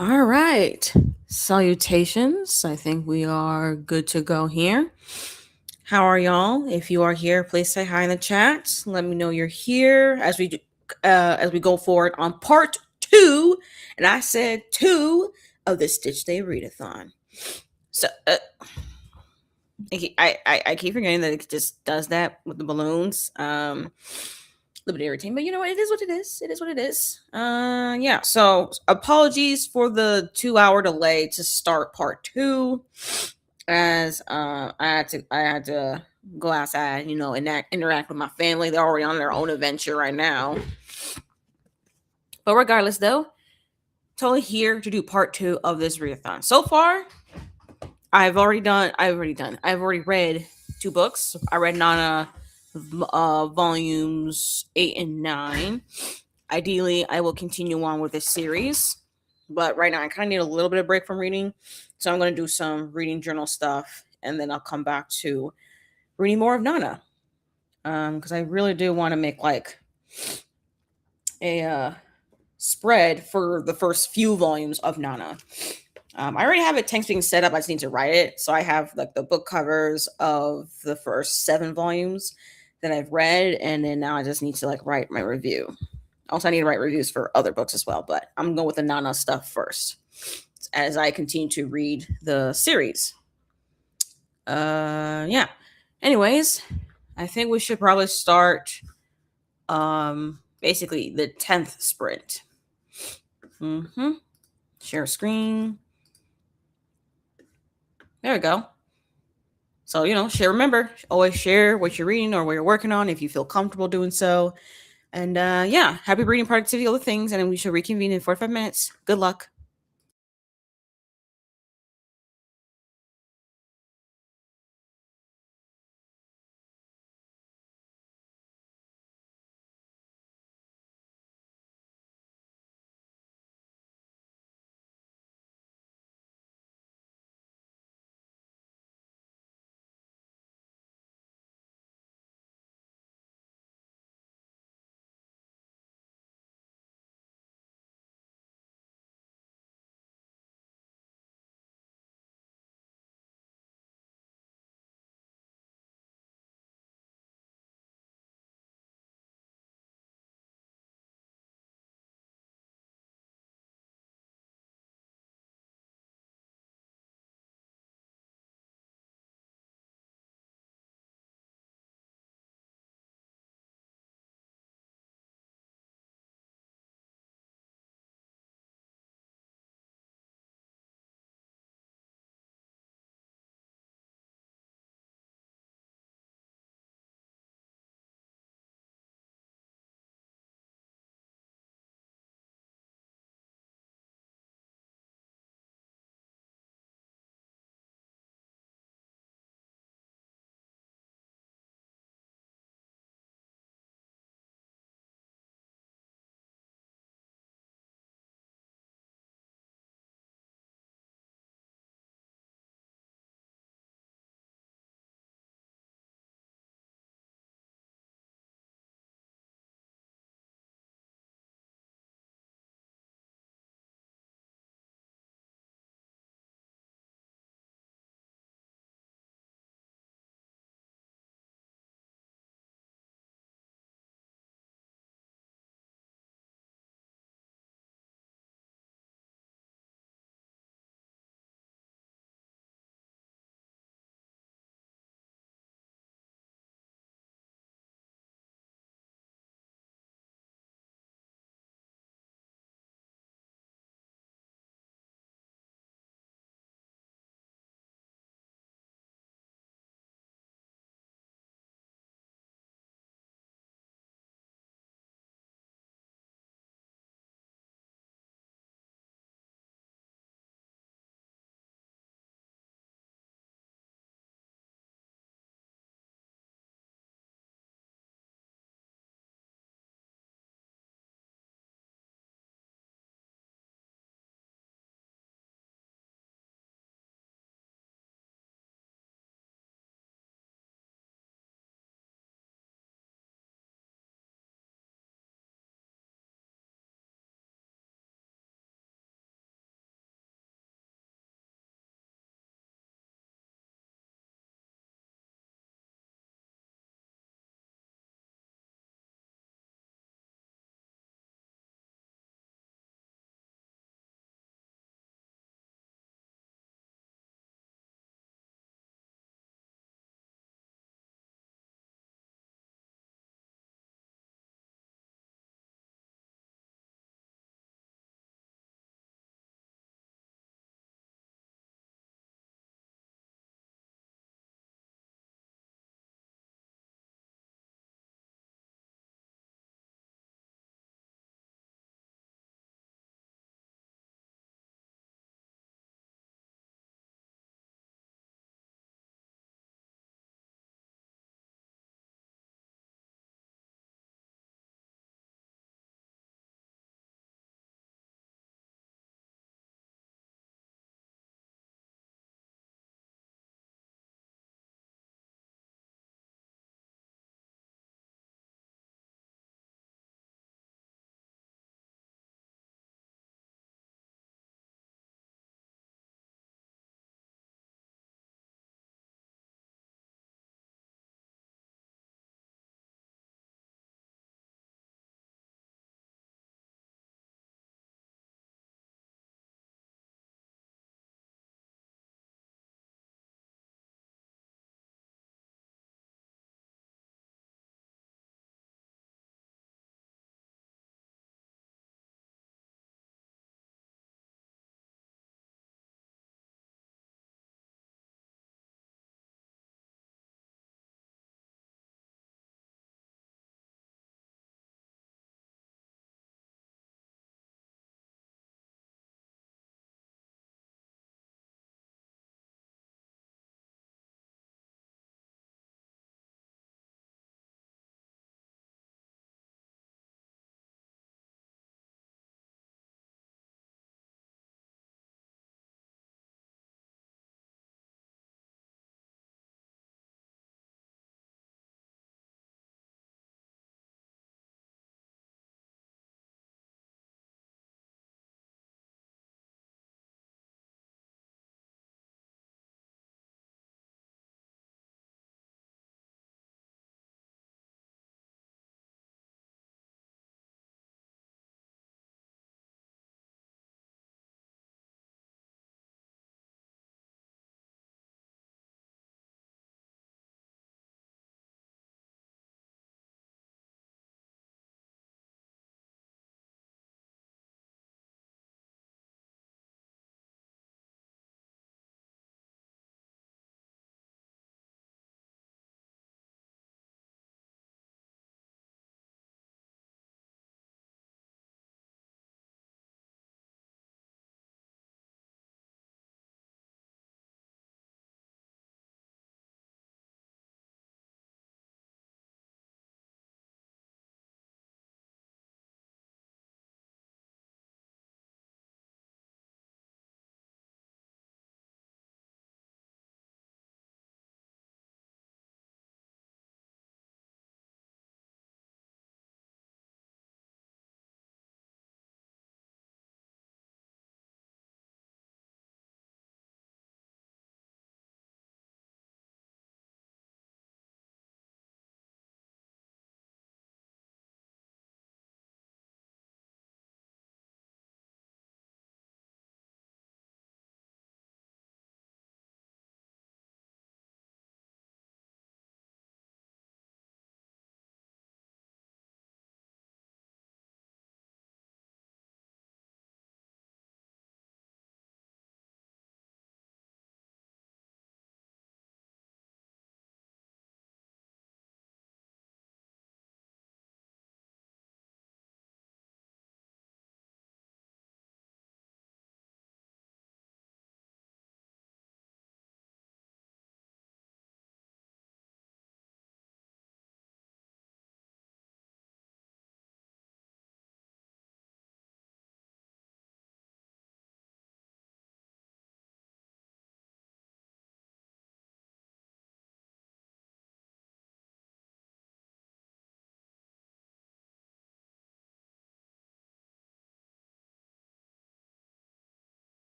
All right. Salutations. I think we are good to go here. How are y'all? If you are here, please say hi in the chat. Let me know you're here as we go forward on part two. And I said two of the Stitch Day Readathon. So I keep forgetting that it just does that with the balloons. A little bit irritating, but you know what? It is what it is. It is what it is. Yeah. So apologies for the 2 hour delay to start part two, as I had to go outside, and interact with my family. They're already on their own adventure right now. But regardless, though, totally here to do part two of this readathon. So far, I've already read two books. I read Nana volumes 8 and 9. Ideally, I will continue on with this series, but right now I kind of need a little bit of break from reading, so I'm going to do some reading journal stuff, and then I'll come back to reading more of Nana, because I really do want to make like a spread for the first few volumes of Nana. I already have it text being set up. I just need to write it. So I have like the book covers of the first 7 volumes that I've read, and then now I just need to like write my review. Also, I need to write reviews for other books as well, but I'm going with the Nana stuff first as I continue to read the series. Yeah. Anyways, I think we should probably start basically the 10th sprint. Share screen. There we go. So, remember, always share what you're reading or what you're working on if you feel comfortable doing so. And yeah, happy reading, productivity, all the things. And then we should reconvene in 45 minutes. Good luck.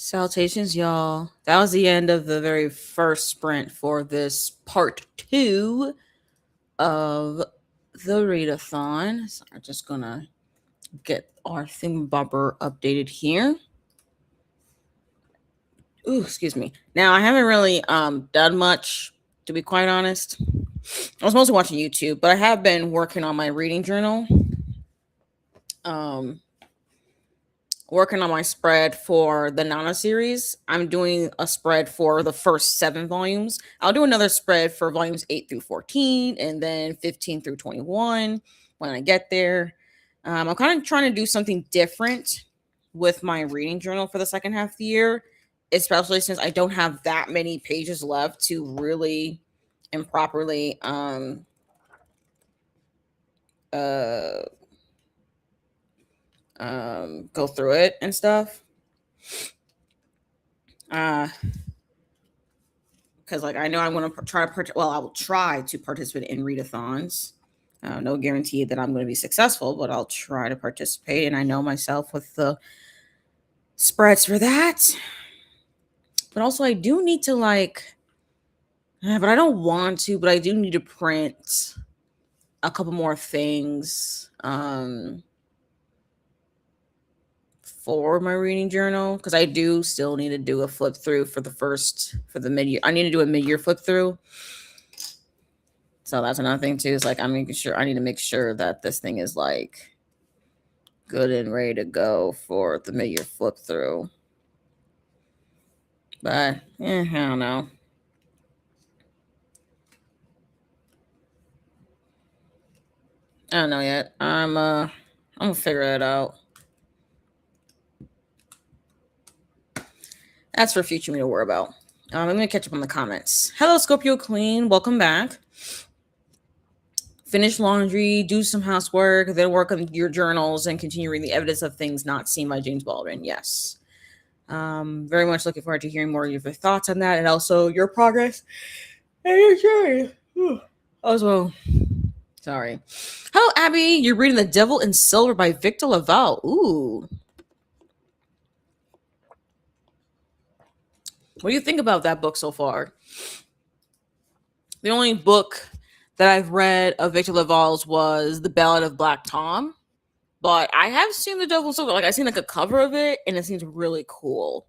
Salutations, y'all. That was the end of the very first sprint for this part 2 of the readathon. So I'm just gonna get our thingamabobber updated here. Ooh, excuse me. Now I haven't really done much, to be quite honest. I was mostly watching YouTube, but I have been working on my reading journal. Working on my spread for the Nana series. I'm doing a spread for the first 7 volumes. I'll do another spread for volumes 8 through 14 and then 15 through 21 when I get there. I'm kind of trying to do something different with my reading journal for the second half of the year, especially since I don't have that many pages left to really and properly go through it and stuff. Because like I know I'm going to try to I will try to participate in readathons. No guarantee that I'm going to be successful, but I'll try to participate, and I know myself with the spreads for that. But also I do need to but I don't want to, but I do need to print a couple more things for my reading journal, because I do still need to do a flip through for the mid-year. I need to do a mid-year flip through. So that's another thing too, is like I need to make sure that this thing is like good and ready to go for the mid-year flip through. But I don't know. I don't know yet. I'm gonna figure it out. That's for future me to worry about. I'm gonna catch up on the comments. Hello, Scorpio Queen. Welcome back. Finish laundry, do some housework, then work on your journals and continue reading the evidence of things not seen by James Baldwin. Yes. Very much looking forward to hearing more of your thoughts on that and also your progress and your journey. As well. Sorry. Hello, Abby. You're reading The Devil in Silver by Victor Laval. Ooh. What do you think about that book so far? The only book that I've read of Victor Laval's was The Ballad of Black Tom, but I have seen The Devil in Silver. Like, I've seen like a cover of it, and it seems really cool.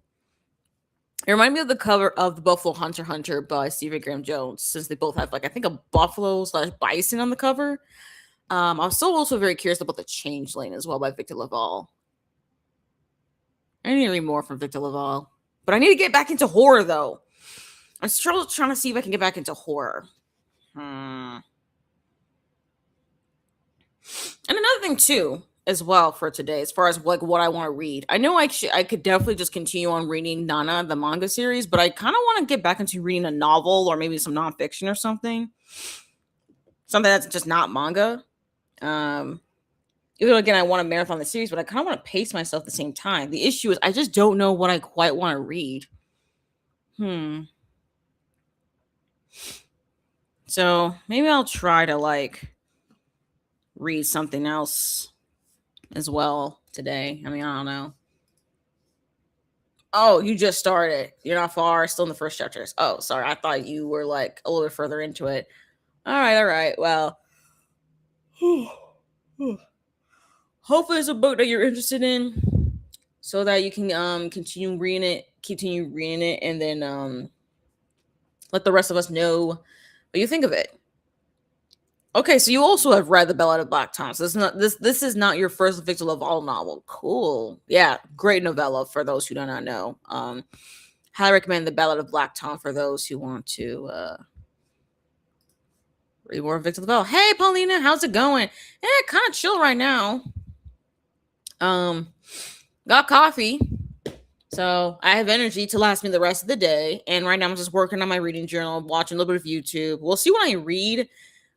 It reminded me of the cover of The Buffalo Hunter by Stephen Graham Jones, since they both have like I think a buffalo / bison on the cover. I'm still also very curious about The Changeling as well by Victor Laval. I need to read more from Victor Laval. But I need to get back into horror, though. I'm still trying to see if I can get back into horror. And another thing, too, as well for today, as far as like what I want to read. I know I could definitely just continue on reading Nana, the manga series, but I kind of want to get back into reading a novel or maybe some nonfiction or something. Something that's just not manga. Even again, I want to marathon the series, but I kind of want to pace myself at the same time. The issue is I just don't know what I quite want to read. So maybe I'll try to like read something else as well today. I mean, I don't know. Oh, you just started. You're not far. Still in the first chapters. Oh, sorry. I thought you were like a little bit further into it. All right. Well, hopefully it's a book that you're interested in, so that you can continue reading it, and then let the rest of us know what you think of it. Okay, so you also have read The Ballad of Black Tom. So this is not your first Victor Laval novel. Cool. Yeah, great novella for those who do not know. Highly recommend The Ballad of Black Tom for those who want to read more of Victor Laval. Hey, Paulina, how's it going? Kind of chill right now. Got coffee, so I have energy to last me the rest of the day. And right now I'm just working on my reading journal, watching a little bit of YouTube. We'll see when I read.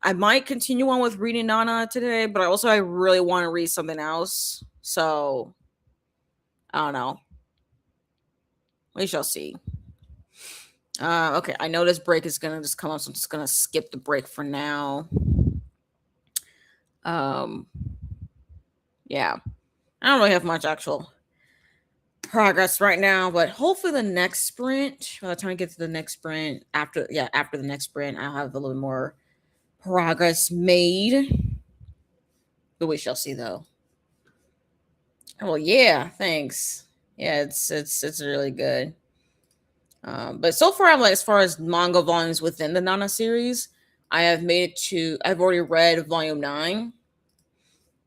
I might continue on with reading Nana today, but I really want to read something else. So I don't know. We shall see. Okay, I know this break is gonna just come up, so I'm just gonna skip the break for now. Yeah, I don't really have much actual progress right now, but hopefully the next sprint, by the time I get to the next sprint, after the next sprint, I'll have a little more progress made. But we shall see though. Well, yeah, thanks. Yeah, it's really good. But so far, I'm like, as far as manga volumes within the Nana series, I have made it to. I've already read volume 9.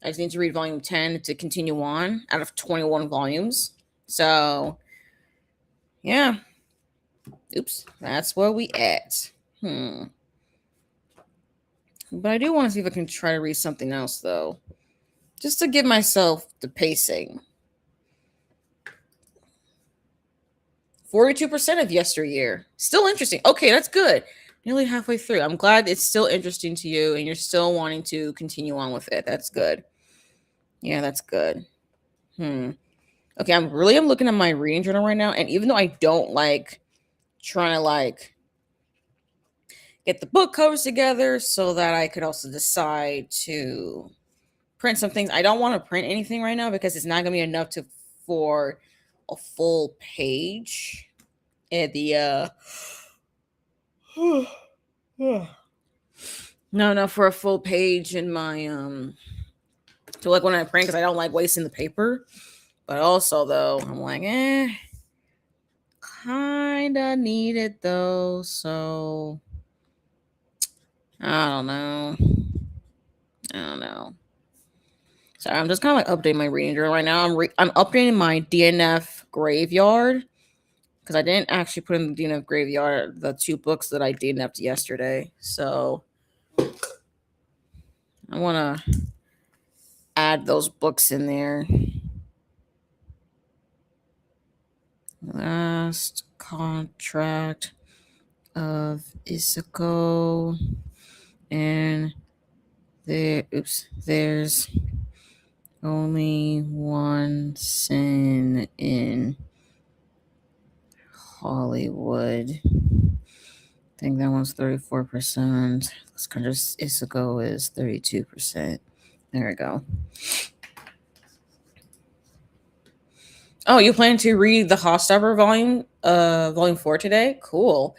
I just need to read volume 10 to continue on out of 21 volumes. So, yeah. Oops, that's where we at. But I do want to see if I can try to read something else though, just to give myself the pacing. 42% of yesteryear. Still interesting. Okay, that's good. Nearly halfway through. I'm glad it's still interesting to you and you're still wanting to continue on with it. That's good. Yeah, that's good. Okay, I'm looking at my reading journal right now, and even though I don't like trying to like get the book covers together so that I could also decide to print some things. I don't want to print anything right now because it's not gonna be enough for a full page. And the no, for a full page in my to like when I print, because I don't like wasting the paper. But also though, I'm like, kinda need it though, so I don't know. Sorry, I'm just kind of like updating my reading journal right now. I'm updating my DNF graveyard because I didn't actually put in the DNF graveyard the 2 books that I DNF'd yesterday. So I want to add those books in there. Last contract of Isako, and there's only one sin in Hollywood. I think that one's 34%. Let's kind of Isako is 32%. There we go. Oh, you plan to read the Hostetler volume 4 today? Cool.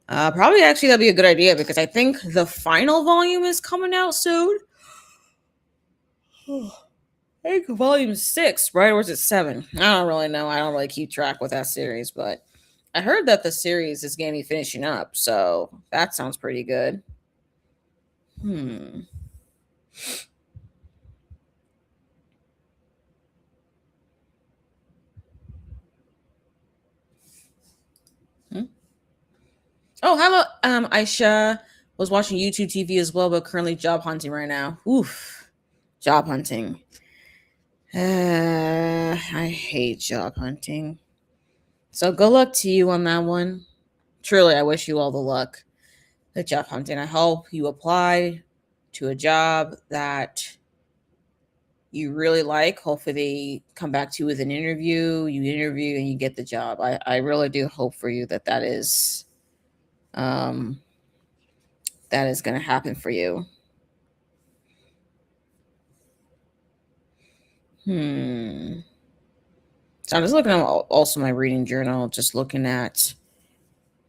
Probably actually that'd be a good idea because I think the final volume is coming out soon. I think volume 6, right? Or is it 7? I don't really know. I don't really keep track with that series, but I heard that the series is going to be finishing up, so that sounds pretty good. Oh, how about Aisha was watching YouTube TV as well, but currently job hunting right now. Oof, job hunting. I hate job hunting. So good luck to you on that one. Truly, I wish you all the luck with job hunting. I hope you apply to a job that you really like. Hopefully they come back to you with an interview. You interview and you get the job. I really do hope for you that is going to happen for you. So I'm just looking at also my reading journal, just looking at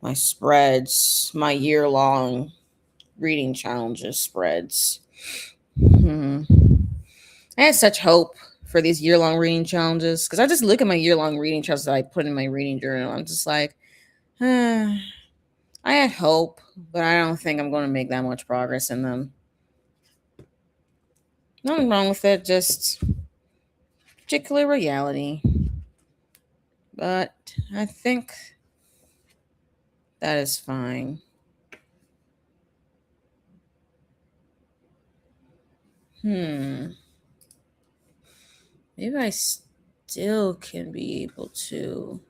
my spreads, my year-long reading challenges spreads. I had such hope for these year-long reading challenges because I just look at my year-long reading challenges that I put in my reading journal. I'm just like, I had hope, but I don't think I'm going to make that much progress in them. Nothing wrong with it, just particular reality. But I think that is fine. Maybe I still can be able to.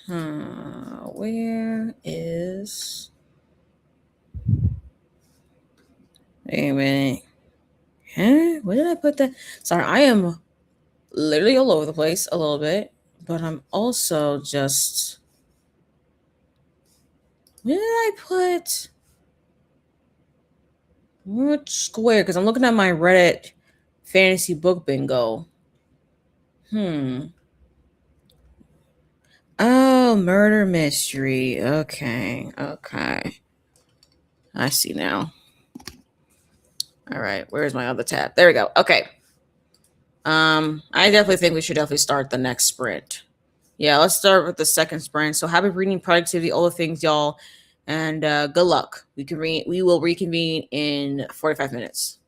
Where is... Wait a minute. Where did I put that? Sorry, I am literally all over the place a little bit, but I'm also just... Where did I put... Which square? Because I'm looking at my Reddit Fantasy book bingo. Oh, murder mystery. Okay. Okay. I see now. All right. Where's my other tab? There we go. Okay. I definitely think we should definitely start the next sprint. Yeah, let's start with the second sprint. So happy reading, productivity, all the things, y'all, and good luck. We will reconvene in 45 minutes.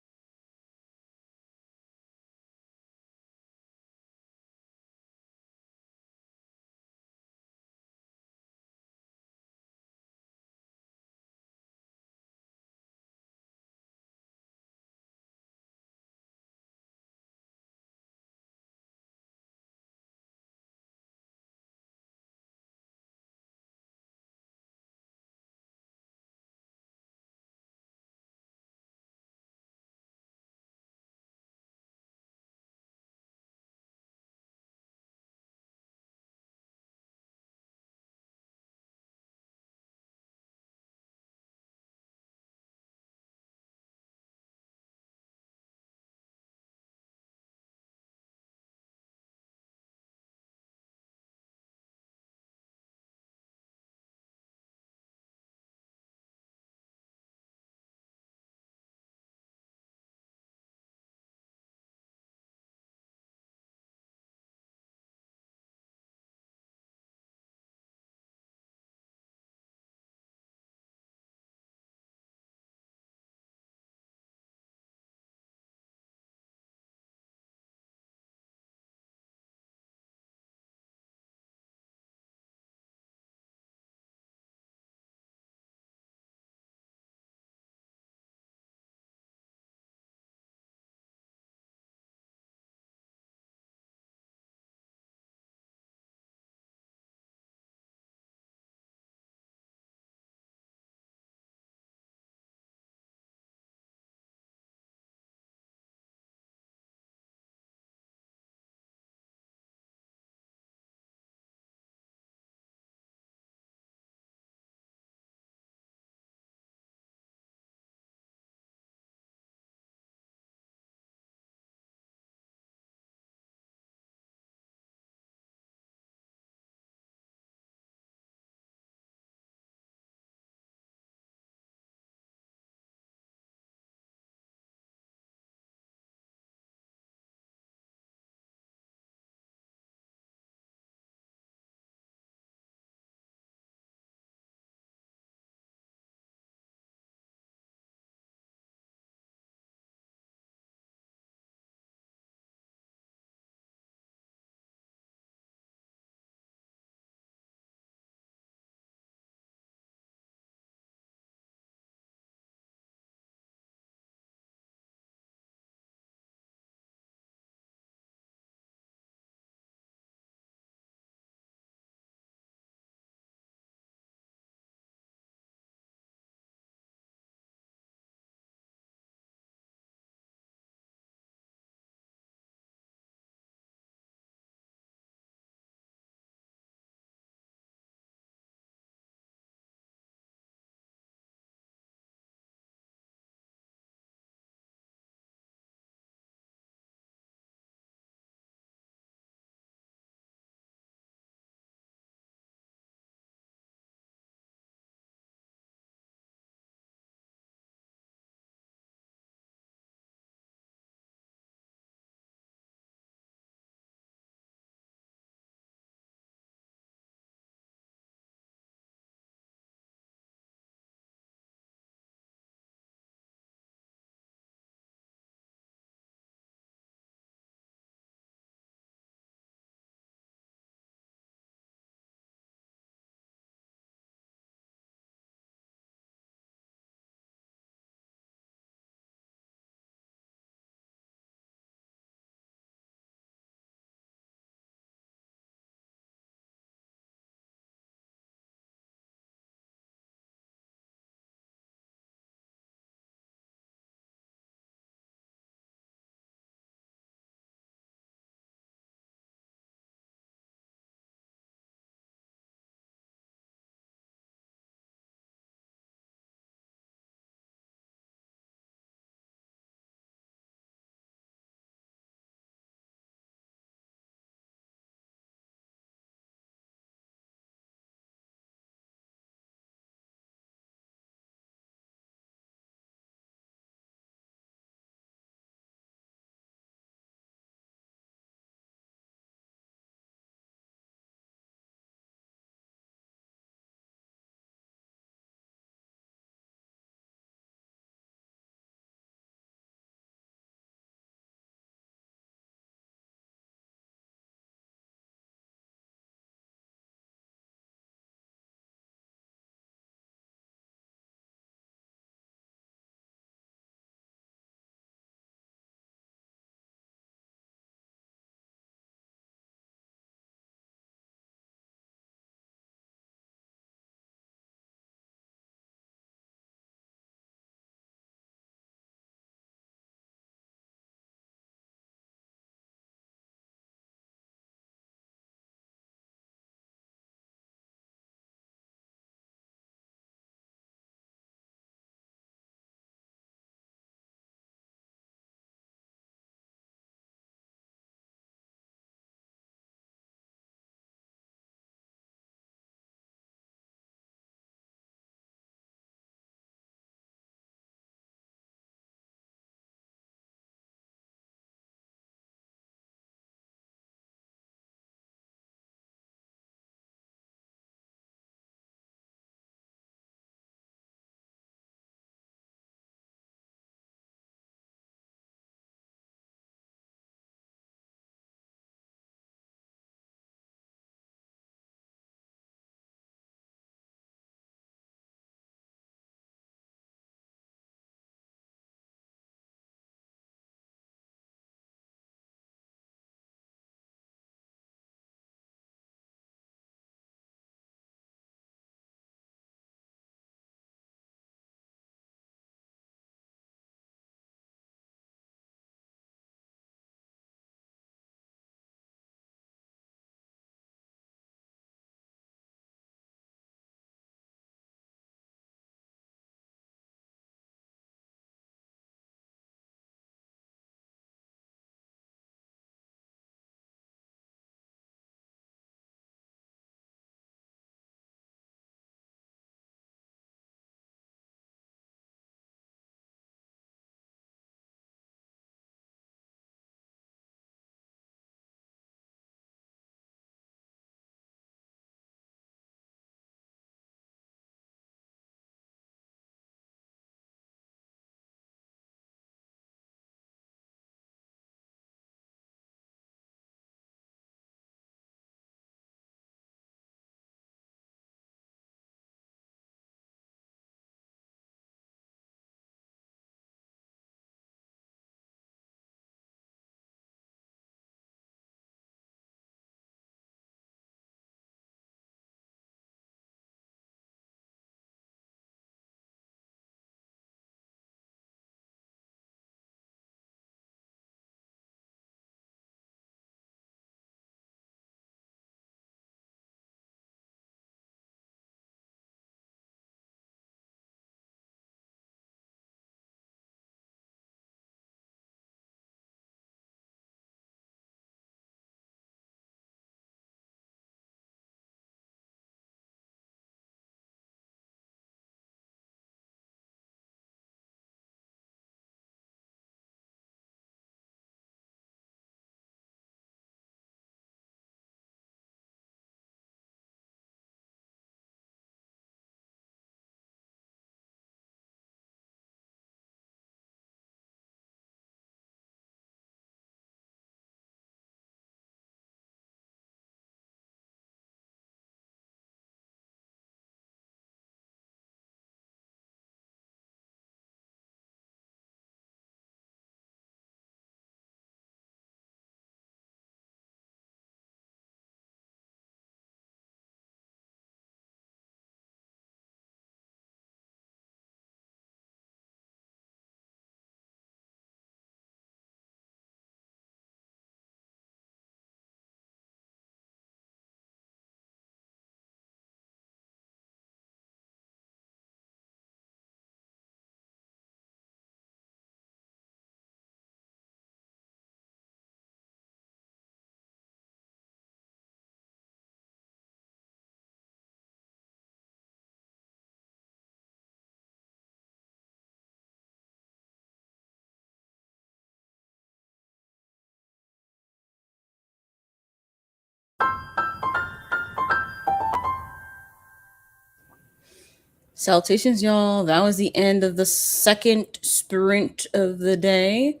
Salutations, y'all. That was the end of the second sprint of the day.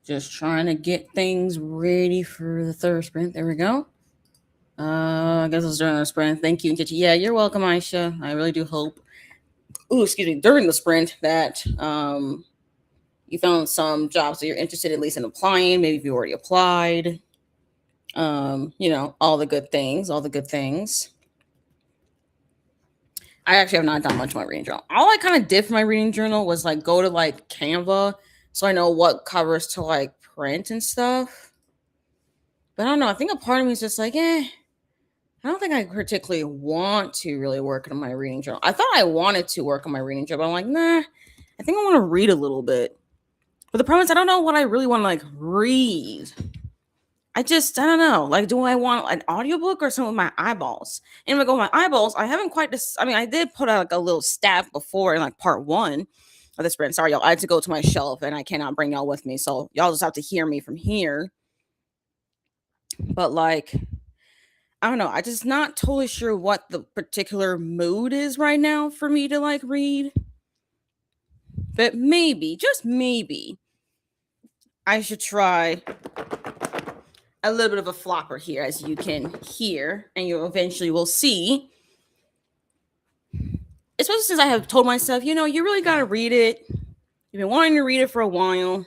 Just trying to get things ready for the third sprint. There we go. I guess it's during the sprint. Thank you, Nkechi. Yeah, you're welcome, Aisha. I really do hope. During the sprint that you found some jobs that you're interested at least in applying. Maybe if you already applied. All the good things. I actually have not done much of my reading journal. All I kind of did for my reading journal was like go to like Canva so I know what covers to like print and stuff. But I don't know. I think a part of me is just like, I don't think I particularly want to really work on my reading journal. I thought I wanted to work on my reading journal, but I'm like, nah, I think I want to read a little bit. But the problem is I don't know what I really want to like read. I don't know. Like, do I want an audiobook or something with my eyeballs? And if I go with my eyeballs, I haven't quite I did put out like a little stat before in like part 1 of the sprint. Sorry, y'all. I had to go to my shelf and I cannot bring y'all with me. So y'all just have to hear me from here. But like, I don't know. I'm just not totally sure what the particular mood is right now for me to like read. But maybe, just maybe, I should try a little bit of a flopper here, as you can hear, and you eventually will see. Especially since I have told myself, you really got to read it. You've been wanting to read it for a while.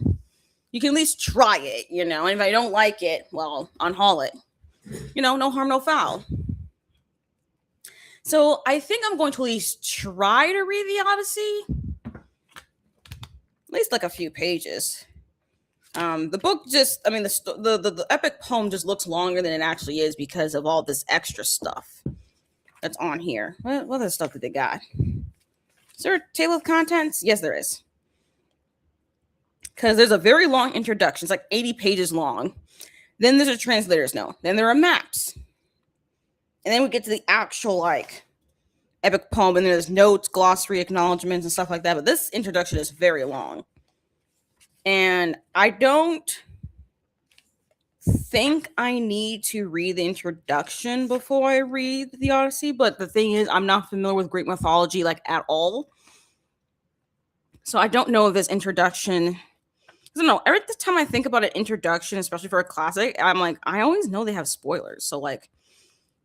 You can at least try it, and if I don't like it, well, unhaul it. No harm, no foul. So I think I'm going to at least try to read the Odyssey. At least like a few pages. The book just, the epic poem just looks longer than it actually is because of all this extra stuff that's on here. What other stuff did they got? Is there a table of contents? Yes, there is. Because there's a very long introduction. It's like 80 pages long. Then there's a translator's note. Then there are maps. And then we get to the actual, like, epic poem. And there's notes, glossary, acknowledgments, and stuff like that. But this introduction is very long. And I don't think I need to read the introduction before I read the Odyssey. But the thing is, I'm not familiar with Greek mythology, like, at all. So I don't know if this introduction... I don't know. Every time I think about an introduction, especially for a classic, I'm like, I always know they have spoilers. So, like,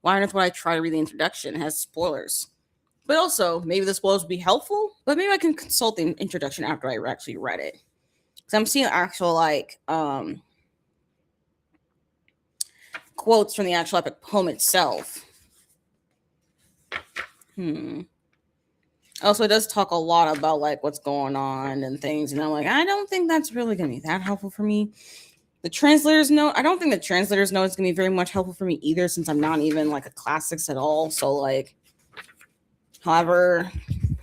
why on earth would I try to read the introduction? It has spoilers. But also, maybe the spoilers would be helpful. But maybe I can consult the introduction after I actually read it. Because I'm seeing actual, like, quotes from the actual epic poem itself. Also, it does talk a lot about, like, what's going on and things. And I'm like, I don't think that's really going to be that helpful for me. The translator's note, I don't think the translator's note is going to be very much helpful for me either, since I'm not even, like, a classics at all. So, like, however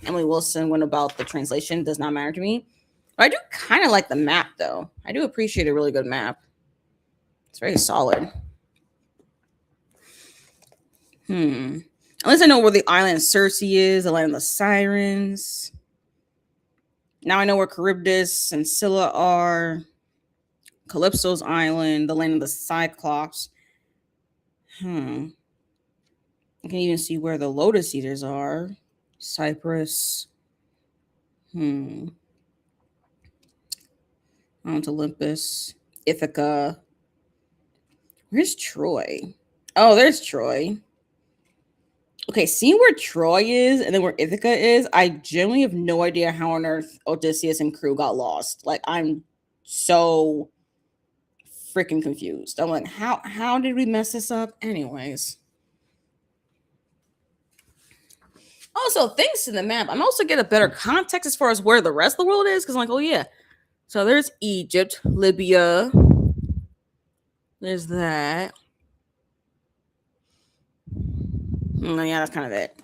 Emily Wilson went about the translation does not matter to me. But I do kind of like the map, though. I do appreciate a really good map. It's very solid. At least I know where the island Circe is, the land of the sirens. Now I know where Charybdis and Scylla are. Calypso's island, the land of the Cyclops. I can even see where the Lotus Eaters are. Cyprus. Mount Olympus. Ithaca. Where's Troy? Oh, there's Troy. Okay, seeing where Troy is and then where Ithaca is, I genuinely have no idea how on earth Odysseus and crew got lost. Like, I'm so freaking confused. I'm like, how did we mess this up? Anyways. Also, thanks to the map, I'm also get a better context as far as where the rest of the world is. Because I'm like, oh yeah. So there's Egypt, Libya. There's that. Yeah, that's kind of it.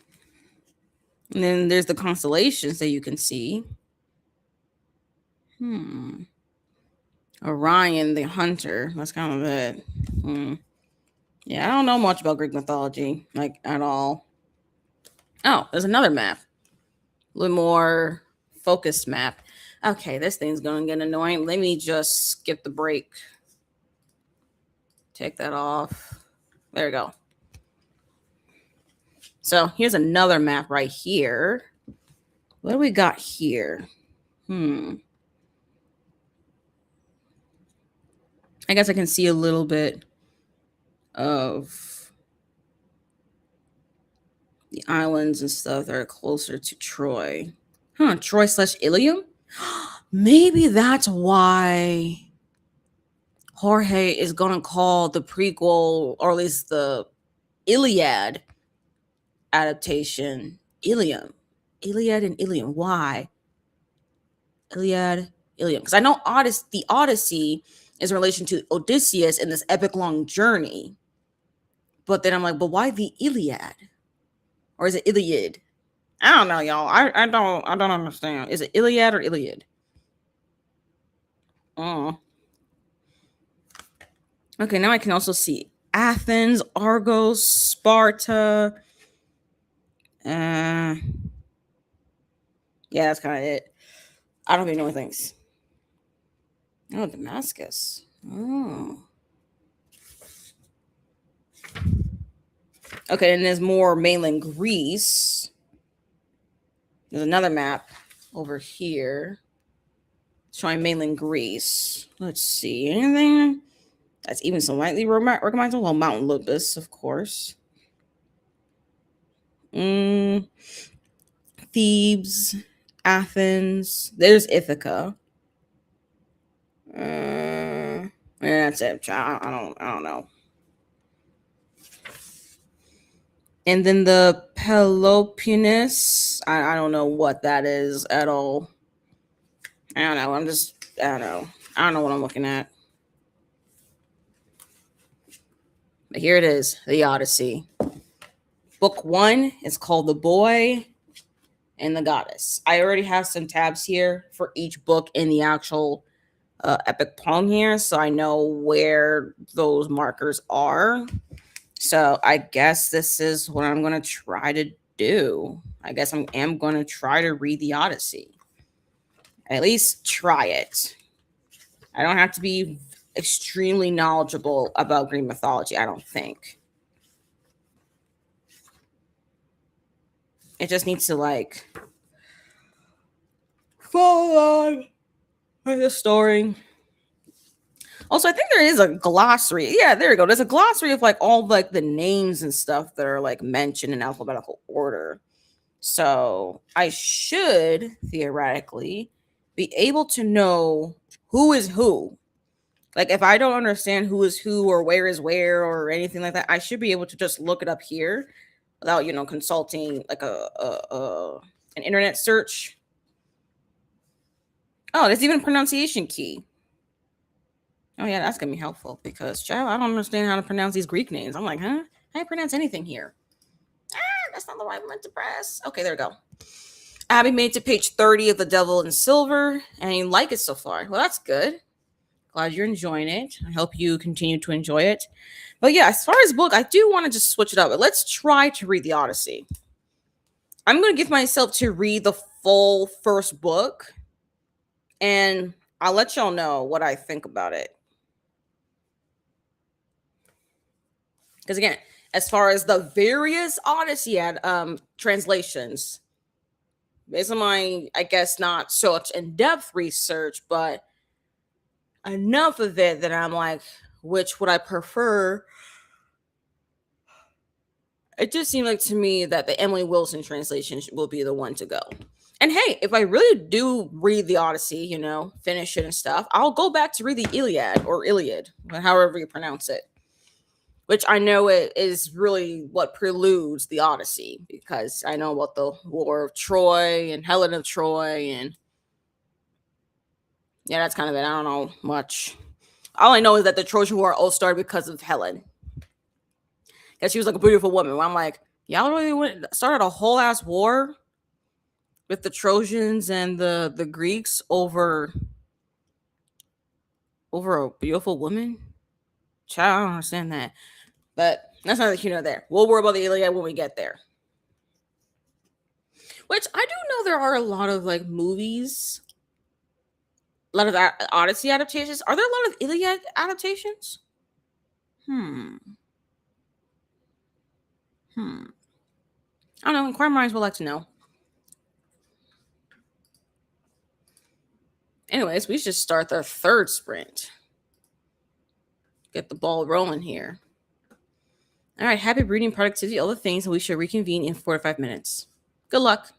And then there's the constellations that you can see. Orion, the hunter. That's kind of it. Yeah, I don't know much about Greek mythology, like, at all. Oh, there's another map. A little more focused map. Okay, this thing's going to get annoying. Let me just skip the break. Take that off. There we go. So here's another map right here. What do we got here? I guess I can see a little bit of the islands and stuff that are closer to Troy. Troy slash Ilium? Maybe that's why Jorge is going to call the prequel, or at least the Iliad adaptation, Ilium. Iliad and Ilium. Why? Iliad, Ilium. Because I know the Odyssey is in relation to Odysseus in this epic long journey. But then I'm like, but why the Iliad? Or is it Iliad? I don't know, y'all. I don't understand. Is it Iliad or Iliad? Oh. Okay, now I can also see Athens, Argos, Sparta. Yeah, that's kind of it. I don't even know things. Oh, Damascus. Oh. Okay, and there's more mainland Greece. There's another map over here showing mainland Greece. Let's see. Anything that's even slightly recognizable? Well, Mount Olympus, of course. Thebes, Athens. There's Ithaca. Yeah, that's it. I don't know. And then the Peloponnese. I don't know what that is at all. I don't know. I don't know. I don't know what I'm looking at. But here it is, the Odyssey. Book 1 is called The Boy and the Goddess. I already have some tabs here for each book in the actual epic poem here, so I know where those markers are. So I guess this is what I'm going to try to do. I guess I am going to try to read the Odyssey. At least try it. I don't have to be extremely knowledgeable about Greek mythology, I don't think. It just needs to like follow on with the story. Also, I think there is a glossary. Yeah, there you go. There's a glossary of like all like the names and stuff that are like mentioned in alphabetical order. So I should theoretically be able to know who is who. Like if I don't understand who is who or where is where or anything like that, I should be able to just look it up here without consulting like an internet search. Oh, there's even a pronunciation key. Oh yeah, that's gonna be helpful because child, I don't understand how to pronounce these Greek names. I'm like, huh? How do you pronounce anything here? That's not the right one to press. Okay, there we go. Abby made it to page 30 of The Devil in Silver, and you like it so far. Well, that's good. Glad you're enjoying it. I hope you continue to enjoy it. But yeah, as far as book, I do want to just switch it up. But let's try to read the Odyssey. I'm going to give myself to read the full first book, and I'll let y'all know what I think about it. Because again, as far as the various Odyssey translations, based on my, I guess, not such in-depth research, but enough of it that I'm like, which would I prefer? It just seemed like to me that the Emily Wilson translation will be the one to go. And hey, if I really do read the Odyssey, finish it and stuff, I'll go back to read the Iliad or Iliad, however you pronounce it. Which I know it is really what preludes the Odyssey, because I know about the War of Troy and Helen of Troy, and yeah, that's kind of it. I don't know much. All I know is that the Trojan War all started because of Helen, because she was like a beautiful woman. I'm like, y'all really started a whole ass war with the Trojans and the Greeks over a beautiful woman. Child, I don't understand that. But that's not the there. We'll worry about the Iliad when we get there. Which I do know there are a lot of like movies, a lot of Odyssey adaptations. Are there a lot of Iliad adaptations? I don't know. Inquiring minds would like to know. Anyways, we should start the third sprint. Get the ball rolling here. All right, happy reading, productivity, all the things, and we should reconvene in 4 to 5 minutes. Good luck.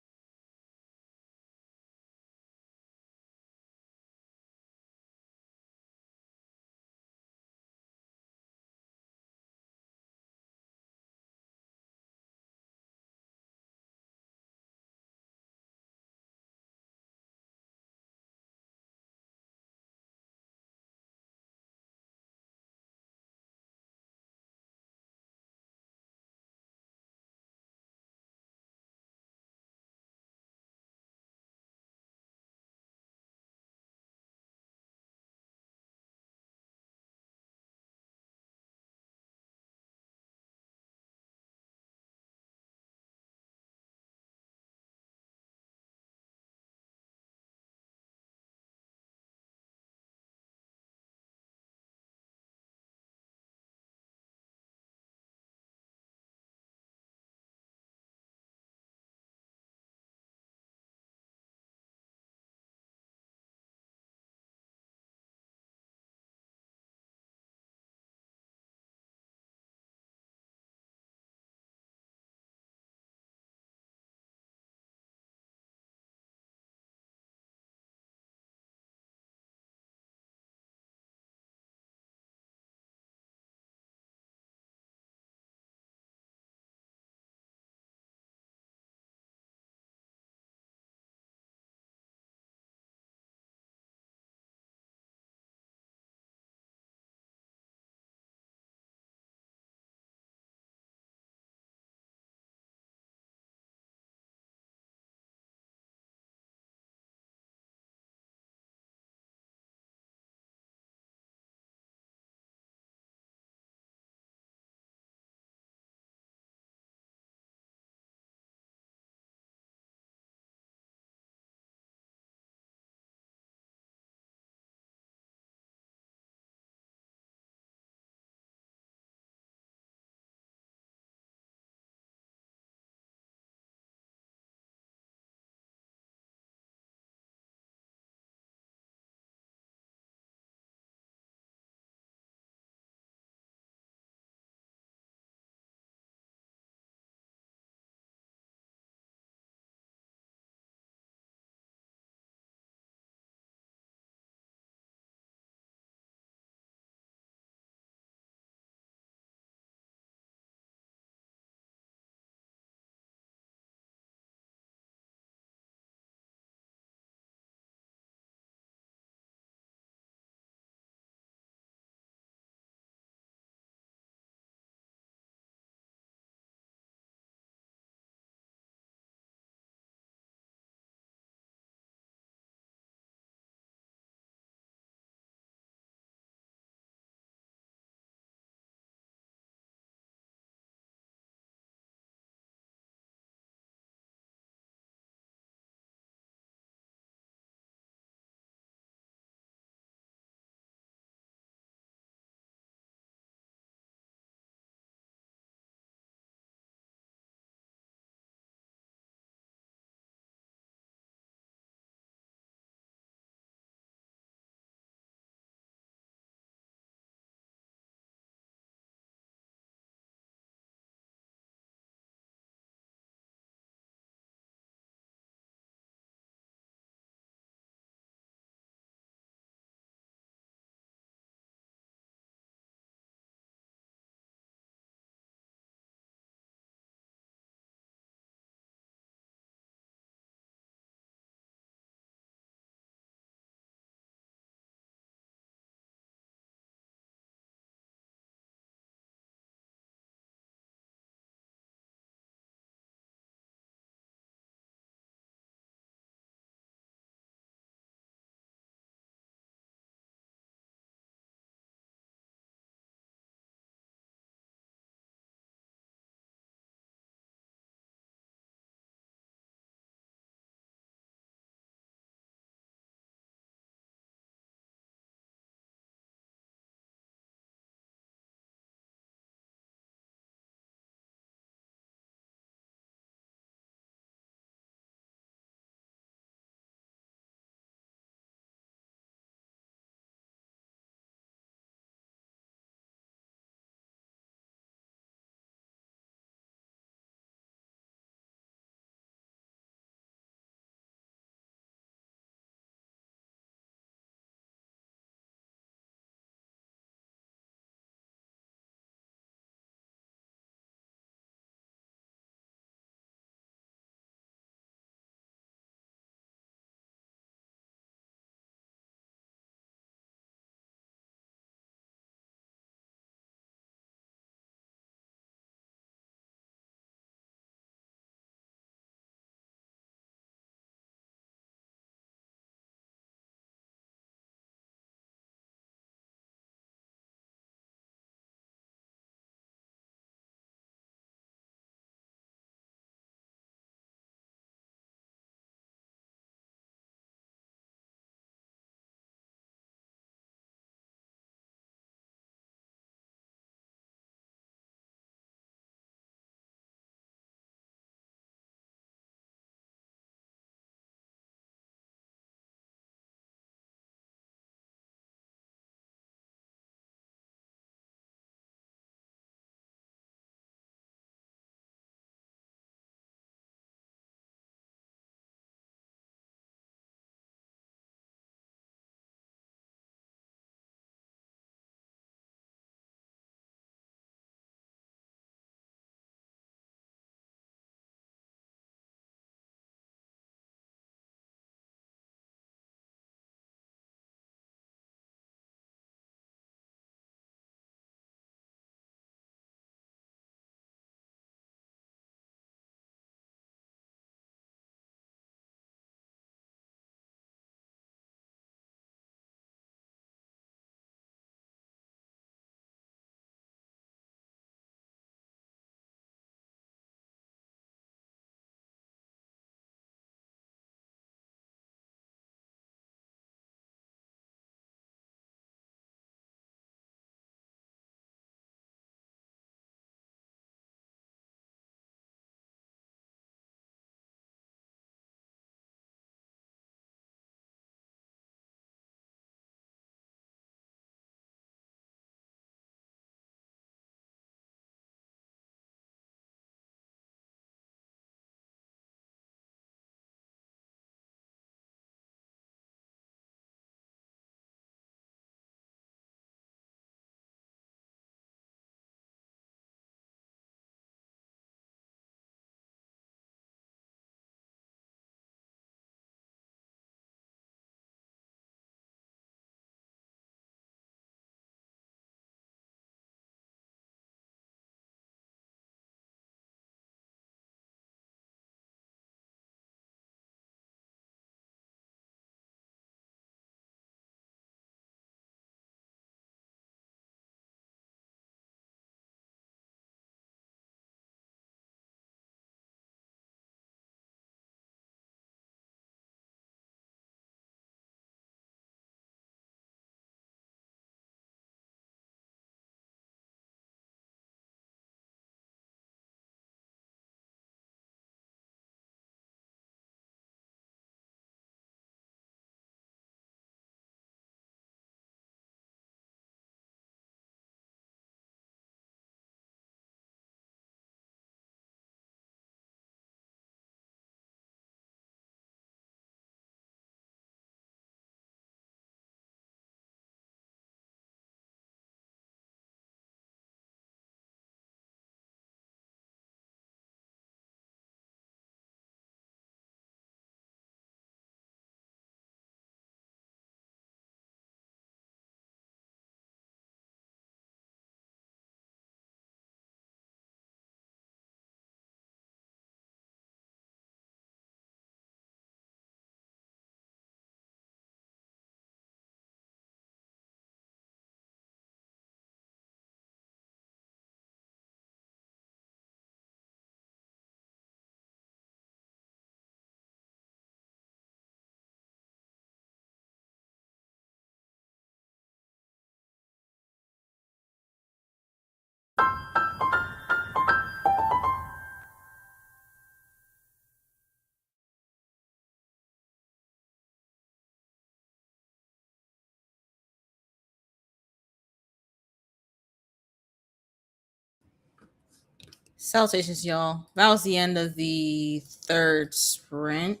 Salutations, y'all. That was the end of the third sprint.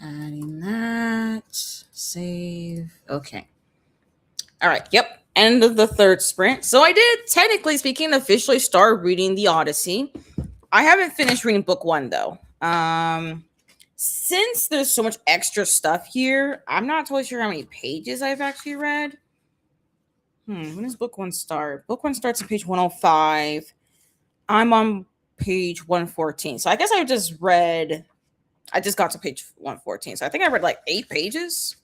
Adding that. Save. Okay. All right. Yep. End of the third sprint. So I did, technically speaking, officially start reading the Odyssey. I haven't finished reading book 1 though. Since there's so much extra stuff here, I'm not totally sure how many pages I've actually read. When does book 1 start? Book 1 starts on page 105. I'm on page 114. So I guess I just got to page 114. So I think I read like 8 pages.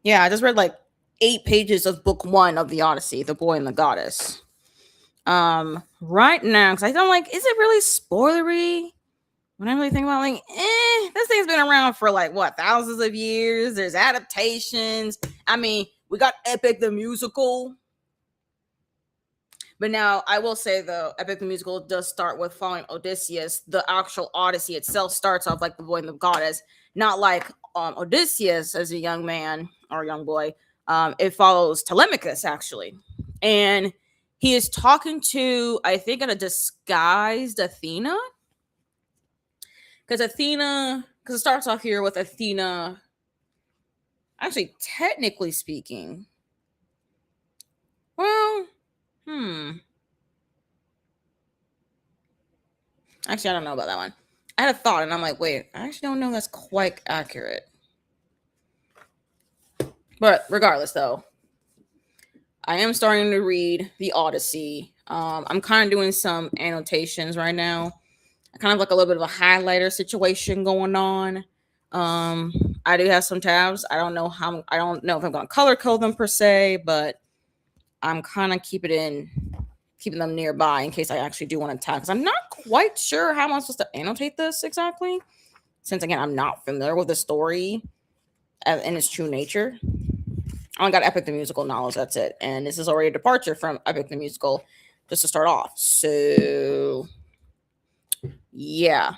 Yeah, I just read like 8 pages of book 1 of the Odyssey, The Boy and the Goddess. Right now, because I don't like, is it really spoilery? When I really think about like, this thing's been around for like what, thousands of years. There's adaptations. I mean, we got Epic the Musical. But now I will say though, Epic the Musical does start with following Odysseus. The actual Odyssey itself starts off like The Boy and the Goddess, not like Odysseus as a young man or young boy. It follows Telemachus actually, and he is talking to, I think, a disguised Athena. Because it starts off here with Athena. Actually, technically speaking, well, actually, I don't know about that one. I had a thought, and I'm like, wait, I actually don't know if that's quite accurate. But regardless, though, I am starting to read the Odyssey. I'm kind of doing some annotations right now. Kind of like a little bit of a highlighter situation going on. I do have some tabs. I don't know if I'm going to color code them per se, but I'm kind of keeping them nearby in case I actually do want to tag. Because I'm not quite sure how I'm supposed to annotate this exactly. Since again, I'm not familiar with the story in its true nature. I only got Epic the Musical knowledge. That's it. And this is already a departure from Epic the Musical, just to start off. So yeah.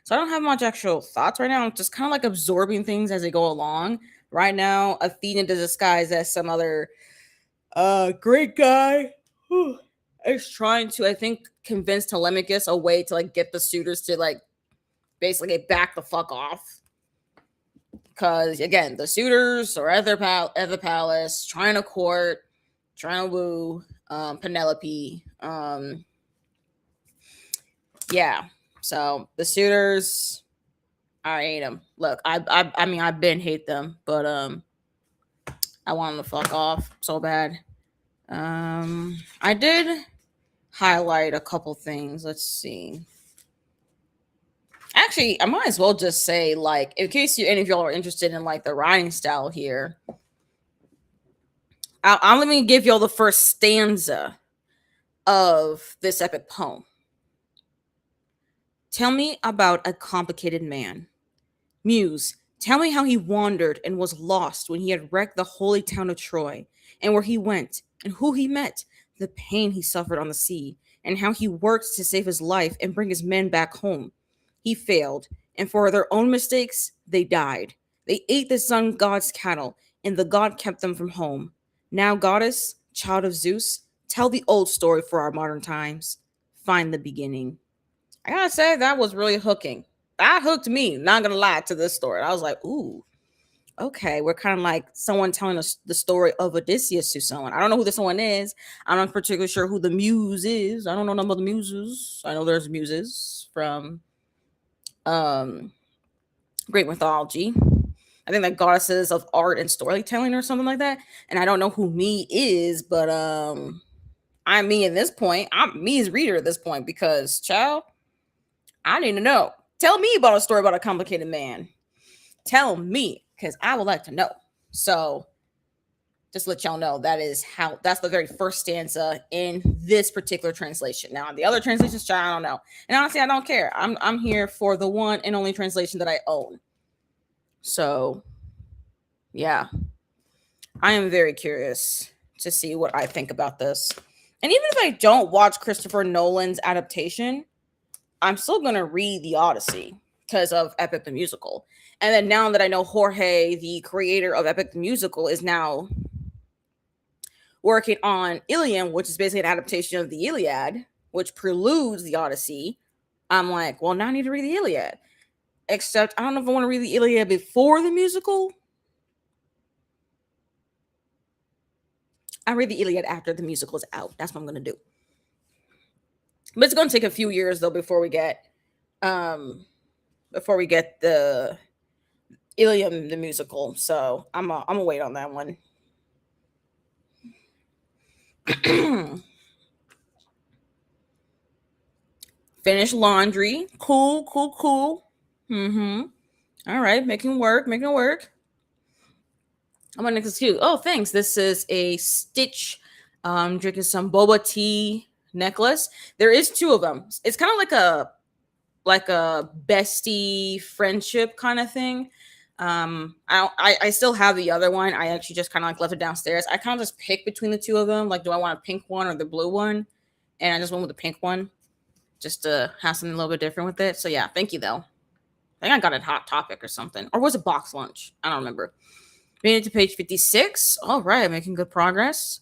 So I don't have much actual thoughts right now. I'm just kind of like absorbing things as they go along. Right now, Athena disguised as some other great guy is trying to, I think, convince Telemachus a way to like get the suitors to like basically get back the fuck off. Because again, the suitors are at the palace, trying to court, trying to woo Penelope. Yeah. So the suitors, I hate them. Look, I mean, I've been hate them, but I want them to fuck off so bad. I did highlight a couple things. Let's see. Actually, I might as well just say, like, in case any of y'all are interested in like the writing style here, I'm let me give y'all the first stanza of this epic poem. Tell me about a complicated man. Muse, tell me how he wandered and was lost when he had wrecked the holy town of Troy, and where he went, and who he met, the pain he suffered on the sea, and how he worked to save his life and bring his men back home. He failed, and for their own mistakes, they died. They ate the sun god's cattle, and the god kept them from home. Now, goddess, child of Zeus, tell the old story for our modern times. Find the beginning. I gotta say, that was really hooking. That hooked me, not gonna lie, to this story. I was like, ooh, okay, we're kind of like someone telling us the story of Odysseus to someone. I don't know who this one is. I'm not particularly sure who the muse is. I don't know none of the muses. I know there's muses from Greek mythology. I think like goddesses of art and storytelling or something like that. And I don't know who me is, but I'm me at this point. I'm me's reader at this point because, child, I need to know. Tell me about a story about a complicated man. Tell me, because I would like to know. So just let y'all know that's the very first stanza in this particular translation. Now, the other translations, I don't know. And honestly, I don't care. I'm here for the one and only translation that I own. So yeah, I am very curious to see what I think about this. And even if I don't watch Christopher Nolan's adaptation, I'm still going to read the Odyssey because of Epic the Musical. And then now that I know Jorge, the creator of Epic the Musical, is now working on Ilium, which is basically an adaptation of the Iliad, which preludes the Odyssey. I'm like, well, now I need to read the Iliad. Except I don't know if I want to read the Iliad before the musical. I read the Iliad after the musical is out. That's what I'm gonna do. But it's gonna take a few years though before we get the Ilium the musical. So I'm gonna wait on that one. Finish laundry. Cool, cool, cool. Mm-hmm. All right, making it work. I'm gonna excuse. Oh, thanks. This is a Stitch. Drinking some boba tea necklace. There is two of them. It's kind of like a bestie friendship kind of thing. I still have the other one. I actually just kind of like left it downstairs. I kind of just picked between the two of them. Like, do I want a pink one or the blue one? And I just went with the pink one, just to have something a little bit different with it. So yeah, thank you though. I think I got a Hot Topic or something, or was it box lunch? I don't remember. Made it to page 56. All right, making good progress.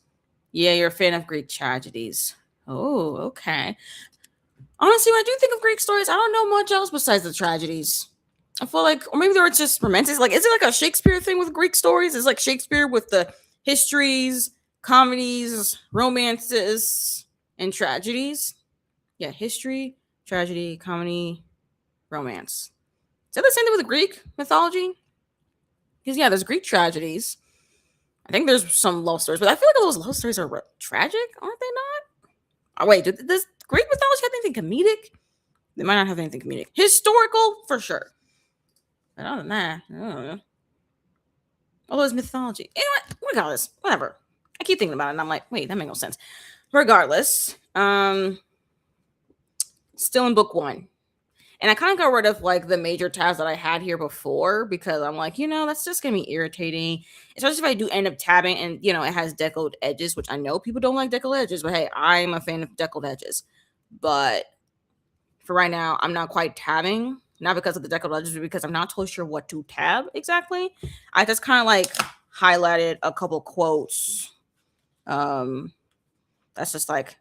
Yeah, you're a fan of Greek tragedies. Oh, okay. Honestly, when I do think of Greek stories, I don't know much else besides the tragedies. I feel like, or maybe they're just romantic. Like, is it like a Shakespeare thing with Greek stories? It's like Shakespeare with the histories, comedies, romances, and tragedies. Yeah, history, tragedy, comedy, romance. Is that the same thing with Greek mythology? Because yeah, there's Greek tragedies. I think there's some love stories, but I feel like those love stories are tragic, aren't they not? Oh wait, does Greek mythology have anything comedic? They might not have anything comedic. Historical, for sure. But other than that, I don't know. Although it's mythology. Anyway, regardless, whatever. I keep thinking about it and I'm like, wait, that makes no sense. Regardless, still in book one. And I kind of got rid of like the major tabs that I had here before because I'm like, that's just gonna be irritating. Especially if I do end up tabbing and it has deckled edges, which I know people don't like deckled edges, but hey, I'm a fan of deckled edges. But for right now, I'm not quite tabbing, not because of the deckled edges, but because I'm not totally sure what to tab exactly. I just kind of like highlighted a couple quotes. That's just like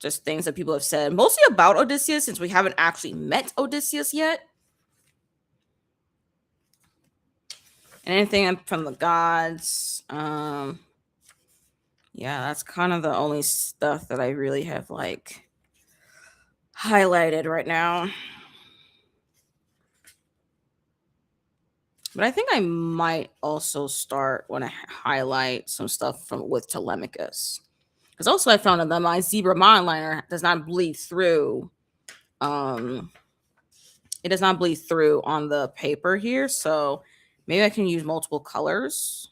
just things that people have said, mostly about Odysseus, since we haven't actually met Odysseus yet. And anything from the gods. Yeah, that's kind of the only stuff that I really have like highlighted right now. But I think I might also want to highlight some stuff with Telemachus. Because also I found out that my zebra monoliner does not bleed through. It does not bleed through on the paper here, so maybe I can use multiple colors.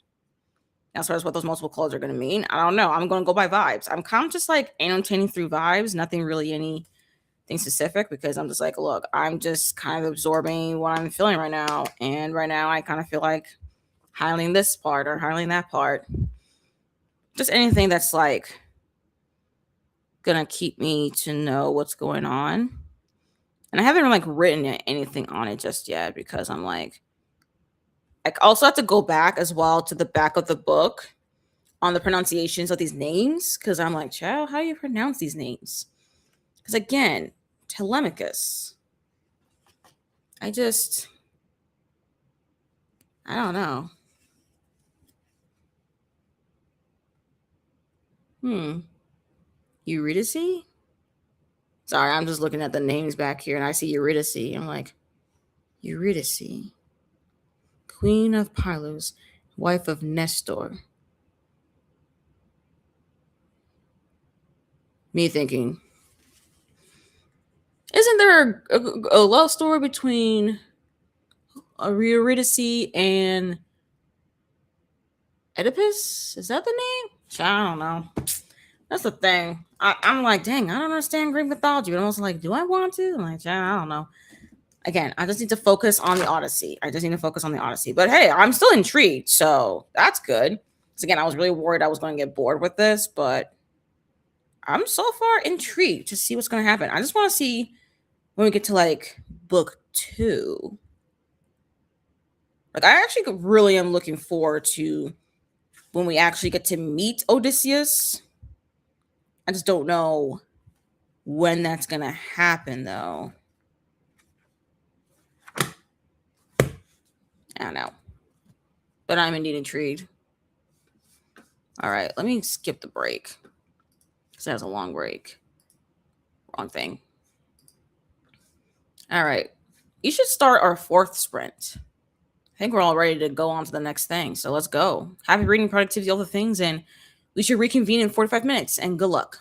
As far as what those multiple colors are going to mean, I don't know. I'm going to go by vibes. I'm kind of just like annotating through vibes, nothing really anything specific, because I'm just like, look, I'm just kind of absorbing what I'm feeling right now, and right now I kind of feel like highlighting this part or highlighting that part. Just anything that's like gonna keep me to know what's going on. And I haven't like written anything on it just yet because I'm like, I also have to go back as well to the back of the book on the pronunciations of these names, because I'm like, child, how do you pronounce these names? Because again, Telemachus. I don't know. Eurydice? Sorry, I'm just looking at the names back here and I see Eurydice. I'm like, Eurydice, Queen of Pylos, wife of Nestor. Me thinking, isn't there a love story between Eurydice and Oedipus? Is that the name? I don't know. That's the thing. I'm like, dang, I don't understand Greek mythology. But I'm also like, do I want to? I'm like, I don't know. Again, I just need to focus on the Odyssey. But hey, I'm still intrigued, so that's good. Because again, I was really worried I was going to get bored with this, but I'm so far intrigued to see what's going to happen. I just want to see when we get to like book 2. Like, I actually really am looking forward to when we actually get to meet Odysseus. I just don't know when that's going to happen, though. I don't know. But I'm indeed intrigued. All right, let me skip the break. Because that was a long break. Wrong thing. All right. You should start our 4th sprint. I think we're all ready to go on to the next thing. So let's go. Happy reading, productivity, all the things. And we should reconvene in 45 minutes. And good luck.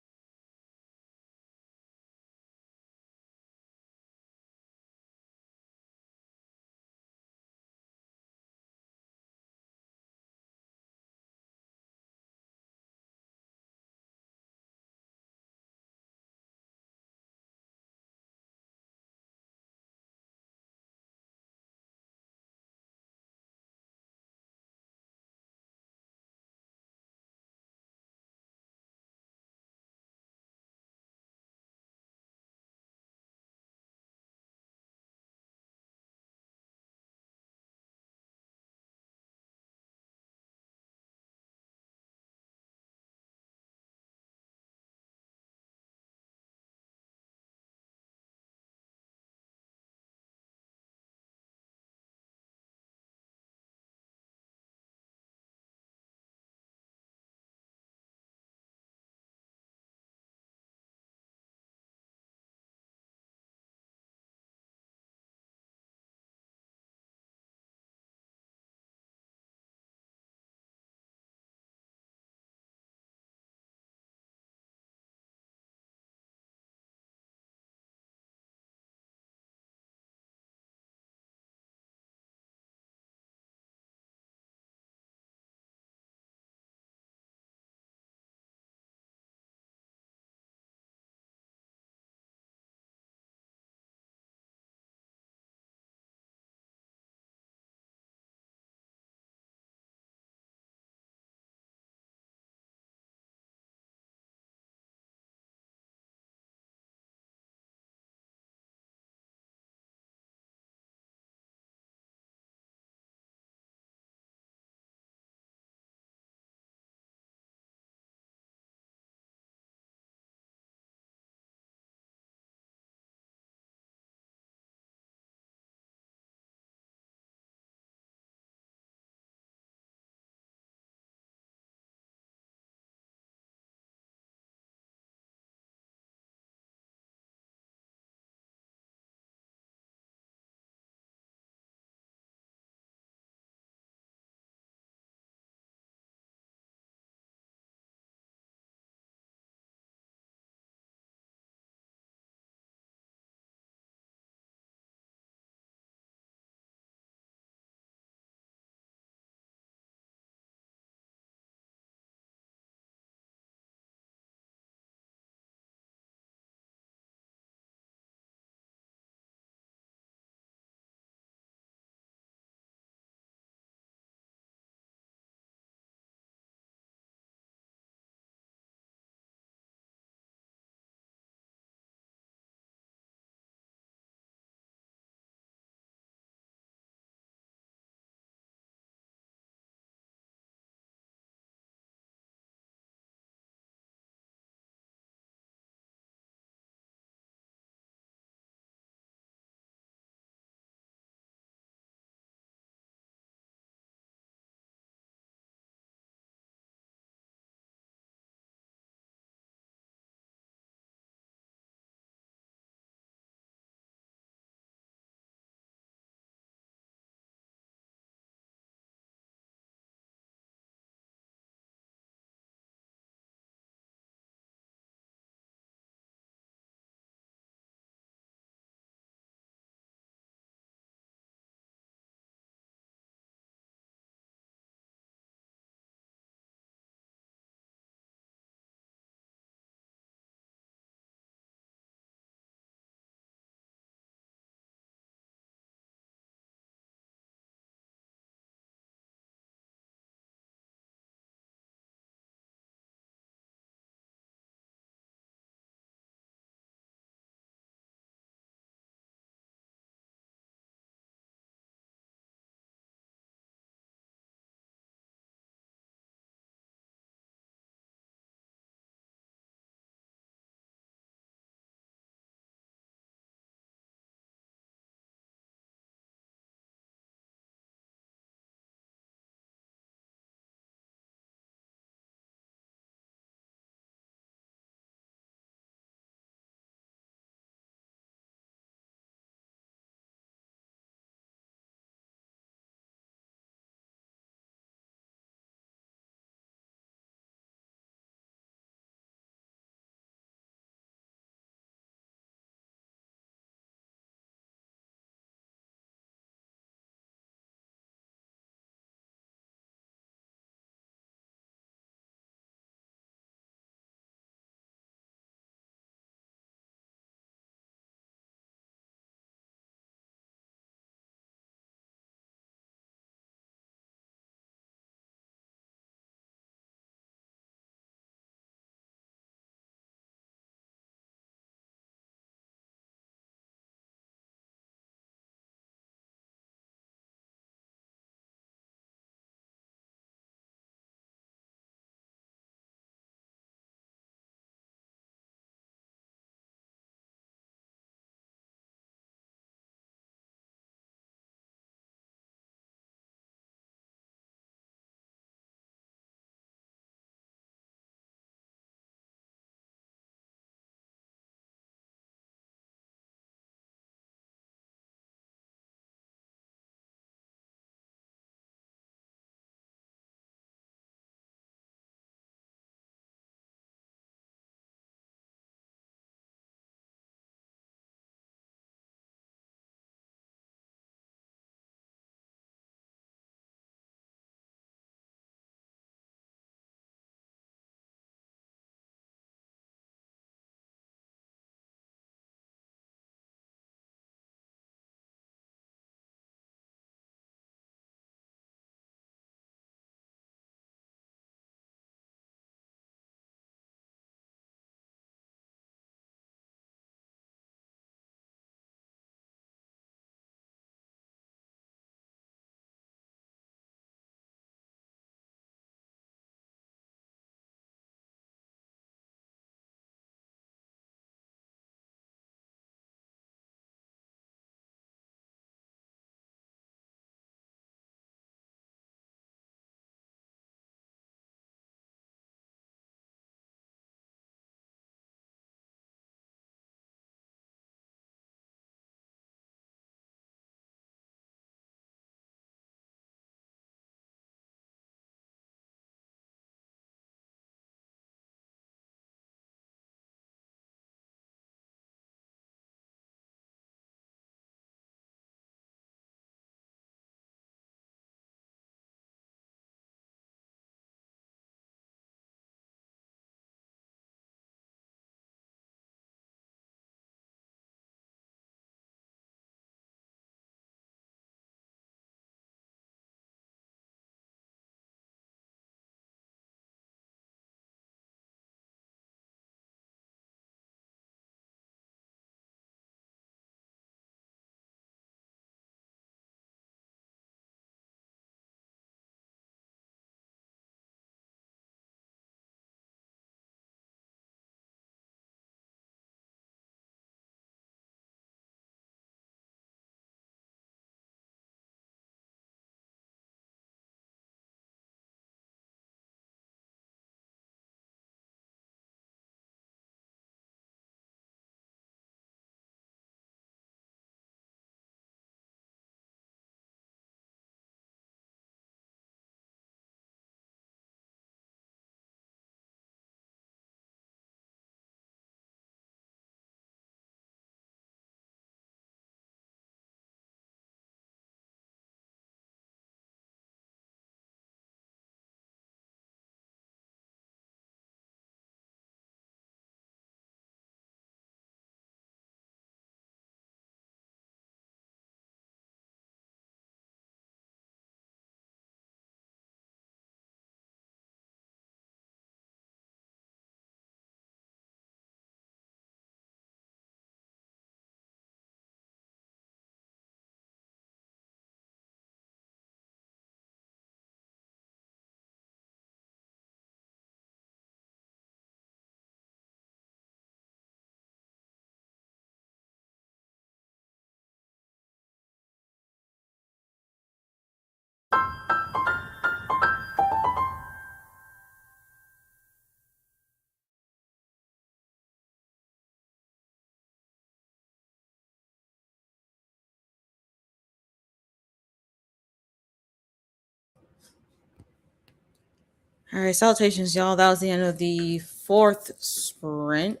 All right, salutations, y'all. That was the end of the 4th sprint.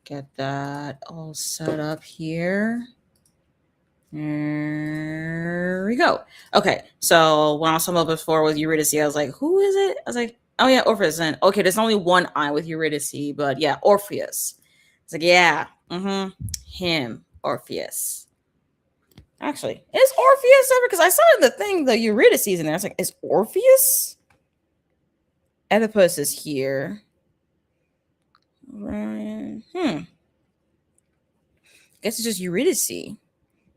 Get that all set up here. There we go. Okay, so when I was talking about before with Eurydice, I was like, who is it? I was like, oh yeah, Orpheus. And okay, there's only one I with Eurydice, but yeah, Orpheus. It's like, yeah, him, Orpheus. Actually, is Orpheus ever? Because I saw in the thing the Eurydice in there. I was like, is Orpheus? Oedipus is here. Ryan. Guess it's just Eurydice.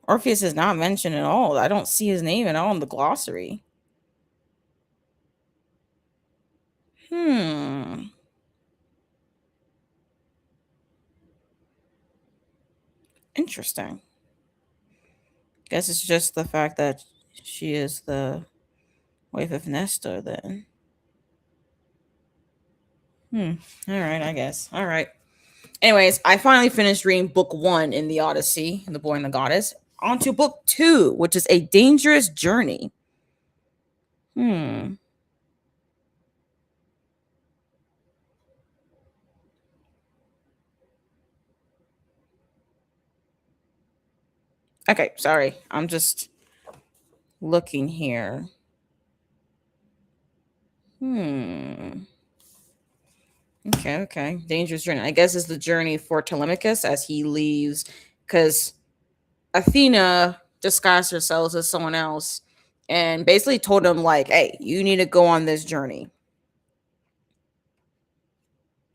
Orpheus is not mentioned at all. I don't see his name at all in the glossary. Interesting. Guess it's just the fact that she is the wife of Nestor then. All right, I guess. All right. Anyways, I finally finished reading book 1 in the Odyssey, The Boy and the Goddess. On to book 2, which is A Dangerous Journey. Okay, sorry. I'm just looking here. Okay. Dangerous Journey. I guess is the journey for Telemachus as he leaves, because Athena disguised herself as someone else and basically told him, like, hey, you need to go on this journey.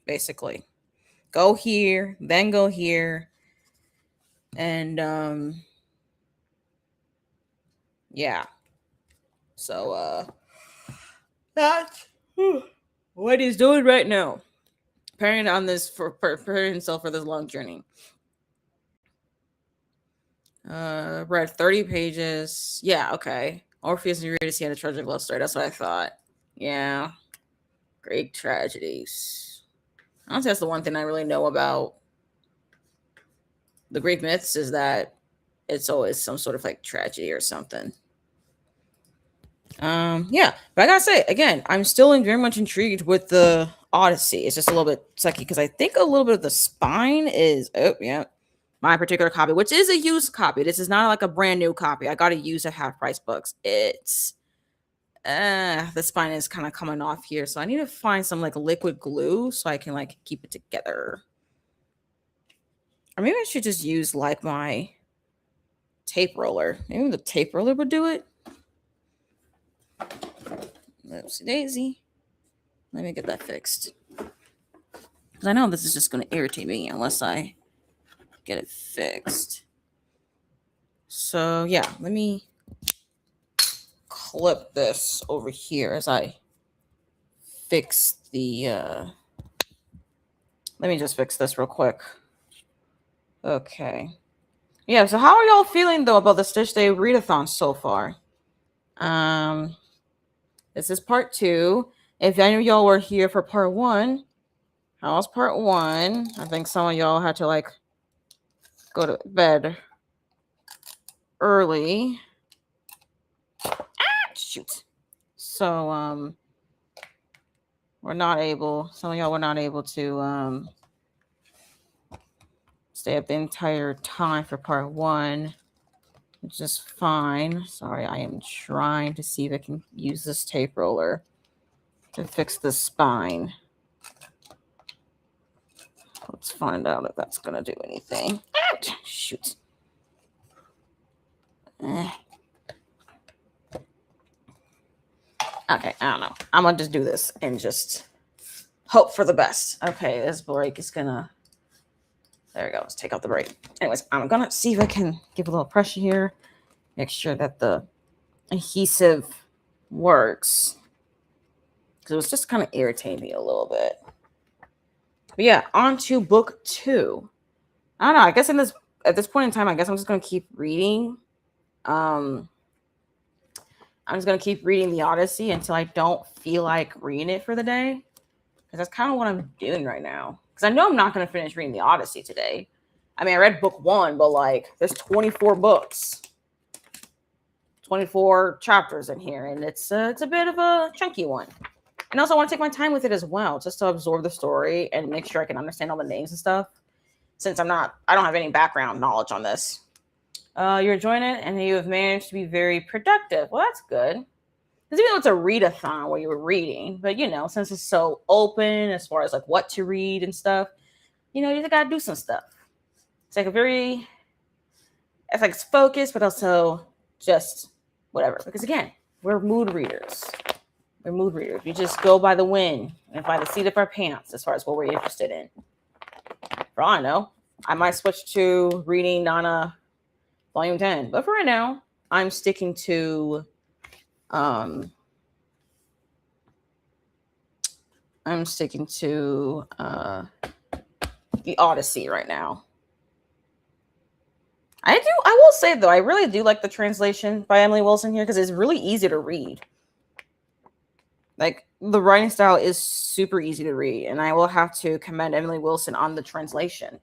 Basically. Go here, then go here. And yeah. So that's what he's doing right now. Preparing on this preparing himself for this long journey. Read 30 pages. Yeah, okay. Orpheus and Eurydice had a tragic love story. That's what I thought. Yeah. Greek tragedies. Honestly, that's the one thing I really know about the Greek myths, is that it's always some sort of like tragedy or something. Yeah, but I gotta say, again, I'm still very much intrigued with the Odyssey. It's just a little bit sucky because I think a little bit of the spine is, my particular copy, which is a used copy. This is not like a brand new copy. I got to use at half price books. It's the spine is kind of coming off here, so I need to find some like liquid glue so I can like keep it together. Or maybe I should just use like my tape roller. Maybe the tape roller would do it. Oopsie daisy. Let me get that fixed. Because I know this is just going to irritate me unless I get it fixed. So yeah, let me clip this over here as I fix the let me just fix this real quick. Okay. Yeah, so how are y'all feeling though about the Stitch Day readathon so far? This is part 2. If any of y'all were here for part 1, how was part 1? I think some of y'all had to like go to bed early. Shoot. So we're not able, some of y'all were not able to stay up the entire time for part 1, which is fine. Sorry, I am trying to see if I can use this tape roller to fix the spine. Let's find out if that's gonna do anything. Shoot. Okay, I don't know. I'm gonna just do this and just hope for the best. Okay, this break is gonna, there we go. Let's take out the break. Anyways, I'm gonna see if I can give a little pressure here, make sure that the adhesive works, because it was just kind of irritating me a little bit. But yeah, on to book 2. I don't know. I guess at this point in time, I guess I'm just gonna keep reading. I'm just gonna keep reading the Odyssey until I don't feel like reading it for the day, because that's kind of what I'm doing right now. Because I know I'm not gonna finish reading the Odyssey today. I mean, I read book 1, but like there's 24 books, 24 chapters in here, and it's a bit of a chunky one. And also I want to take my time with it as well, just to absorb the story and make sure I can understand all the names and stuff. Since I don't have any background knowledge on this. You're enjoying it, and you have managed to be very productive. Well, that's good. Because even though it's a readathon where you were reading, but since it's so open as far as like what to read and stuff, you just gotta do some stuff. It's like it's like it's focused, but also just whatever. Because again, we're mood readers. We're mood readers. We just go by the wind and by the seat of our pants as far as what we're interested in. For all I know, I might switch to reading Nana Volume 10. But for right now, I'm sticking to the Odyssey right now. I will say though, I really do like the translation by Emily Wilson here because it's really easy to read. Like the writing style is super easy to read, and I will have to commend Emily Wilson on the translation.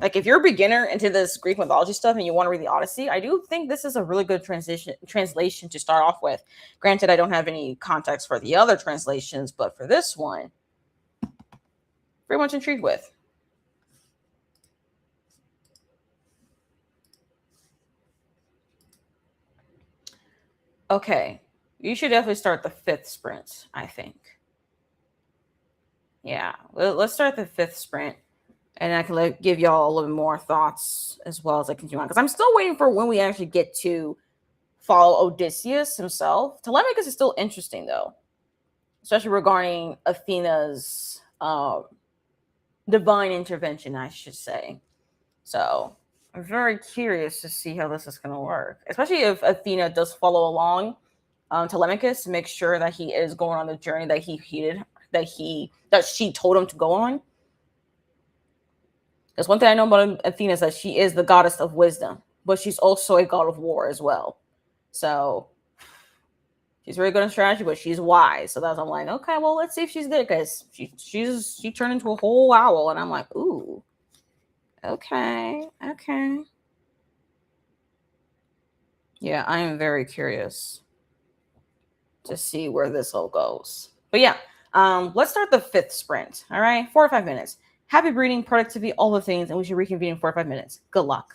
Like if you're a beginner into this Greek mythology stuff and you want to read the Odyssey, I do think this is a really good translation to start off with. Granted, I don't have any context for the other translations, but for this one, very much intrigued with. Okay, you should definitely start the 5th sprint, I think. Yeah, let's start the 5th sprint. And I can give y'all a little bit more thoughts as well as I continue on. Because I'm still waiting for when we actually get to follow Odysseus himself. Telemachus is still interesting, though. Especially regarding Athena's divine intervention, I should say. So I'm very curious to see how this is going to work. Especially if Athena does follow along Telemachus to make sure that he is going on the journey that that she told him to go on. Because one thing I know about Athena is that she is the goddess of wisdom, but she's also a god of war as well. So she's very good at strategy, but she's wise. So that's I'm like, okay, well, let's see if she's there because she turned into a whole owl, and I'm like, ooh, okay. Yeah, I am very curious to see where this all goes. But yeah, let's start the 5th sprint. All right, 4 or 5 minutes. Happy breeding, productivity, all the things, and we should reconvene in 4 or 5 minutes. Good luck.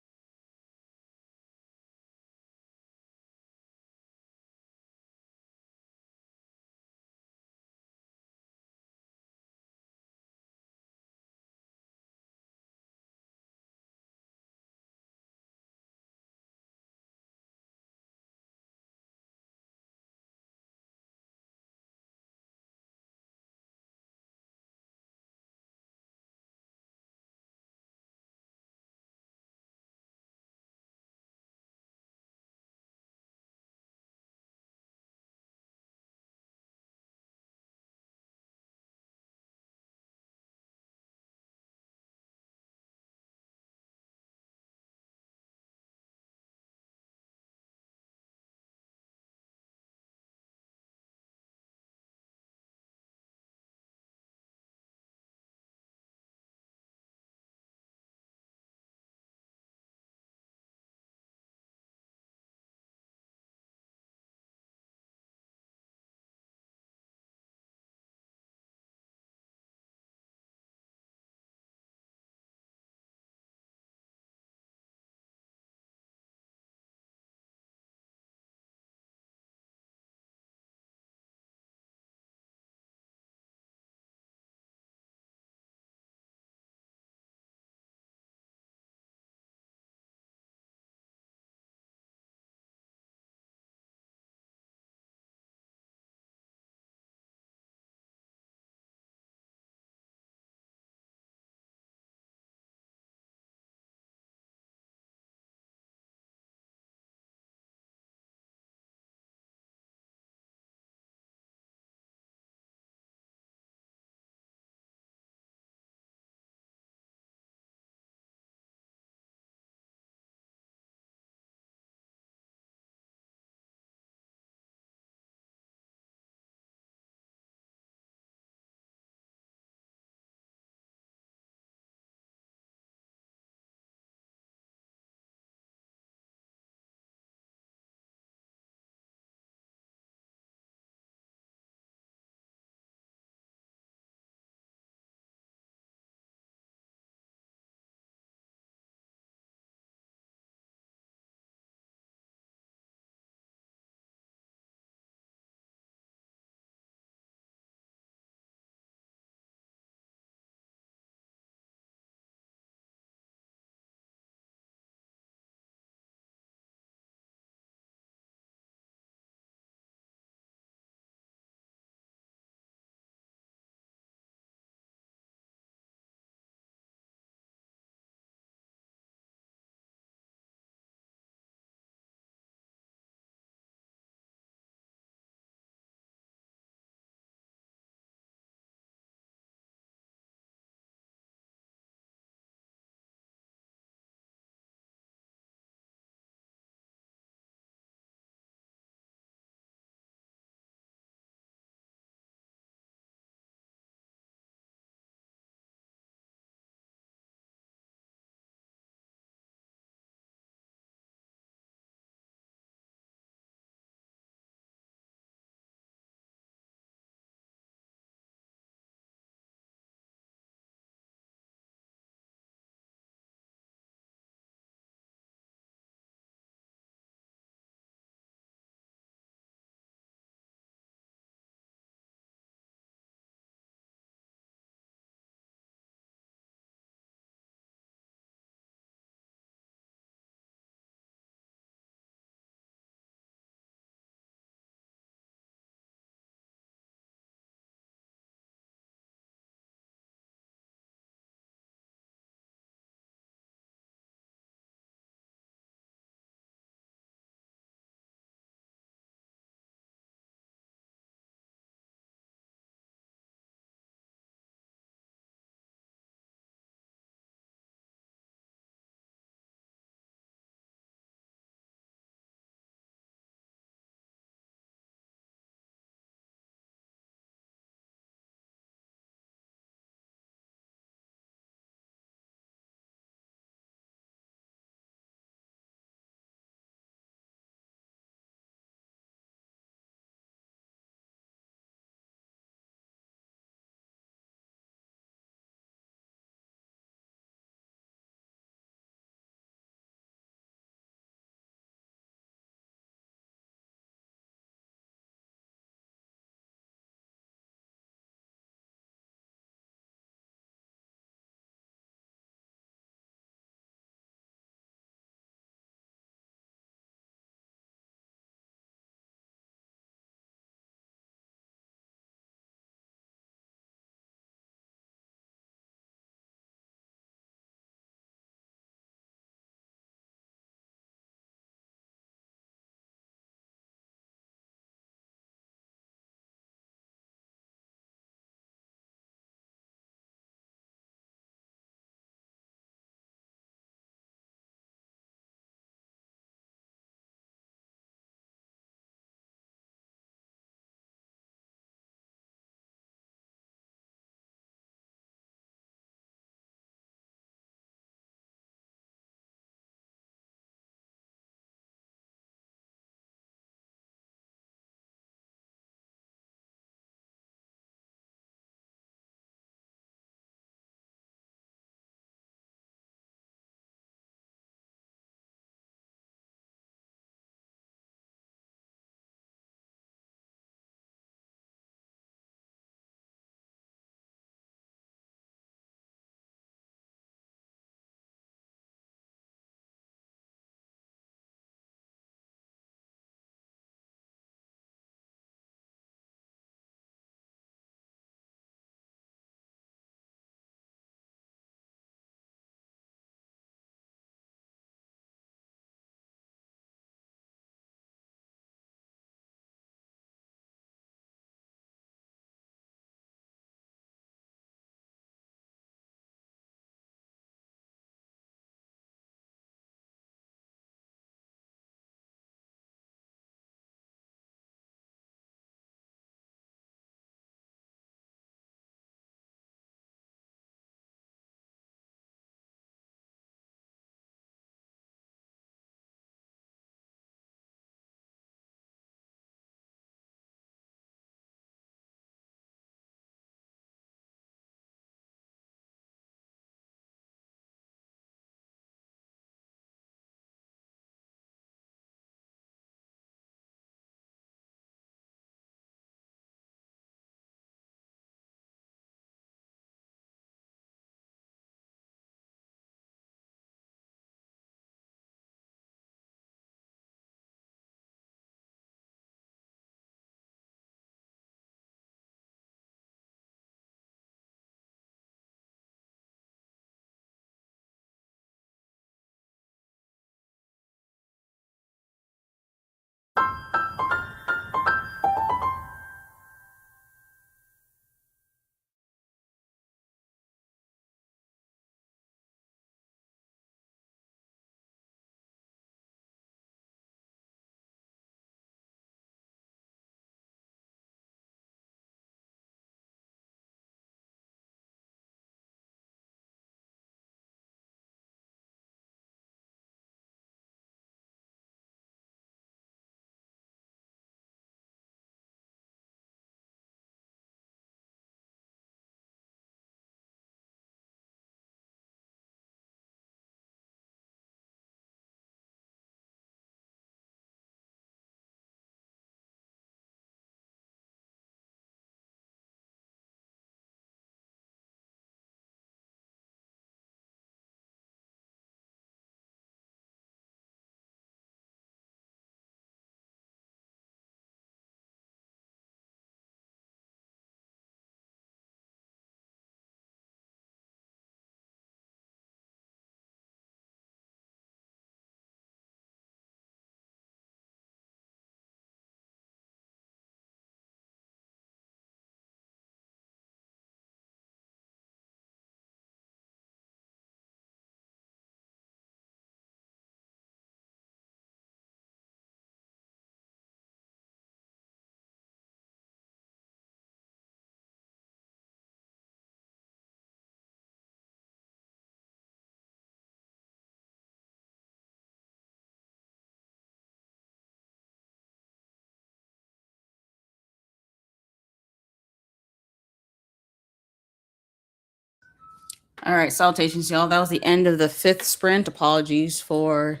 All right, salutations, y'all. That was the end of the 5th sprint. Apologies for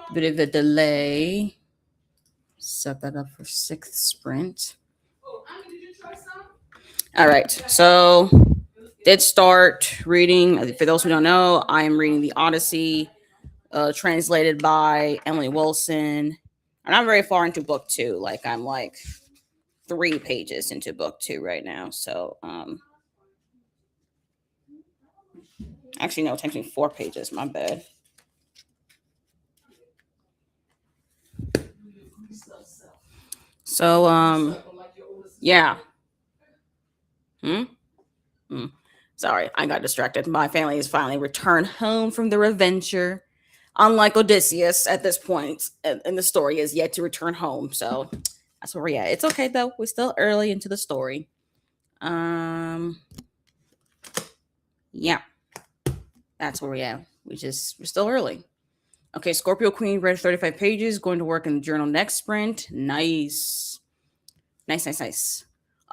a bit of a delay. Set that up for 6th sprint. All right, so did start reading. For those who don't know, I am reading the Odyssey, translated by Emily Wilson. I'm not very far into book 2. Like I'm like 3 pages into book 2 right now. So actually no, technically 4 pages. My bad. So yeah. Hmm? Sorry, I got distracted. My family has finally returned home from their adventure. Unlike Odysseus, at this point in the story, is yet to return home. So that's where we're at. It's okay though. We're still early into the story. Yeah, that's where we at. We're still early. Okay, Scorpio Queen read 35 pages. Going to work in the journal next sprint. Nice, nice, nice, nice.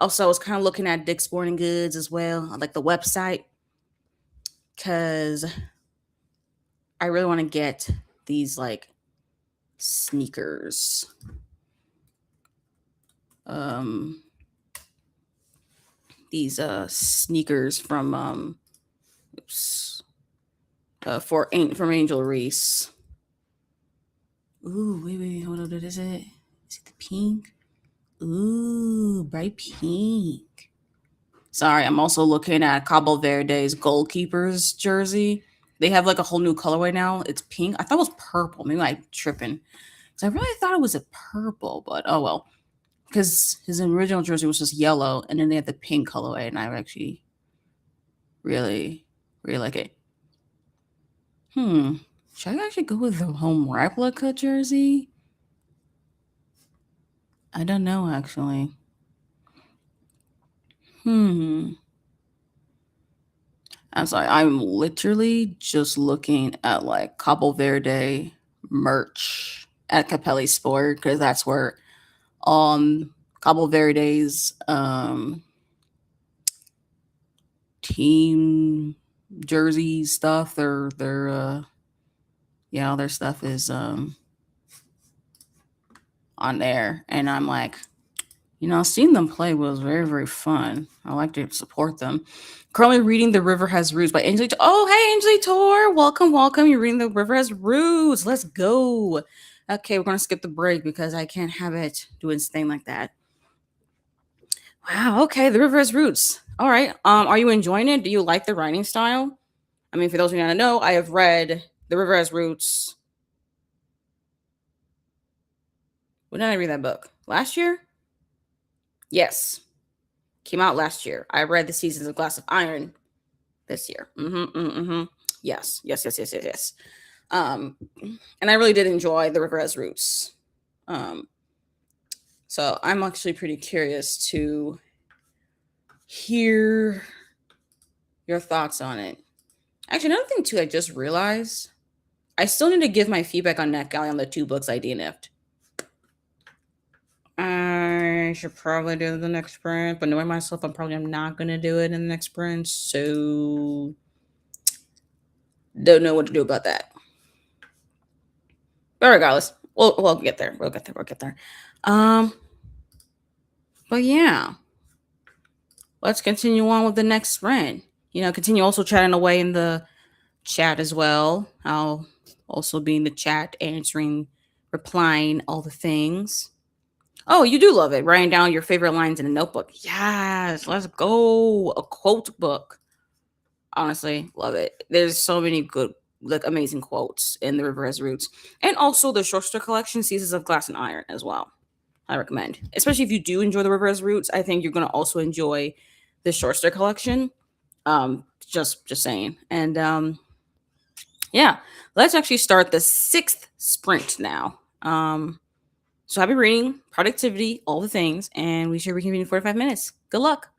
Also, I was kind of looking at Dick's Sporting Goods as well, like the website, because I really want to get these like sneakers. Um these sneakers from oops, from Angel Reese. Ooh, wait, hold on, what is it? Is it the pink? Ooh, bright pink. Sorry, I'm also looking at Cabo Verde's goalkeeper's jersey. They have like a whole new colorway now. It's pink. I thought it was purple. Maybe I'm tripping. So I really thought it was a purple, but oh well. Because his original jersey was just yellow, and then they had the pink colorway, and I actually really, really like it. Should I actually go with the home replica jersey? I don't know, actually. Hmm. I'm sorry. I'm literally just looking at like Cabo Verde merch at Capelli Sport because that's where Cabo Verde's team jersey stuff. Their stuff is on there, and I'm like, seeing them play was very, very fun. I like to support them. Currently reading The River Has Roots by Angelie. Oh, hey, Angelie Tor. Welcome, welcome. You're reading The River Has Roots. Let's go. Okay, we're going to skip the break because I can't have it doing thing like that. Wow, okay. The River Has Roots. All right. Are you enjoying it? Do you like the writing style? I mean, for those of you who don't know, I have read The River Has Roots. When did I read that book? Last year? Yes. Came out last year. I read The Seasons of Glass of Iron this year. Yes, yes, yes, yes, yes, yes. And I really did enjoy The River Has Roots. So I'm actually pretty curious to hear your thoughts on it. Actually, another thing too, I just realized I still need to give my feedback on NetGalley on the 2 books I DNF'd. I should probably do the next sprint, but knowing myself, I'm probably not gonna do it in the next sprint. So don't know what to do about that. But regardless, we'll get there. We'll get there. But yeah, let's continue on with the next sprint. Continue also chatting away in the chat as well. I'll also be in the chat answering, replying, all the things. Oh, you do love it. Writing down your favorite lines in a notebook. Yes, let's go. A quote book. Honestly, love it. There's so many good, like amazing quotes in The River Has Roots. And also the short story collection, Seasons of Glass and Iron, as well. I recommend. Especially if you do enjoy The River Has Roots, I think you're gonna also enjoy the short story collection. Just saying. And yeah, let's actually start the 6th sprint now. So happy reading, productivity, all the things, and we should reconvene in 45 minutes. Good luck.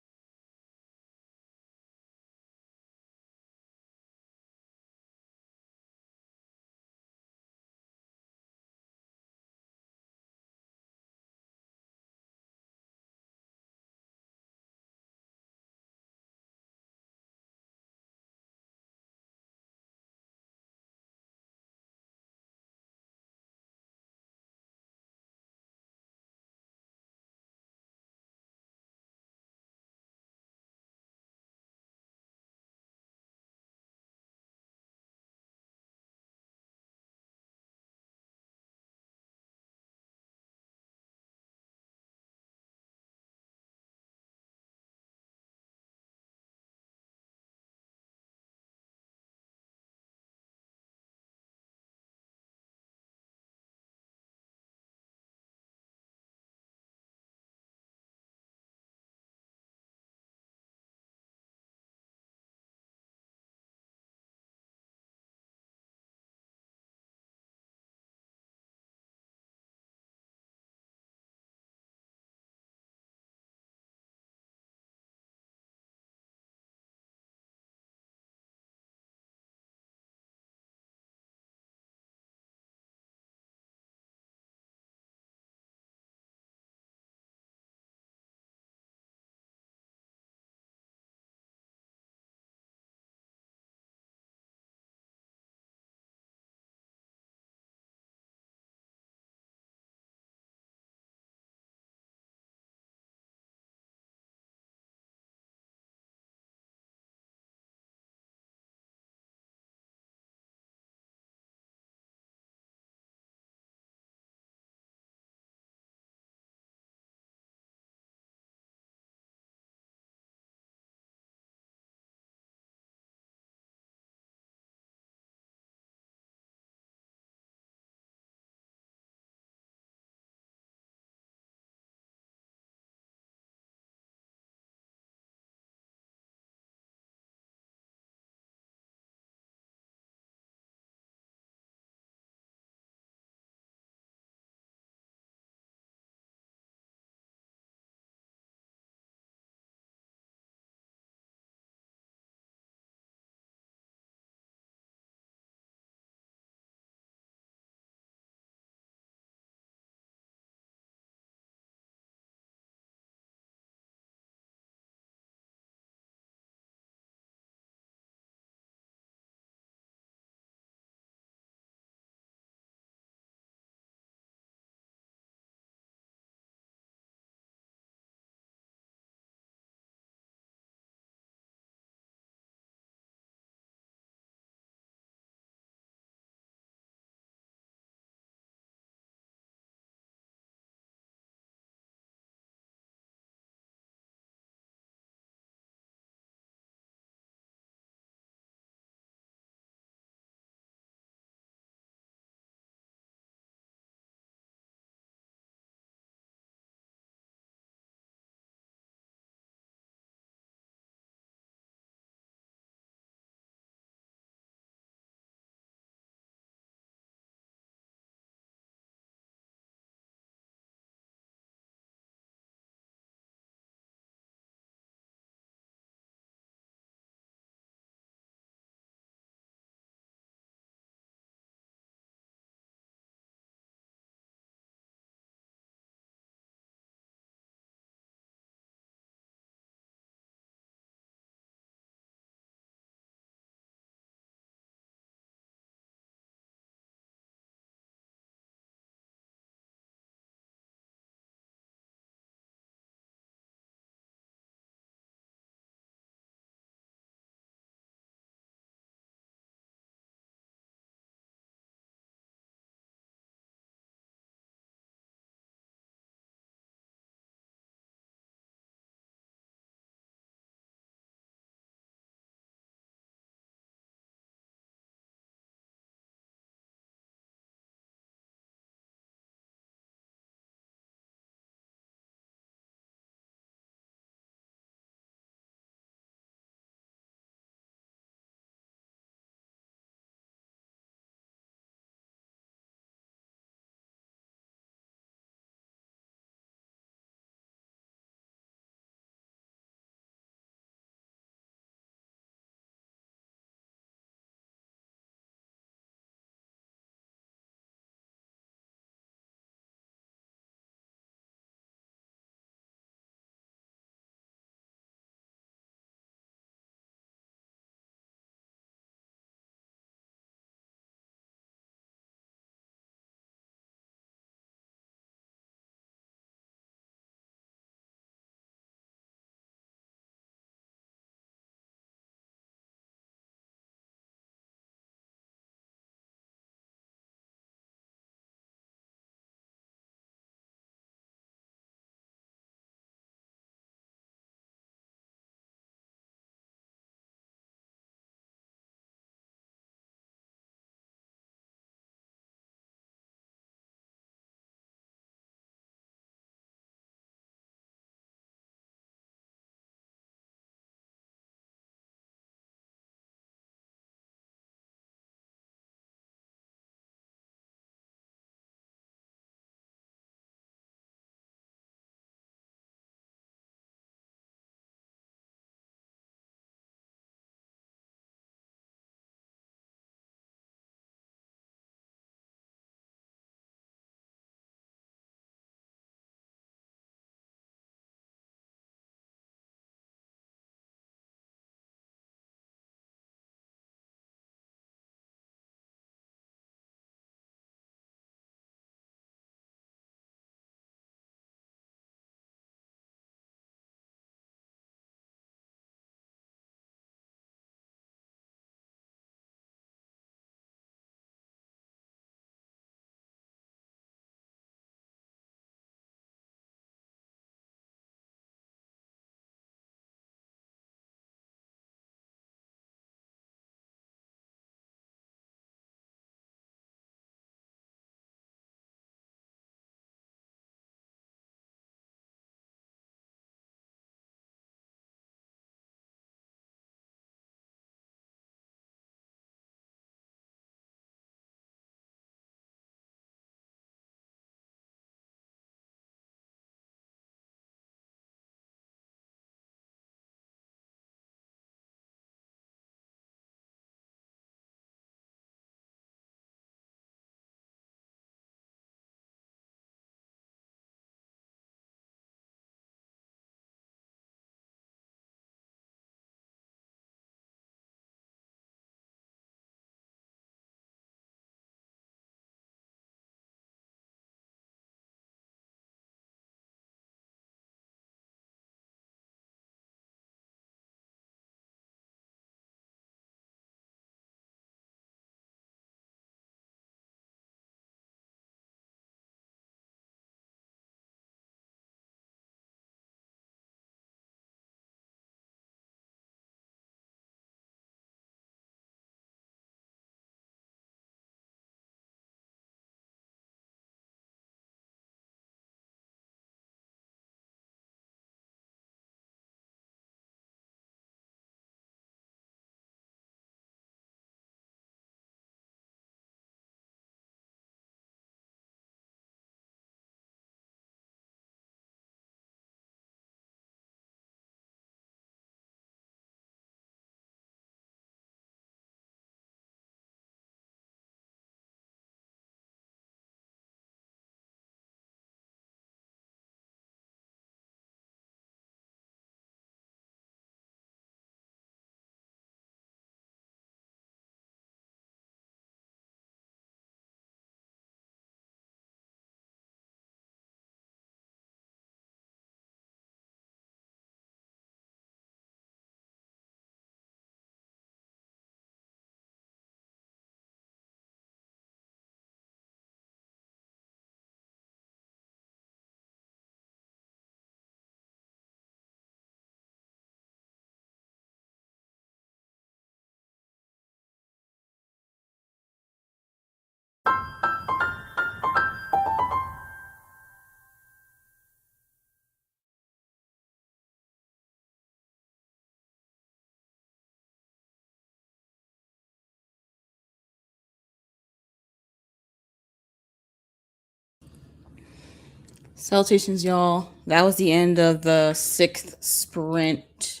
Salutations, y'all. That was the end of the 6th sprint.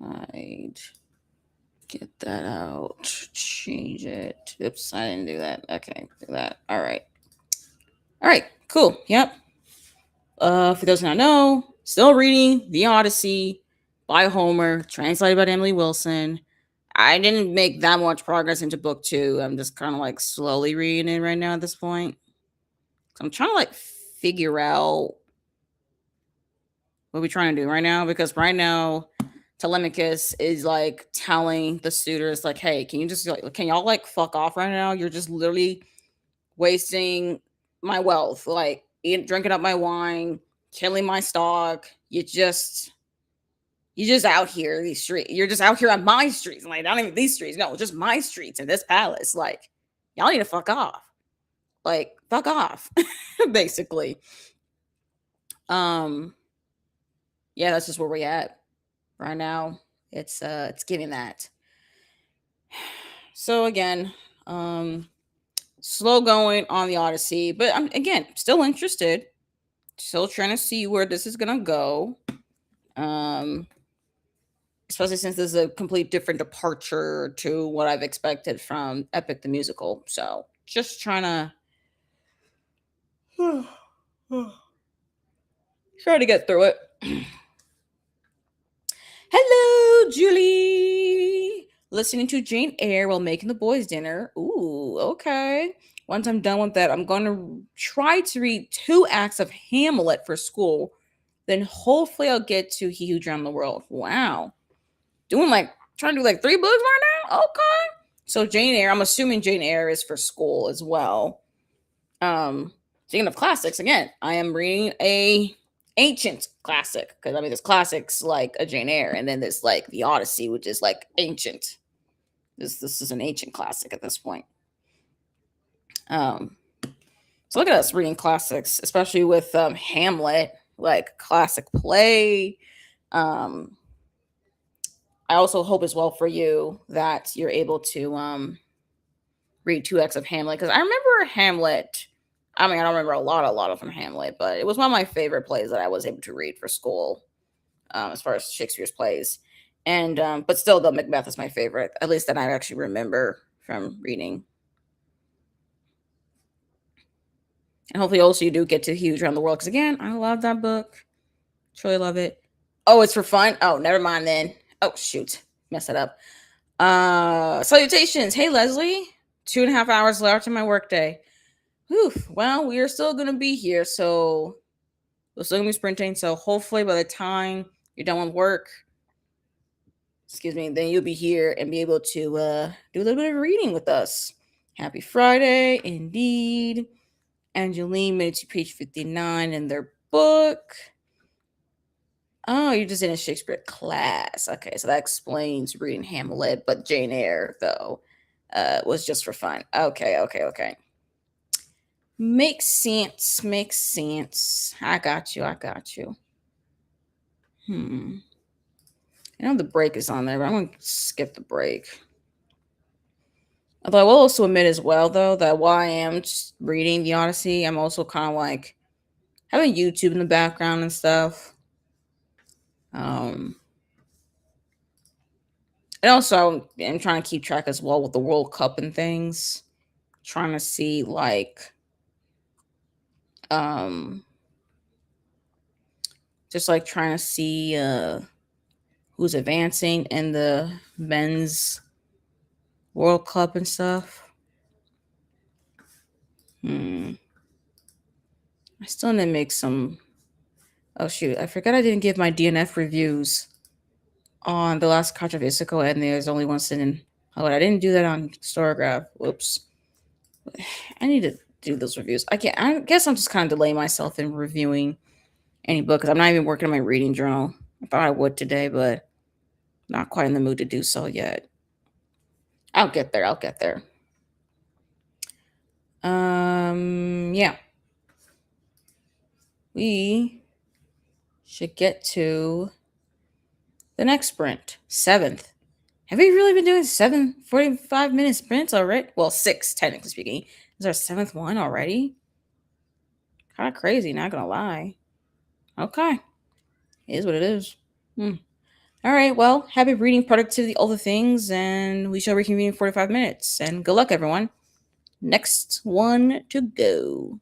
I'd get that out. Change it. Oops, I didn't do that. Okay, do that. All right. Cool. Yep. For those who don't know, still reading The Odyssey by Homer, translated by Emily Wilson. I didn't make that much progress into book 2. I'm just kind of like slowly reading it right now at this point. So I'm trying to like figure out what we're trying to do right now, because right now Telemachus is like telling the suitors like, hey, can y'all like fuck off right now? You're just literally wasting my wealth, like drinking up my wine, killing my stock. You just out here these streets. You're just out here on my streets. Like, not even these streets. No, just my streets in this palace. Like, y'all need to fuck off. Like, fuck off. Basically. Yeah, that's just where we're at right now. It's giving that. So again, slow going on the Odyssey, but I'm again still interested. Still trying to see where this is gonna go. Especially since this is a complete different departure to what I've expected from Epic the Musical. So just trying to try to get through it. Hello, Julie. Listening to Jane Eyre while making the boys' dinner. Ooh, okay. Once I'm done with that, I'm going to try to read 2 acts of Hamlet for school. Then hopefully I'll get to He Who Drowned the World. Wow. Trying to do like 3 books right now? Okay. So Jane Eyre, I'm assuming Jane Eyre is for school as well. Speaking of classics, again, I am reading a ancient classic, because I mean there's classics like a Jane Eyre, and then there's like the Odyssey, which is like ancient. This is an ancient classic at this point. So look at us reading classics, especially with Hamlet, like classic play. I also hope as well for you that you're able to read 2 acts of Hamlet, because I remember Hamlet. I mean, I don't remember a lot of from Hamlet, but it was one of my favorite plays that I was able to read for school, as far as Shakespeare's plays. And but still, the Macbeth is my favorite, at least that I actually remember from reading. And hopefully, also you do get to Huge Around the World, because again, I love that book. Truly love it. Oh, it's for fun. Oh, never mind then. Oh shoot, mess it up. Salutations. Hey Leslie, 2.5 hours left in my workday. Whew. Well, we are still gonna be here, so we're still gonna be sprinting. So hopefully, by the time you're done with work, then you'll be here and be able to do a little bit of reading with us. Happy Friday, indeed. Angeline made it to page 59 in their book. Oh, you're just in a Shakespeare class. Okay, so that explains reading Hamlet, but Jane Eyre, though, was just for fun. Okay. Makes sense. I got you. I know the break is on there, but I'm going to skip the break. Although I will also admit as well, though, that while I am reading the Odyssey, I'm also kind of like having YouTube in the background and stuff. And also, I'm trying to keep track as well with the World Cup and things. Trying to see, like, just like trying to see who's advancing in the men's World Cup and stuff. I still need to make some. Oh shoot! I forgot I didn't give my DNF reviews on the last Controversical, and there's only one sitting. Oh, I didn't do that on Storygraph. Whoops. I need to do those reviews. I guess I'm just kind of delaying myself in reviewing any book, because I'm not even working on my reading journal. I thought I would today, but not quite in the mood to do so yet. I'll get there. Yeah. We should get to the next sprint, 7th. Have we really been doing 7 45-minute sprints already? Well, 6, technically speaking. Is our 7th one already? Kind of crazy, not gonna lie. Okay. It is what it is. Hmm. All right. Well, happy reading, productivity, all the things, and we shall reconvene in 45 minutes. And good luck, everyone. Next one to go.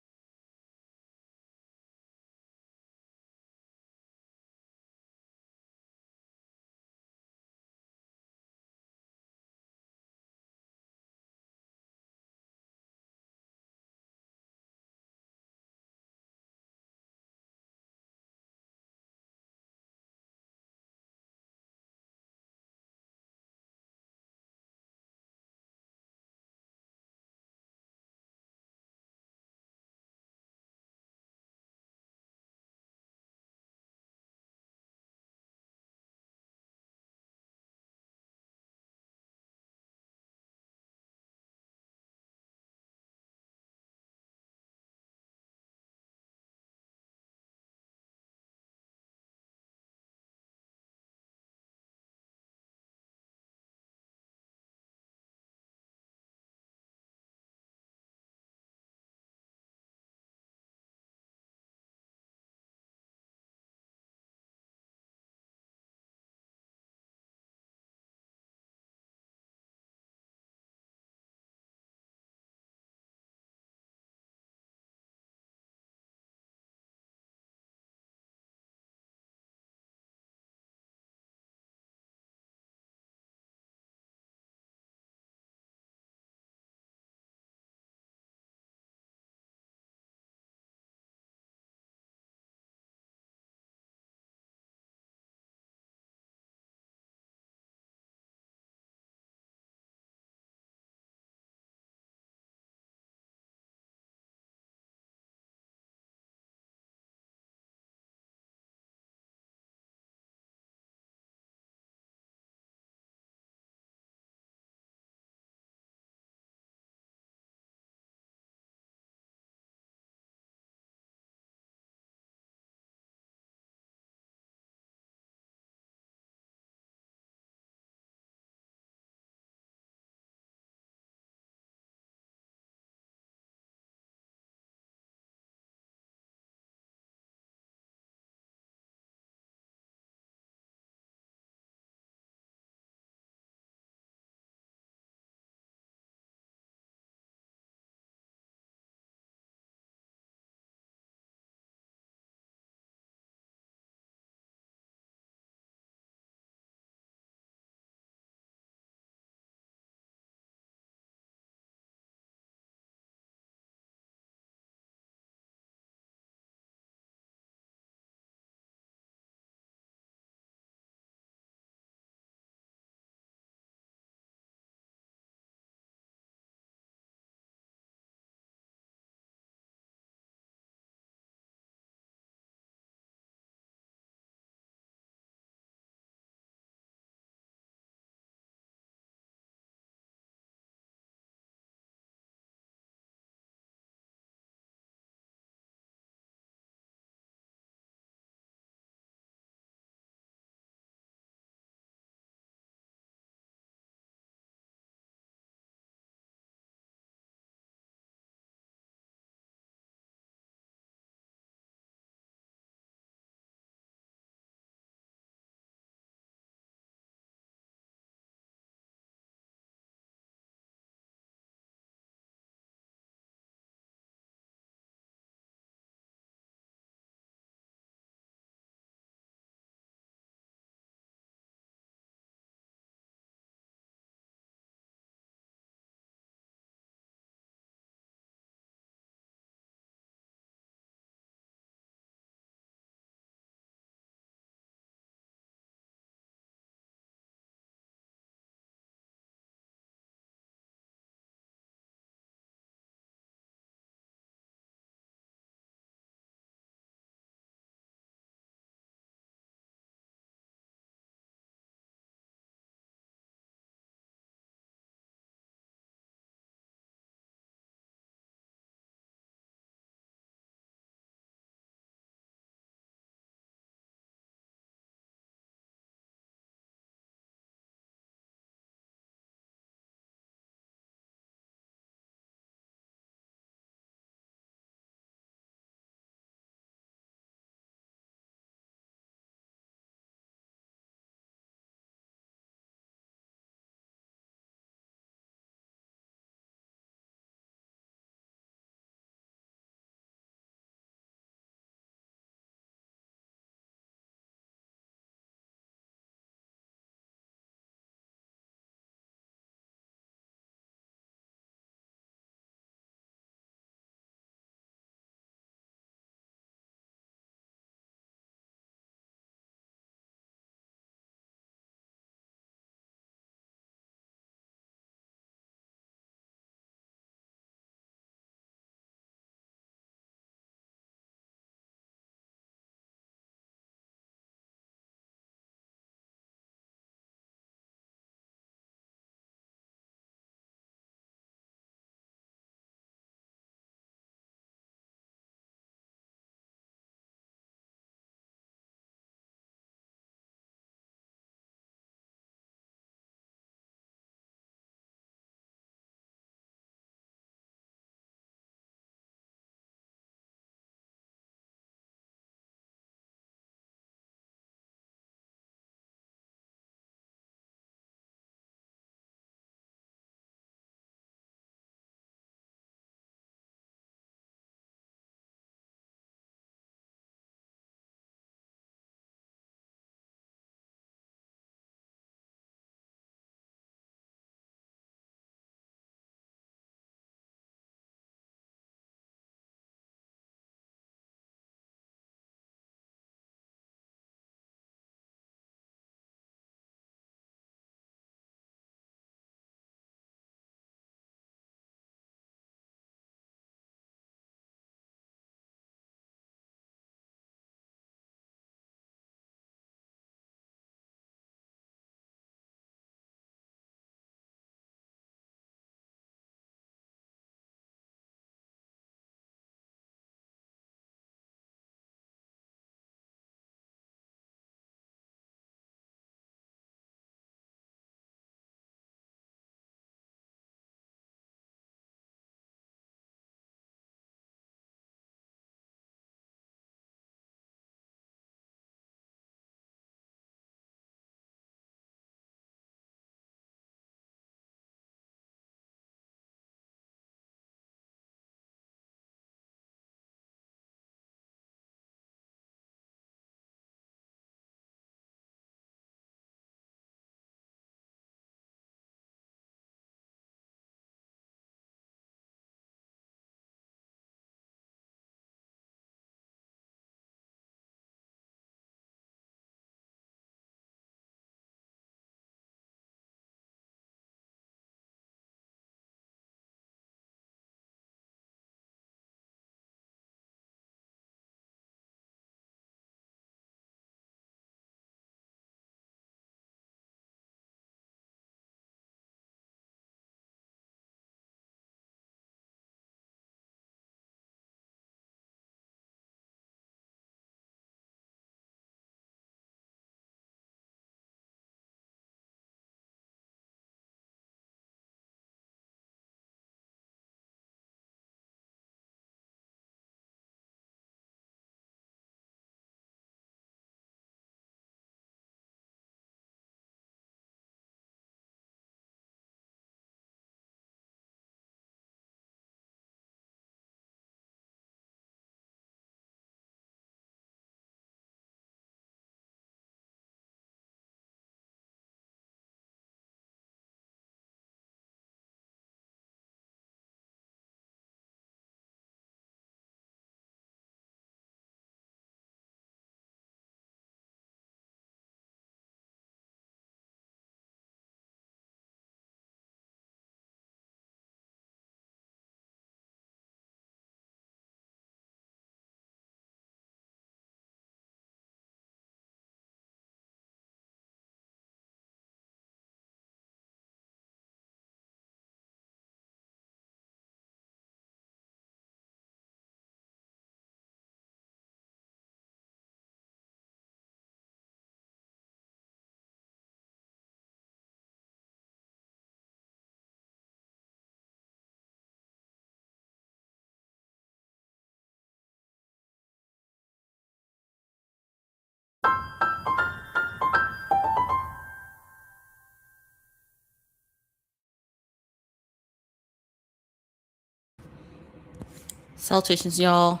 Salutations, y'all.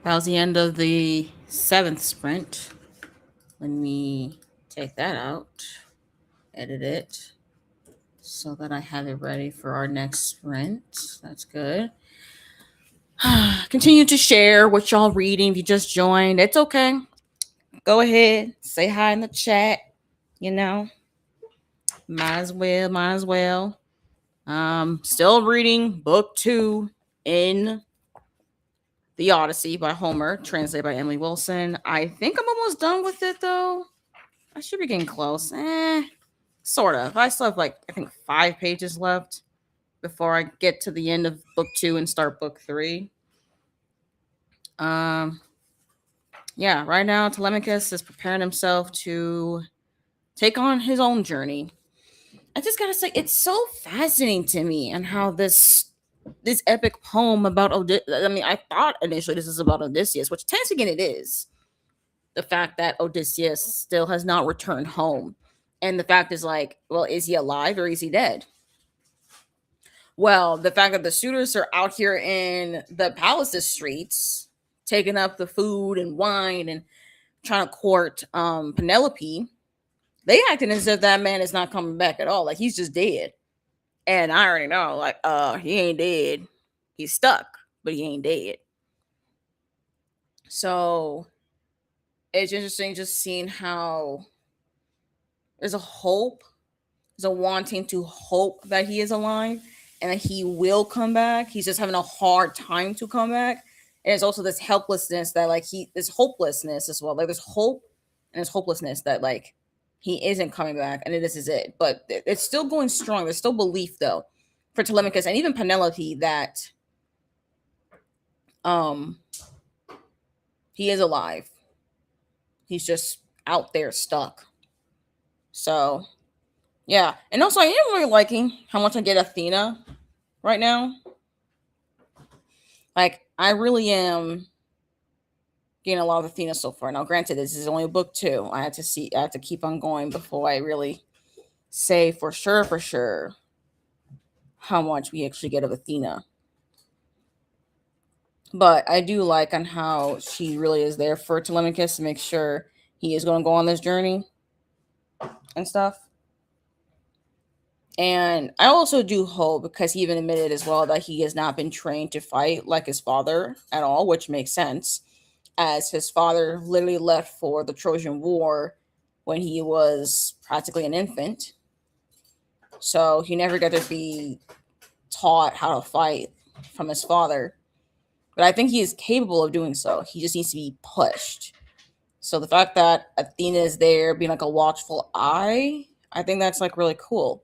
That was the end of the 7th sprint. Let me take that out, edit it, so that I have it ready for our next sprint. That's good. Continue to share what y'all reading. If you just joined, it's okay. Go ahead, say hi in the chat. You know, might as well, might as well. Still reading book 2 in The Odyssey by Homer, translated by Emily Wilson. I think I'm almost done with it though. I should be getting close. Sort of. I still have I think 5 pages left before I get to the end of book 2 and start book 3. Yeah, right now Telemachus is preparing himself to take on his own journey. I just gotta say, it's so fascinating to me and how this epic poem about I thought initially this is about Odysseus, which once again it is. The fact that Odysseus still has not returned home. And the fact is well, is he alive or is he dead? Well, the fact that the suitors are out here in the palace's streets, taking up the food and wine and trying to court Penelope, they acting as if that man is not coming back at all. Like he's just dead. And I already know, he ain't dead. He's stuck, but he ain't dead. So it's interesting just seeing how there's a hope, there's a wanting to hope that he is alive and that he will come back. He's just having a hard time to come back. And it's also this helplessness that this hopelessness as well. Like there's hope and there's hopelessness that he isn't coming back and this is it. But it's still going strong. There's still belief though for Telemachus and even Penelope that he is alive. He's just out there stuck. So yeah. And also I am really liking how much I get Athena right now. I really am getting a lot of Athena so far. Now, granted, this is only book 2. I have to keep on going before I really say for sure how much we actually get of Athena. But I do like on how she really is there for Telemachus to make sure he is going to go on this journey and stuff. And I also do hope, because he even admitted as well that he has not been trained to fight like his father at all, which makes sense, as his father literally left for the Trojan War when he was practically an infant. So he never got to be taught how to fight from his father. But I think he is capable of doing so. He just needs to be pushed. So the fact that Athena is there being a watchful eye, I think that's really cool.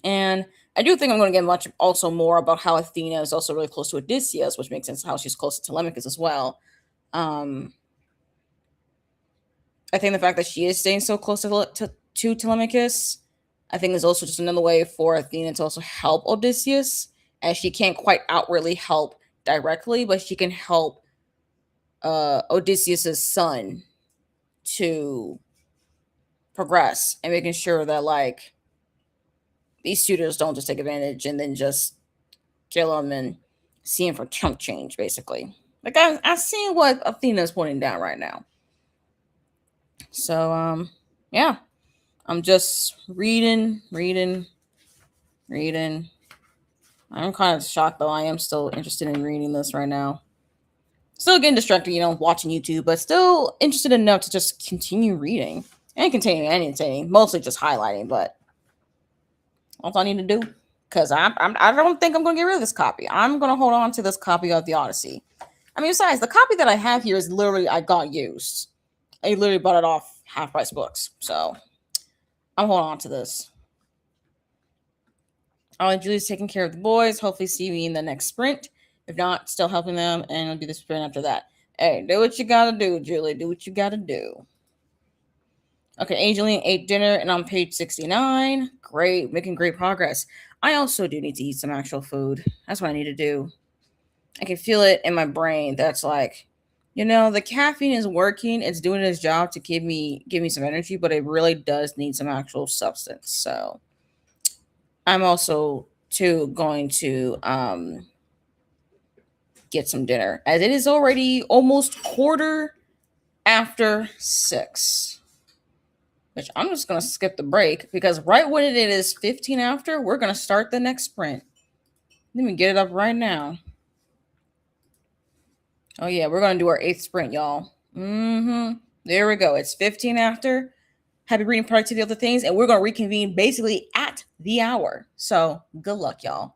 And I do think I'm going to get much also more about how Athena is also really close to Odysseus, which makes sense how she's close to Telemachus as well. I think the fact that she is staying so close to Telemachus, I think is also just another way for Athena to also help Odysseus, as she can't quite outwardly help directly, but she can help Odysseus's son to progress and making sure that these suitors don't just take advantage and then just kill him and see him for chunk change, basically. I see what Athena is pointing down right now. So yeah, I'm just reading. I'm kind of shocked though. I am still interested in reading this right now. Still getting distracted, watching YouTube, but still interested enough to just continue reading and continuing, mostly just highlighting. But that's all I need to do, because I don't think I'm going to get rid of this copy. I'm going to hold on to this copy of the Odyssey. I mean, besides, the copy that I have here is literally I got used. I literally bought it off Half Price Books, so I'm holding on to this. Julie's taking care of the boys. Hopefully see me in the next sprint. If not, still helping them, and I'll do the sprint after that. Hey, do what you gotta do, Julie. Do what you gotta do. Okay, Angeline ate dinner, and on page 69. Great, making great progress. I also do need to eat some actual food. That's what I need to do. I can feel it in my brain. That's the caffeine is working. It's doing its job to give me some energy, but it really does need some actual substance. So I'm also too going to get some dinner, as it is already almost quarter after 6. Which I'm just going to skip the break because right when it is 15 after, we're going to start the next sprint. Let me get it up right now. Oh, yeah, we're going to do our 8th sprint, y'all. There we go. It's 15 after. Happy reading, productivity, other things. And we're going to reconvene basically at the hour. So good luck, y'all.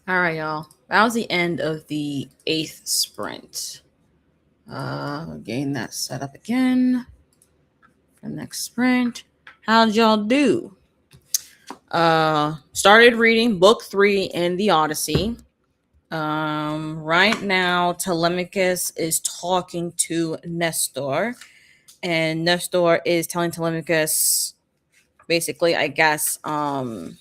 All right, y'all. That was the end of the 8th sprint. Getting that set up again for the next sprint. How'd y'all do? Started reading book 3 in the Odyssey. Right now, Telemachus is talking to Nestor, and Nestor is telling Telemachus, basically, I guess, sorry.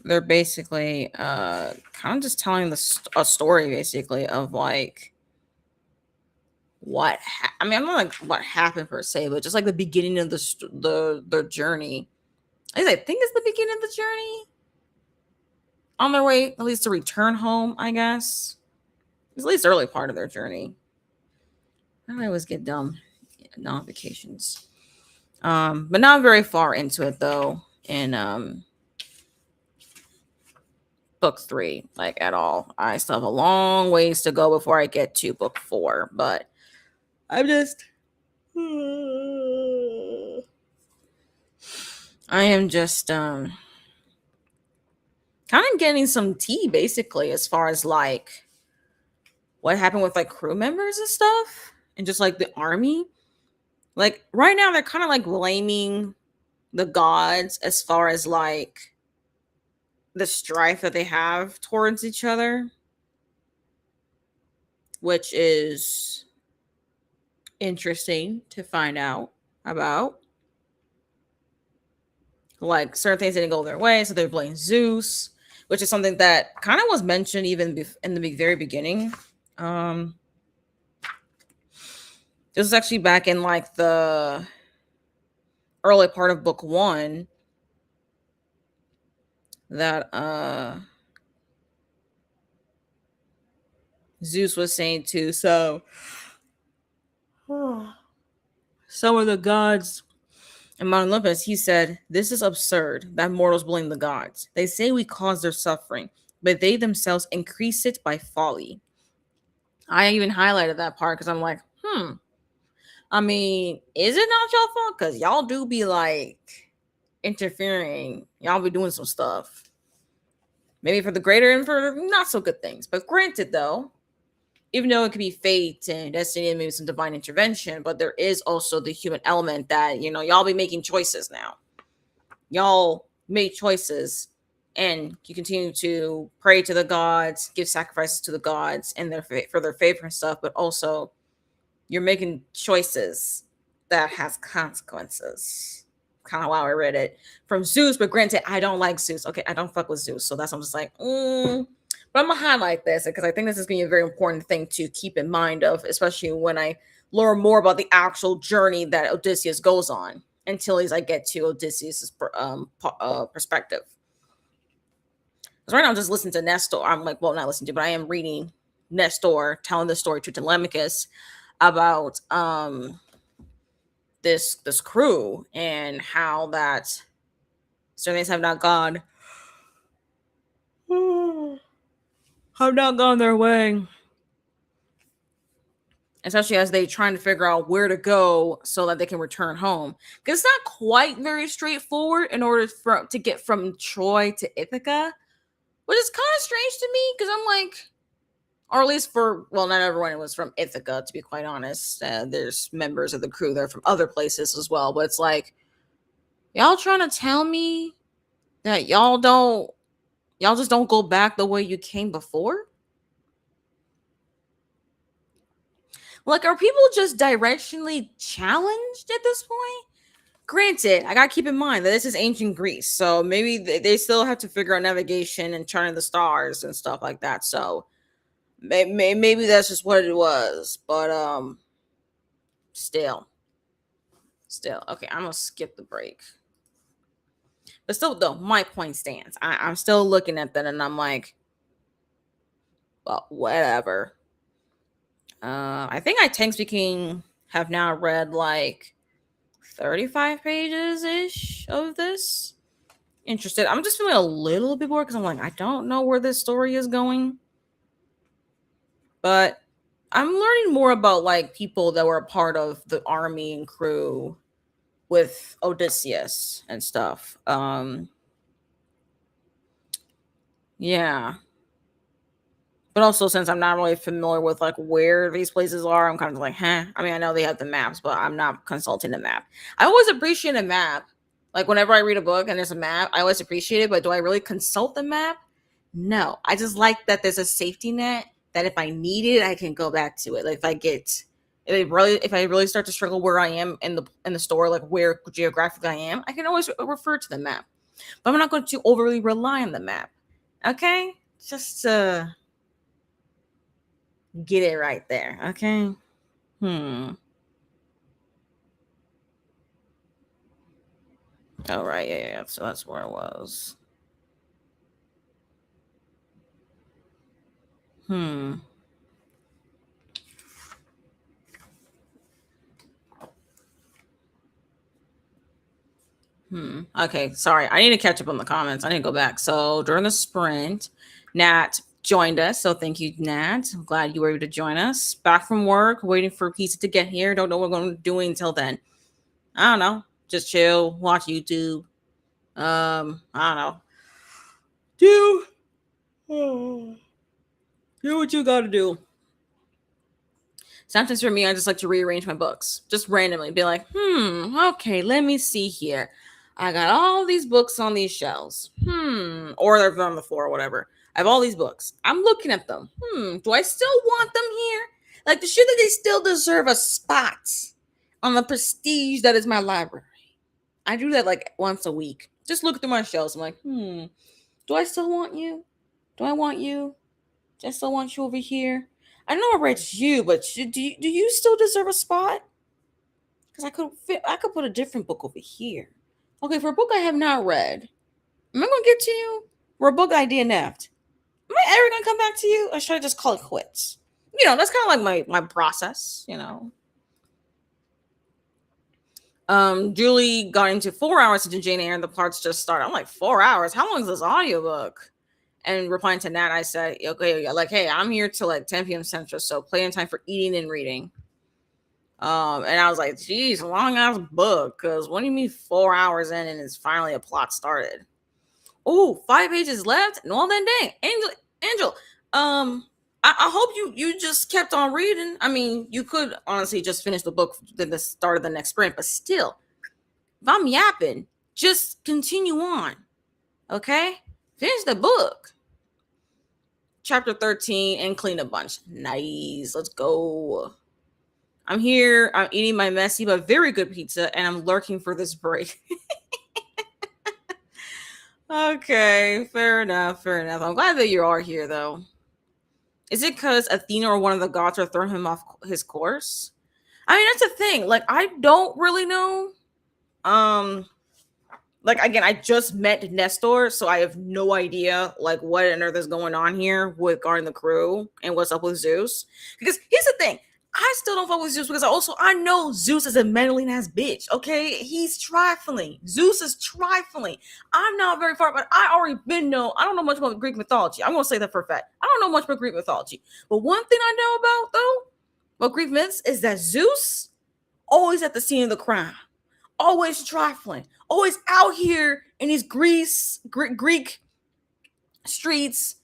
They're basically kind of just telling a story, basically, of like I mean, I'm not like what happened per se, but just like the beginning of the journey. I think it's the beginning of the journey on their way, at least to return home. I guess it's at least the early part of their journey. I always get dumb notifications. But not very far into it though. In book 3, like at all. I still have a long ways to go before I get to book 4, but I'm just I am just kind of getting some tea basically as far as like what happened with like crew members and stuff and just like the army. Like right now they're kind of like blaming the gods as far as like the strife that they have towards each other, which is interesting to find out about. Like certain things didn't go their way, so they blame Zeus, which is something that kind of was mentioned even in the very beginning. This was actually back in like the early part of book 1 that Zeus was saying to some of the gods in Mount Olympus. He said, "This is absurd that mortals blame the gods. They say we cause their suffering, but they themselves increase it by folly." I even highlighted that part because I'm like, I mean, is it not y'all fault? Because y'all do be like interfering. Y'all be doing some stuff. Maybe for the greater and for not so good things. But granted, though, even though it could be fate and destiny and maybe some divine intervention, but there is also the human element that, y'all be making choices now. Y'all made choices and you continue to pray to the gods, give sacrifices to the gods and for their favor and stuff, but also you're making choices that has consequences. Kind of how I read it from Zeus, but granted, I don't like Zeus. Okay, I don't fuck with Zeus, so that's I'm just like, But I'm gonna highlight this because I think this is gonna be a very important thing to keep in mind of, especially when I learn more about the actual journey that Odysseus goes on until I get to Odysseus's perspective. Because right now I'm just listening to Nestor. I'm like, well, not listening to, but I am reading Nestor telling the story to Telemachus about this crew and how that certain things have not gone their way, especially as they trying to figure out where to go so that they can return home, because it's not quite very straightforward in order to get from Troy to Ithaca, which is kind of strange to me because I'm like, or at least not everyone was from Ithaca, to be quite honest. There's members of the crew that are from other places as well, but it's like, y'all trying to tell me that y'all just don't go back the way you came before? Like, are people just directionally challenged at this point? Granted, I gotta keep in mind that this is ancient Greece, so maybe they still have to figure out navigation and charting the stars and stuff like that. So maybe that's just what it was. But still, okay. I'm gonna skip the break. But still, though, my point stands. I'm still looking at that, and I'm like, well, whatever. I think I Tank Speaking have now read like 35 pages ish of this. Interested. I'm just feeling a little bit bored because I'm like, I don't know where this story is going. But I'm learning more about like people that were a part of the army and crew with Odysseus and stuff. Yeah. But also, since I'm not really familiar with like where these places are, I'm kind of like, huh. I mean, I know they have the maps, but I'm not consulting the map. I always appreciate a map. Like whenever I read a book and there's a map, I always appreciate it. But do I really consult the map? No. I just like that there's a safety net that if I need it, I can go back to it. Like if I really start to struggle where I am in the store, like where geographically I am, I can always refer to the map. But I'm not going to overly rely on the map. Okay, just get it right there. Okay. All right. Yeah. So that's where I was. Hmm. Okay. Sorry. I need to catch up on the comments. I need to go back. So during the sprint, Nat joined us. So thank you, Nat. I'm glad you were able to join us. Back from work, waiting for pizza to get here. Don't know what we're going to do until then. I don't know. Just chill, watch YouTube. I don't know. Do do what you got to do. Sometimes for me, I just like to rearrange my books, just randomly. Be like, okay, let me see here. I got all these books on these shelves. Or they're on the floor or whatever. I have all these books. I'm looking at them. Do I still want them here? Like, the shit that they still deserve a spot on the prestige that is my library. I do that like once a week. Just look through my shelves. I'm like, do I still want you? Do I want you? I still want you over here. I know I read you, but do you still deserve a spot? Because I could put a different book over here. Okay, for a book I have not read, am I gonna get to you? For a book I DNF'd, am I ever gonna come back to you, or should I just call it quits? That's kind of like my process. Julie got into 4 hours into Jane Eyre, and the parts just started. I'm like, 4 hours? How long is this audiobook? And replying to Nat, I said, okay, like, hey, I'm here till like 10 p.m. Central, so plenty of time for eating and reading. And I was like, geez, long ass book, because what do you mean 4 hours in and it's finally a plot started? Oh, 5 pages left? No, then dang. Angel, I hope you just kept on reading. I mean, you could honestly just finish the book at the start of the next sprint, but still, if I'm yapping, just continue on. Okay? Finish the book. Chapter 13 and clean a bunch. Nice. Let's go. I'm here. I'm eating my messy but very good pizza, and I'm lurking for this break. Okay, fair enough. Fair enough. I'm glad that you are here, though. Is it because Athena or one of the gods are throwing him off his course? I mean, that's the thing. Like, I don't really know. Like, again, I just met Nestor, so I have no idea like what on earth is going on here with guarding the crew and what's up with Zeus. Because here's the thing. I still don't fuck with Zeus because I know Zeus is a meddling ass bitch. Okay, he's trifling. Zeus is trifling. I'm not very far, but I already been know. I don't know much about Greek mythology. I'm gonna say that for a fact. I don't know much about Greek mythology, but one thing I know about Greek myths is that Zeus always at the scene of the crime, always trifling, always out here in these Greek streets,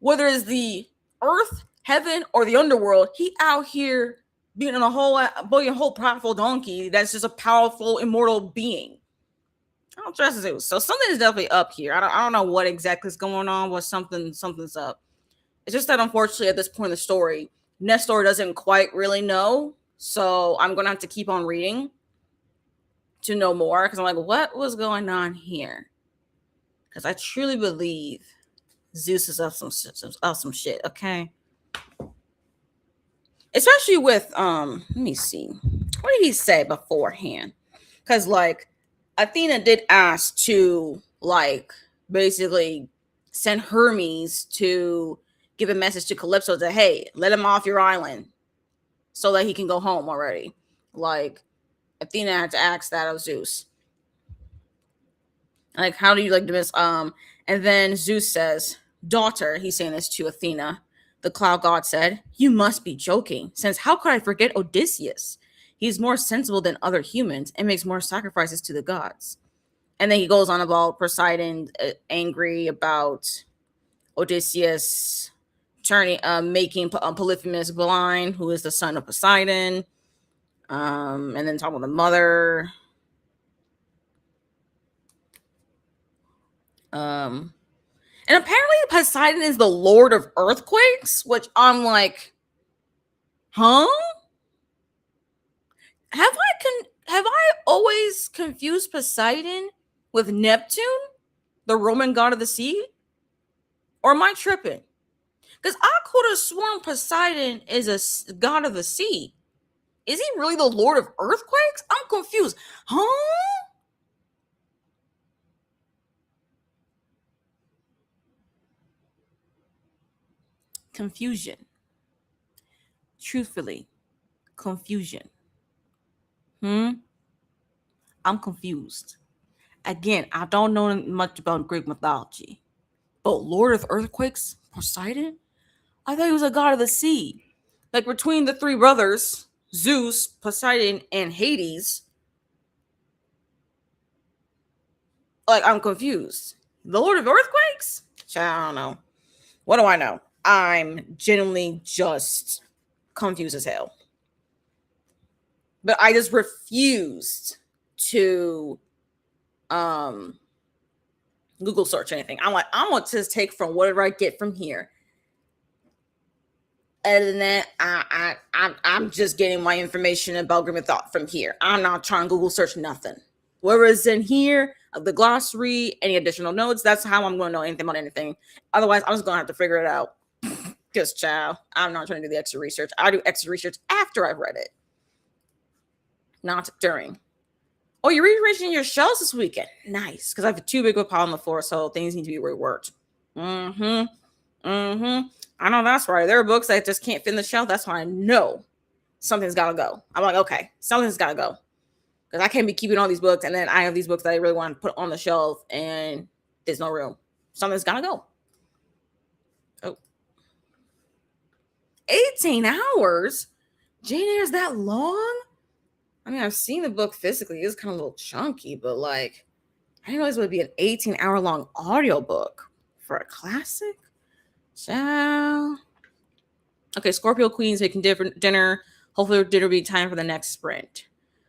whether it's the earth, heaven, or the underworld. He out here being a whole powerful donkey that's just a powerful immortal being. I don't trust Zeus. So something is definitely up here. I don't know what exactly is going on, but something's up. It's just that unfortunately at this point in the story, Nestor doesn't quite really know. So I'm gonna have to keep on reading to know more, because I'm like, what was going on here? Because I truly believe Zeus is up some shit. Okay. Especially with let me see, what did he say beforehand? Because like Athena did ask to like basically send Hermes to give a message to Calypso to, hey, let him off your island so that he can go home already. Like Athena had to ask that of Zeus. Like, how do you like to miss? And then Zeus says, daughter, he's saying this to Athena, The cloud god said, "You must be joking, since how could I forget Odysseus? He's more sensible than other humans and makes more sacrifices to the gods." And then he goes on about Poseidon angry about Odysseus making Polyphemus blind, who is the son of Poseidon. And then talking about the mother. And apparently Poseidon is the lord of earthquakes, which I'm like, huh? Have I always confused Poseidon with Neptune, the Roman god of the sea? Or am I tripping? Because I could have sworn Poseidon is a god of the sea. Is he really the lord of earthquakes? I'm confused. Huh? Confusion. Truthfully, confusion. I'm confused. Again, I don't know much about Greek mythology. But Lord of Earthquakes, Poseidon? I thought he was a god of the sea. Like between the three brothers, Zeus, Poseidon, and Hades, like I'm confused. The Lord of Earthquakes? I don't know. What do I know? I'm genuinely just confused as hell. But I just refused to Google search anything. I'm like, I'm gonna just take from whatever I get from here. Other than that, I'm just getting my information about Grim Thought from here. I'm not trying to Google search nothing. Whatever is in here, the glossary, any additional notes, that's how I'm going to know anything about anything. Otherwise, I'm just going to have to figure it out. Because, child, I'm not trying to do the extra research. I do extra research after I've read it, not during. Oh, you're rearranging your shelves this weekend. Nice. Because I have too big of a pile on the floor, so things need to be reworked. I know that's right. There are books that just can't fit in the shelf. That's why I know something's got to go. I'm like, okay, something's got to go. Because I can't be keeping all these books, and then I have these books that I really want to put on the shelf, and there's no room. Something's got to go. Oh. 18 hours? Jane Eyre's that long? I mean, I've seen the book physically. It's kind of a little chunky, but like, I didn't realize it would be an 18-hour long audiobook for a classic. Ciao. Okay, Scorpio Queen's making dinner. Hopefully, dinner will be time for the next sprint.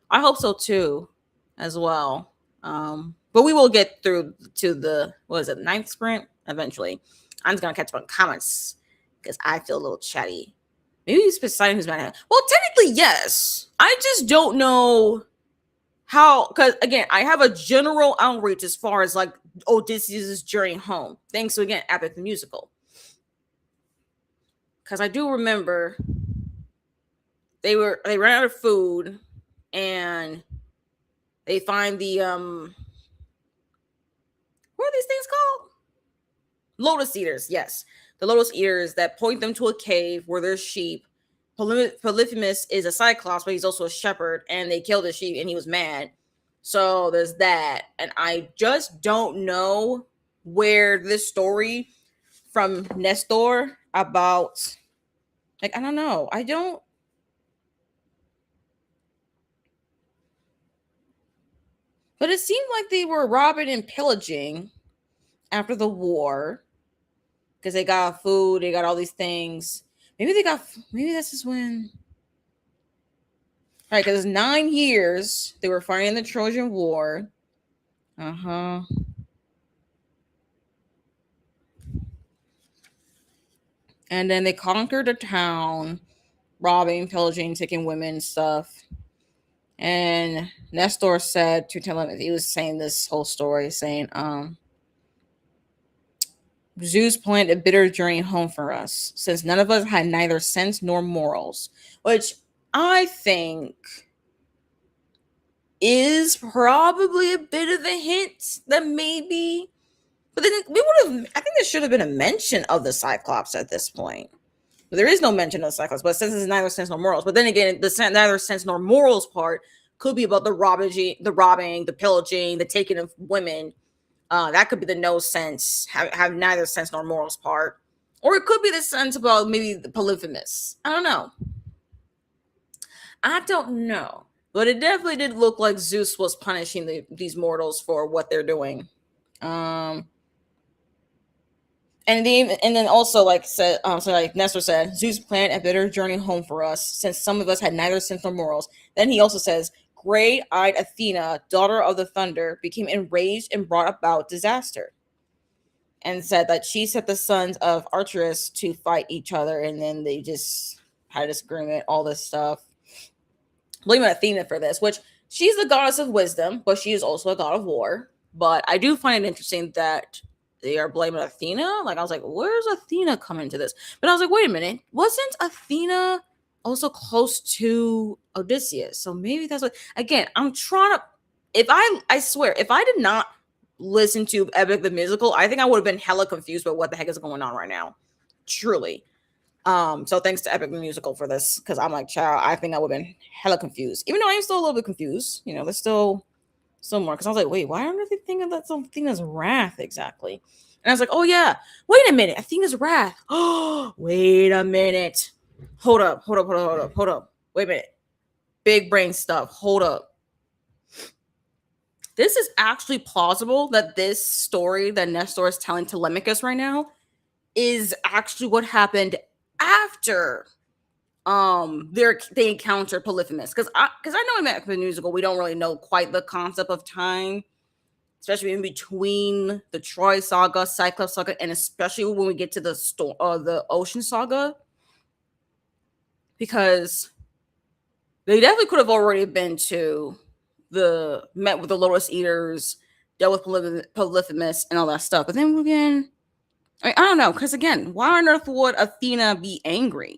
I hope so too, as well. But we will get through to the ninth sprint eventually. I'm just gonna catch up on comments because I feel a little chatty. Maybe it's Poseidon who's mad at him. Well, technically, yes. I just don't know how, because again, I have a general outreach as far as like Odysseus' journey home. Thanks to again, Epic the Musical. Because I do remember they ran out of food and they find the what are these things called? Lotus eaters, yes. The lotus eaters that point them to a cave where there's sheep. Polyphemus is a cyclops, but he's also a shepherd, and they killed the sheep and he was mad. So there's that. And I just don't know where this story from Nestor about, like, I don't know. I don't. But it seemed like they were robbing and pillaging after the war because they got food, they got all these things. Maybe this is when. All right, because 9 years they were fighting the Trojan War. And then they conquered a town, robbing, pillaging, taking women stuff. And Nestor said to tell him, he was saying this whole story, saying, Zeus planned a bitter journey home for us, since none of us had neither sense nor morals, which I think is probably a bit of a hint that maybe, but then I think there should have been a mention of the Cyclops at this point. But there is no mention of the Cyclops, but since it's neither sense nor morals, but then again, the neither sense nor morals part could be about the robbing, the pillaging, the taking of women. That could be the no sense, have neither sense nor morals part. Or it could be the sense about maybe the Polyphemus. I don't know. But it definitely did look like Zeus was punishing these mortals for what they're doing. And then also, like said, so like Nestor said, Zeus planned a bitter journey home for us, since some of us had neither sins nor morals. Then he also says, Gray-eyed Athena, daughter of the thunder, became enraged and brought about disaster, and said that she set the sons of Arcturus to fight each other, and then they just had a disagreement, all this stuff. Blaming Athena for this, which she's the goddess of wisdom, but she is also a god of war. But I do find it interesting that they are blaming Athena. Like, I was like, where's Athena coming into this? But I was like, wait a minute, wasn't Athena also close to Odysseus? So maybe that's what. Again, I'm trying to. I swear, if I did not listen to Epic the Musical, I think I would have been hella confused about what the heck is going on right now. Truly. So thanks to Epic the Musical for this, because I'm like, child, I think I would have been hella confused. Even though I'm still a little bit confused, there's still more. Because I was like, wait, why aren't they thinking that's Athena's wrath exactly? And I was like, oh yeah, wait a minute, Athena's wrath. Oh, wait a minute. Hold up. Wait a minute. Big brain stuff. Hold up. This is actually plausible that this story that Nestor is telling Telemachus right now is actually what happened after they encountered Polyphemus. Because I know in the musical we don't really know quite the concept of time, especially in between the Troy saga, Cyclops saga, and especially when we get to the Ocean saga, because they definitely could have already been met with the Lotus Eaters, dealt with Polyphemus and all that stuff. But then again, I don't know, because again, why on earth would Athena be angry?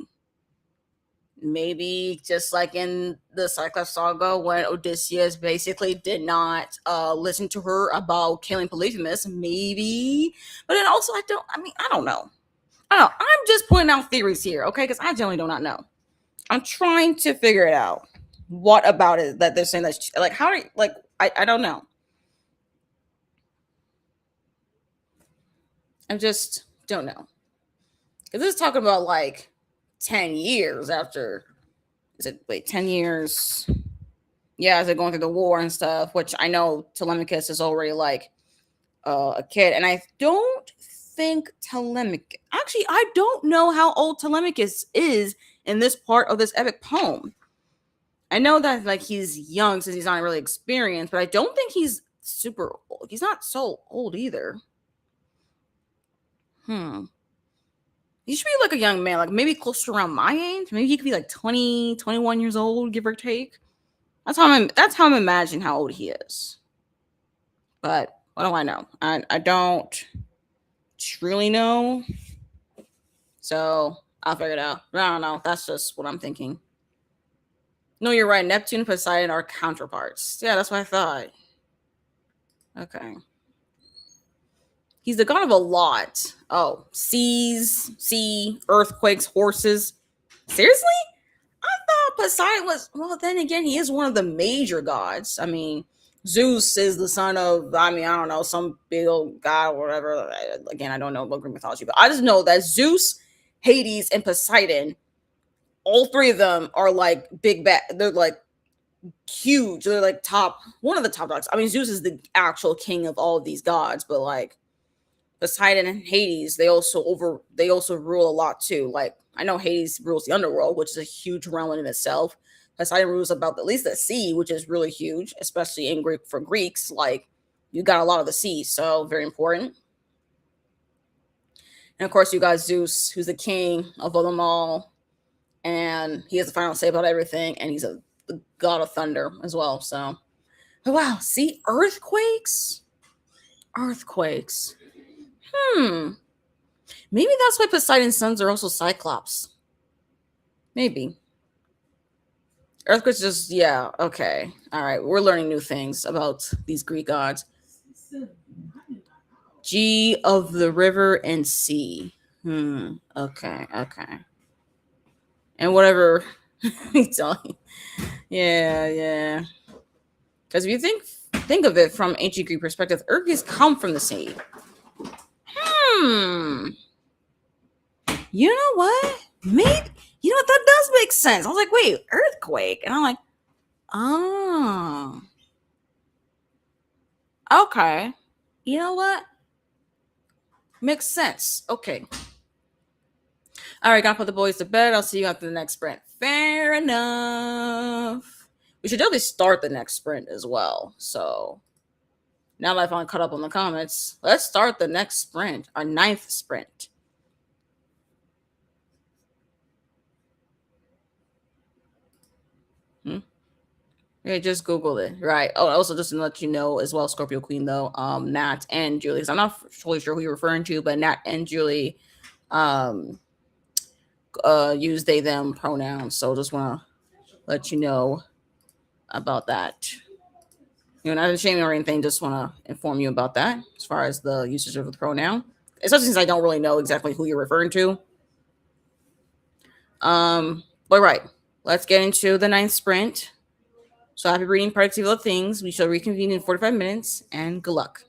Maybe just like in the Cyclops saga, when Odysseus basically did not listen to her about killing Polyphemus, maybe. But then also, I don't know. I'm just pointing out theories here, okay? Because I generally do not know. I'm trying to figure it out. What about it that they're saying that, like, how, like, I don't know. I just don't know. Because this is talking about like 10 years after. 10 years? Yeah, as they're going through the war and stuff, which I know Telemachus is already like a kid. And I don't think Telemachus. Actually, I don't know how old Telemachus is in this part of this epic poem. I know that like he's young since he's not really experienced, but I don't think he's super old. He's not so old either. He should be like a young man, like maybe close to around my age. Maybe he could be like 20, 21 years old, give or take. That's how I'm imagining how old he is. But what do I know? I don't truly know. So I'll figure it out. I don't know. That's just what I'm thinking. No, you're right. Neptune and Poseidon are counterparts. Yeah, that's what I thought. Okay. He's the god of a lot. Oh, sea, earthquakes, horses. Seriously? I thought Poseidon was, well, then again, he is one of the major gods. I mean, Zeus is the son of, I don't know, some big old god or whatever. Again, I don't know about Greek mythology, but I just know that Zeus, Hades, and Poseidon, all three of them are like big bad. They're like huge. They're like one of the top dogs. I mean, Zeus is the actual king of all of these gods, but like Poseidon and Hades, they also rule a lot too. Like, I know Hades rules the underworld, which is a huge realm in itself. Poseidon rules about at least the sea, which is really huge, especially in Greek for Greeks. Like, you got a lot of the sea, so very important. And of course, you got Zeus, who's the king of them all, and he has the final say about everything. And he's the god of thunder as well. So, oh, wow, see, earthquakes. Maybe that's why Poseidon's sons are also Cyclops. Maybe. Earthquakes just, yeah, okay. All right, we're learning new things about these Greek gods. G of the river and sea. Okay. And whatever. Yeah. Because if you think of it from ancient Greek perspective, earthquakes come from the sea. You know what? Maybe, you know what? That does make sense. I was like, wait, earthquake. And I'm like, oh, okay. You know what? Makes sense. Okay. All right, gotta put the boys to bed. I'll see you after the next sprint. Fair enough. We should definitely start the next sprint as well. So now that I've finally caught up on the comments, let's start the next sprint, our ninth sprint. Yeah, just Google it. Right. Oh, also just to let you know as well, Scorpio Queen though, Nat and Julie. 'Cause I'm not totally sure who you're referring to, but Nat and Julie um use they them pronouns. So just wanna let you know about that. You know, not ashamed or anything, just wanna inform you about that as far as the usage of the pronoun. Especially since I don't really know exactly who you're referring to. But right. Let's get into the ninth sprint. So happy reading productive little things. We shall reconvene in 45 minutes and good luck.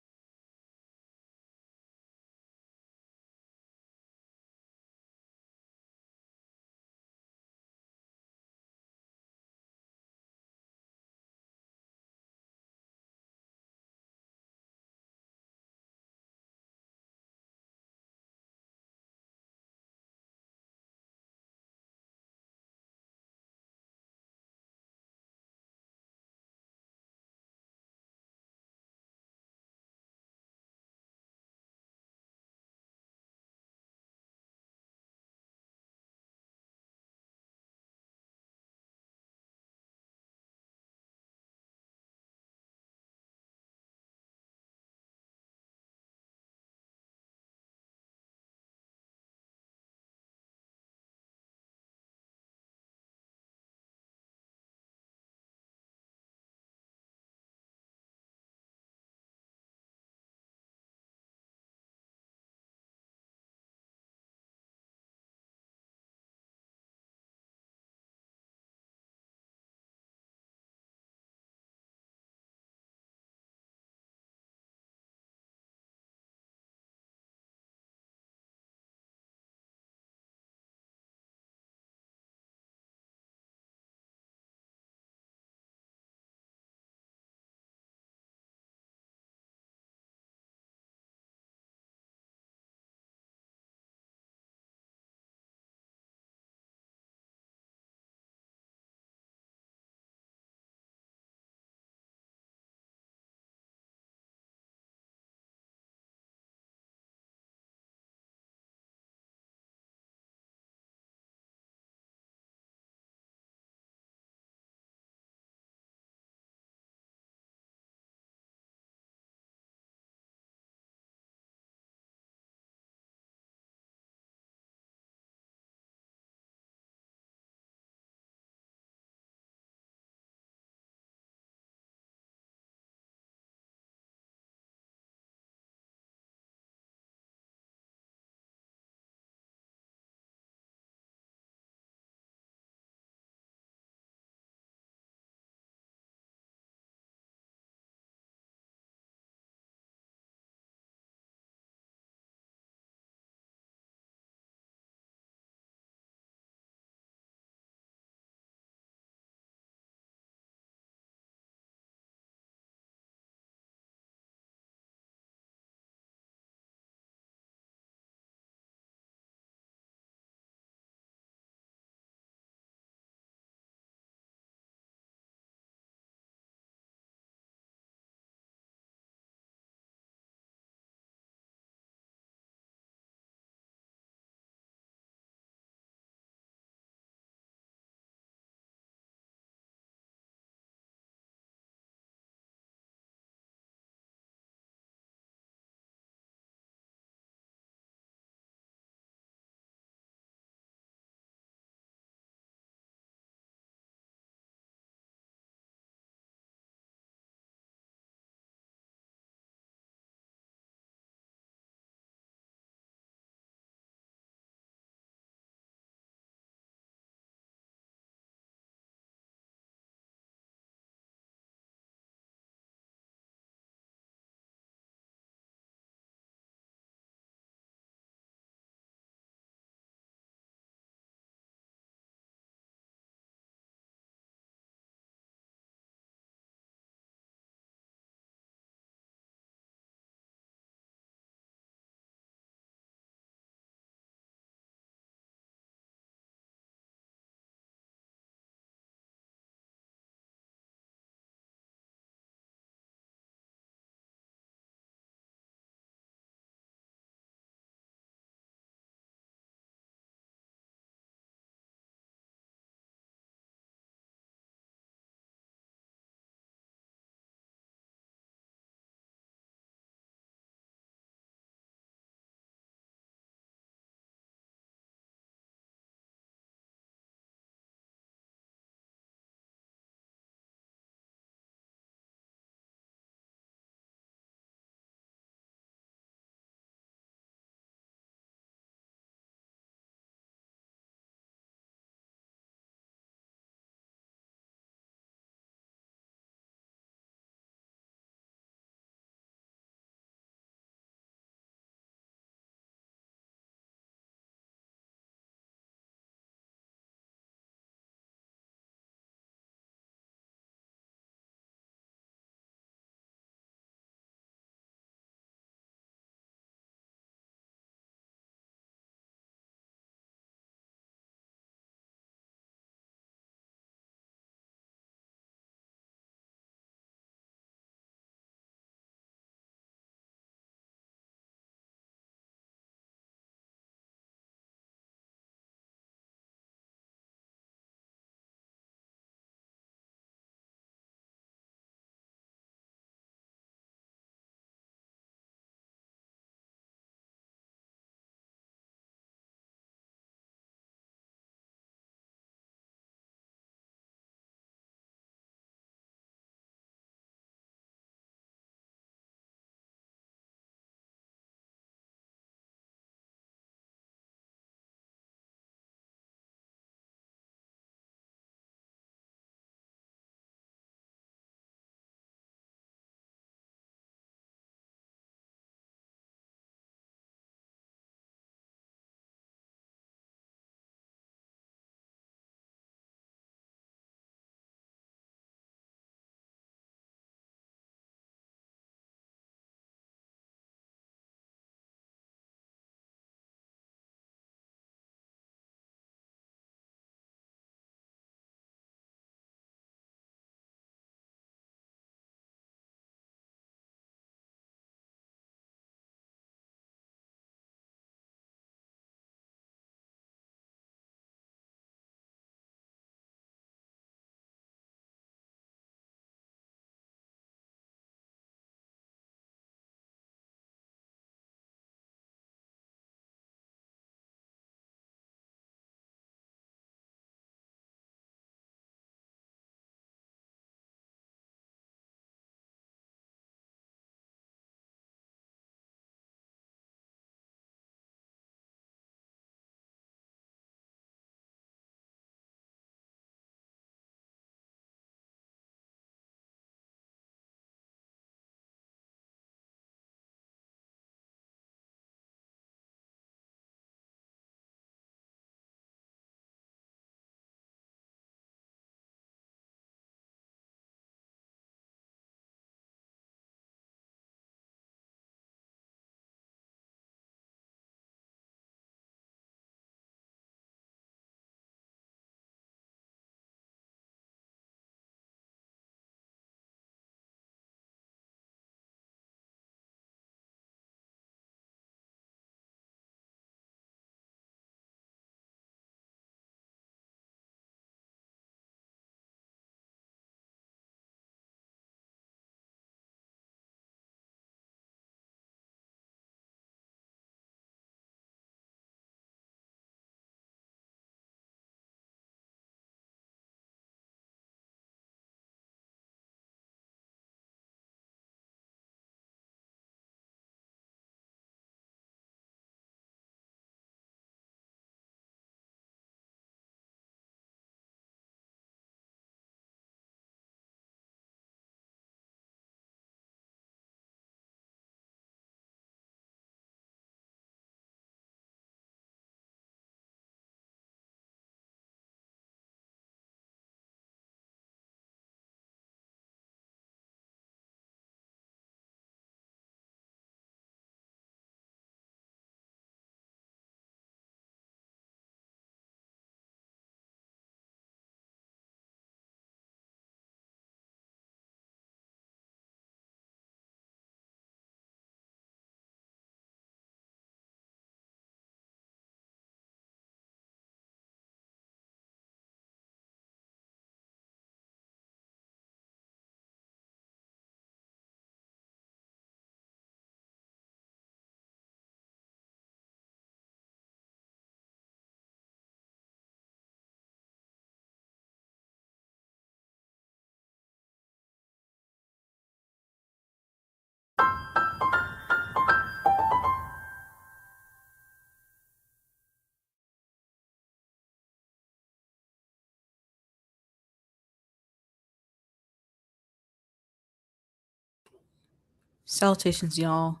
Salutations, y'all.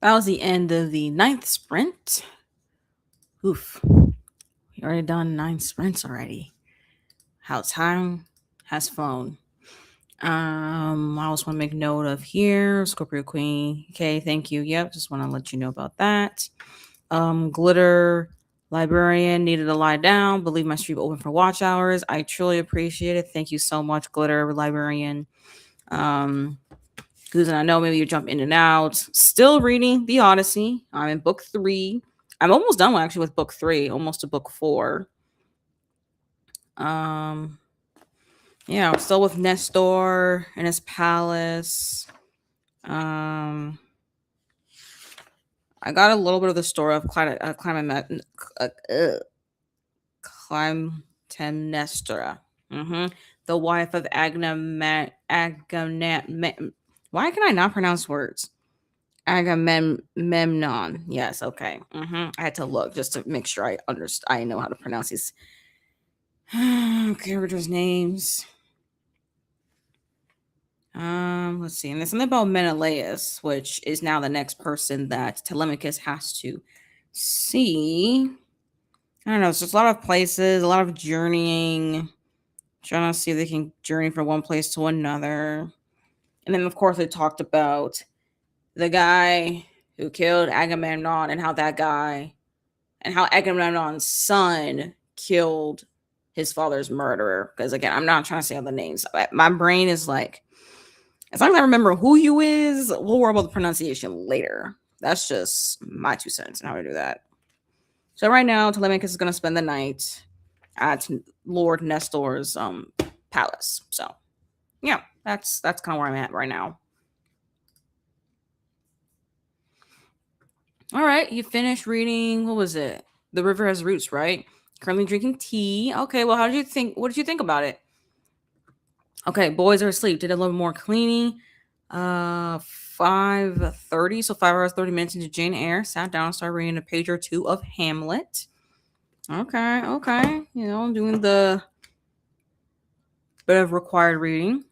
That was the end of the 9th sprint. Oof. We already done 9 sprints already. How time has flown. I also want to make note of here, Scorpio Queen. Okay, thank you. Yep, just want to let you know about that. Glitter Librarian needed to lie down, but leave my stream open for watch hours. I truly appreciate it. Thank you so much, Glitter Librarian. Because I know maybe you jump in and out. Still reading the Odyssey. I'm in book 3. I'm almost done actually with book 3, almost to book 4. Yeah, I'm still with Nestor and his palace. I got a little bit of the story of Clytemnestra, the wife of Agamemnon. Why can I not pronounce words? Agamemnon. Yes, okay. I had to look just to make sure I know how to pronounce these characters' names. Let's see. And there's something about Menelaus, which is now the next person that Telemachus has to see. I don't know. It's just a lot of places, a lot of journeying, trying to see if they can journey from one place to another. And then, of course, they talked about the guy who killed Agamemnon and how Agamemnon's son killed his father's murderer. Because, again, I'm not trying to say all the names. My brain is like, as long as I remember who you is, we'll worry about the pronunciation later. That's just my 2 cents on how to do that. So right now, Telemachus is going to spend the night at Lord Nestor's palace. So, yeah, that's kind of where I'm at right now. All right, you finished reading. What was it? The River Has Roots, right? Currently drinking tea. Okay, well, what did you think about it? Okay, boys are asleep. Did a little more cleaning. 5:30, so 5 hours 30 minutes into Jane Eyre. Sat down, started reading a page or 2 of Hamlet. Okay. Doing the bit of required reading.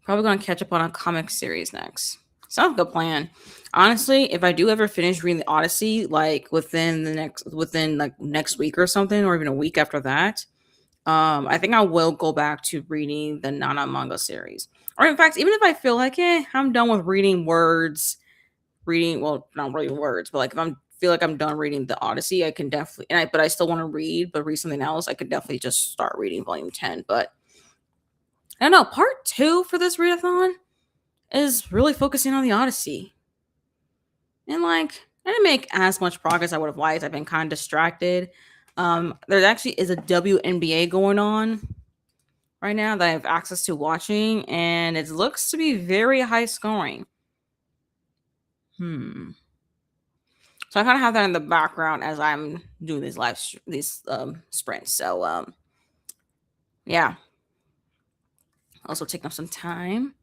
Probably gonna catch up on a comic series next. Sounds like a good plan. Honestly, if I do ever finish reading the Odyssey, like within next week or something, or even a week after that, I think I will go back to reading the Nana manga series. Or in fact, even if I feel like, I'm done with reading words, well, not really words, but like if I feel like I'm done reading the Odyssey, I can definitely, but I still want to read something else, I could definitely just start reading volume 10. But I don't know, part 2 for this readathon is really focusing on the Odyssey. And like, I didn't make as much progress I would have liked. I've been kind of distracted. There actually is a WNBA going on right now that I have access to watching, and it looks to be very high scoring. So I kind of have that in the background as I'm doing these sprints. So yeah. Also taking up some time.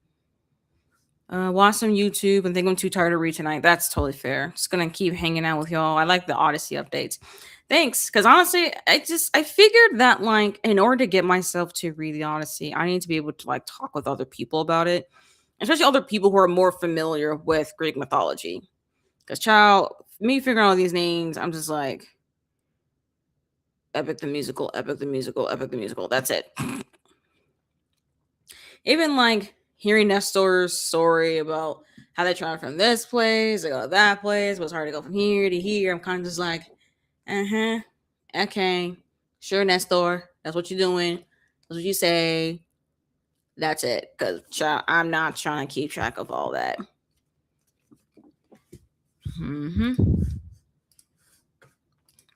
Watch some YouTube and think I'm too tired to read tonight. That's totally fair. Just gonna keep hanging out with y'all. I like the Odyssey updates. Thanks, because honestly, I figured that like in order to get myself to read the Odyssey, I need to be able to like talk with other people about it, especially other people who are more familiar with Greek mythology. Because me figuring out all these names, I'm just like Epic the musical. That's it. Even like hearing Nestor's story about how they traveled from this place, they go to that place, but it's hard to go from here to here. I'm kind of just like, okay, sure, Nestor, that's what you're doing. That's what you say. That's it. Because I'm not trying to keep track of all that.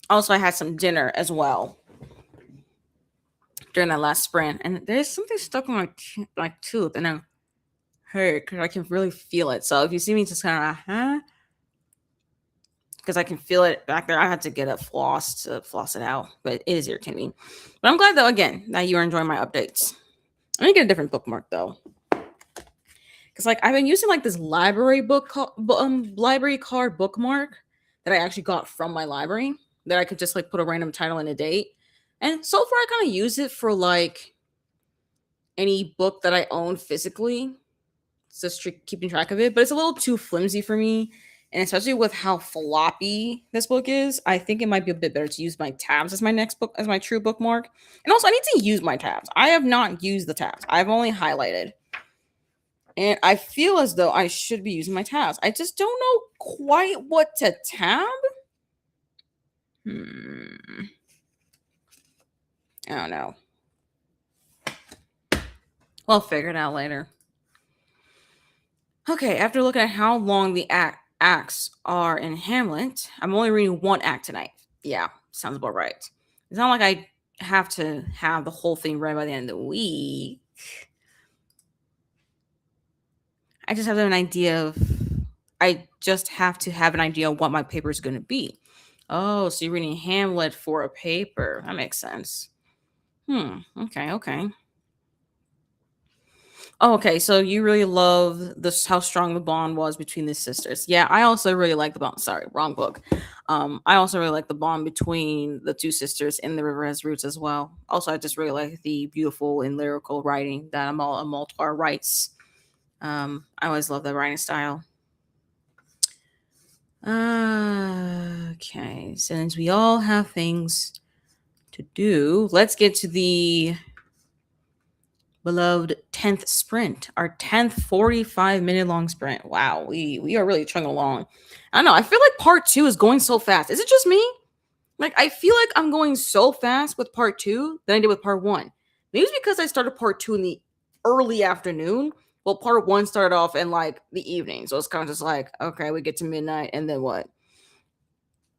Also, I had some dinner as well during that last sprint, and there's something stuck in my tooth, and I'm hurt because I can really feel it. So if you see me just kind of because I can feel it back there. I had to get a floss to floss it out, but it is irritating. But I'm glad though, again, that you are enjoying my updates. I'm gonna get a different bookmark though, because like I've been using like this library card bookmark that I actually got from my library that I could just like put a random title and a date. And so far, I kind of use it for like any book that I own physically. just keeping track of it, but it's a little too flimsy for me. And especially with how floppy this book is, I think it might be a bit better to use my tabs as my next book, as my true bookmark. And also, I need to use my tabs. I have not used the tabs. I've only highlighted. And I feel as though I should be using my tabs. I just don't know quite what to tab. I don't know. We'll figure it out later. Okay, after looking at how long the acts are in Hamlet, I'm only reading one act tonight. Yeah, sounds about right. It's not like I have to have the whole thing read by the end of the week. I just have to have an idea of what my paper is going to be. Oh, so you're reading Hamlet for a paper. That makes sense. Okay. Oh, okay, so you really love this how strong the bond was between the sisters. Yeah, I also really like the bond. Sorry, wrong book. I also really like the bond between the two sisters in The River Has Roots as well. Also, I just really like the beautiful and lyrical writing that Amaltar writes. I always love that writing style. Okay, since we all have things to do, let's get to the beloved 10th sprint, our 10th 45-minute long sprint. Wow, we are really chugging along. I don't know, I feel like part 2 is going so fast. Is it just me? Like, I feel like I'm going so fast with part 2 than I did with part 1. Maybe it's because I started part 2 in the early afternoon. Well, part 1 started off in like the evening. So it's kind of just like, okay, we get to midnight and then what?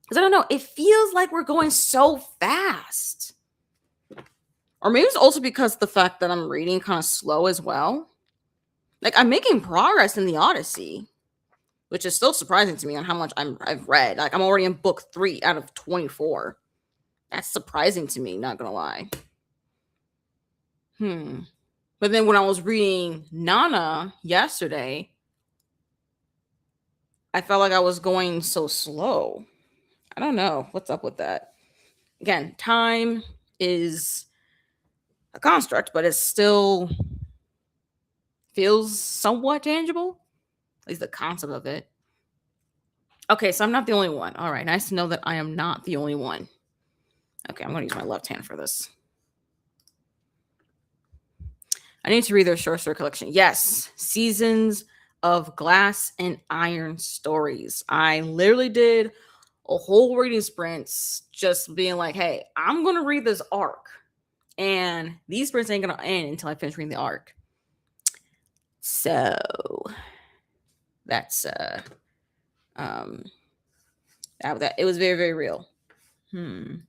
Because I don't know, it feels like we're going so fast. Or maybe it's also because the fact that I'm reading kind of slow as well. Like, I'm making progress in the Odyssey, which is still surprising to me on how much I've read. Like, I'm already in book 3 out of 24. That's surprising to me, not gonna lie. But then when I was reading Nana yesterday, I felt like I was going so slow. I don't know what's up with that. Again, time is a construct, but it still feels somewhat tangible. At least the concept of it. Okay, so I'm not the only one. All right, nice to know that I am not the only one. Okay, I'm going to use my left hand for this. I need to read their short story collection. Yes, Seasons of Glass and Iron Stories. I literally did a whole reading sprint just being like, hey, I'm going to read this arc. And these sprints ain't going to end until I finish reading the arc. So that's that it was very, very real. That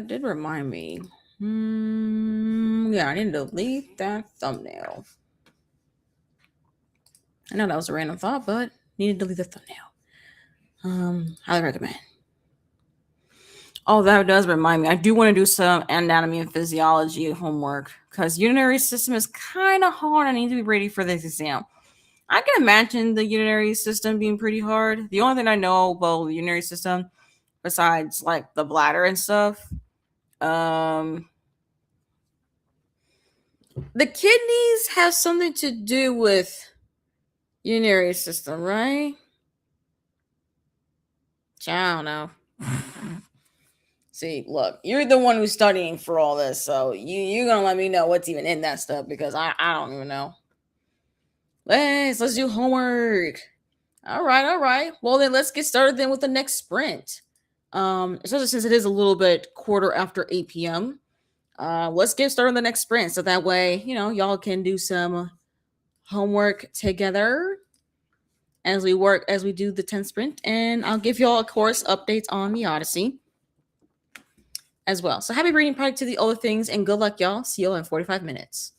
did remind me. Yeah, I need to delete that thumbnail. I know that was a random thought, but need to delete the thumbnail. Highly recommend. Oh, that does remind me. I do want to do some anatomy and physiology homework because urinary system is kind of hard. I need to be ready for this exam. I can imagine the urinary system being pretty hard. The only thing I know about the urinary system, besides like the bladder and stuff, the kidneys have something to do with urinary system, right? I don't know. See, look, you're the one who's studying for all this, so you're gonna let me know what's even in that stuff because I don't even know. Let's do homework. All right. Well, then let's get started then with the next sprint. Especially since it is a little bit quarter after 8 p.m. Let's get started on the next sprint so that way, y'all can do some homework together as we do the 10th sprint, and I'll give y'all, of course, updates on the Odyssey as well. So happy reading productivity, all the things, and good luck, y'all. See you in 45 minutes.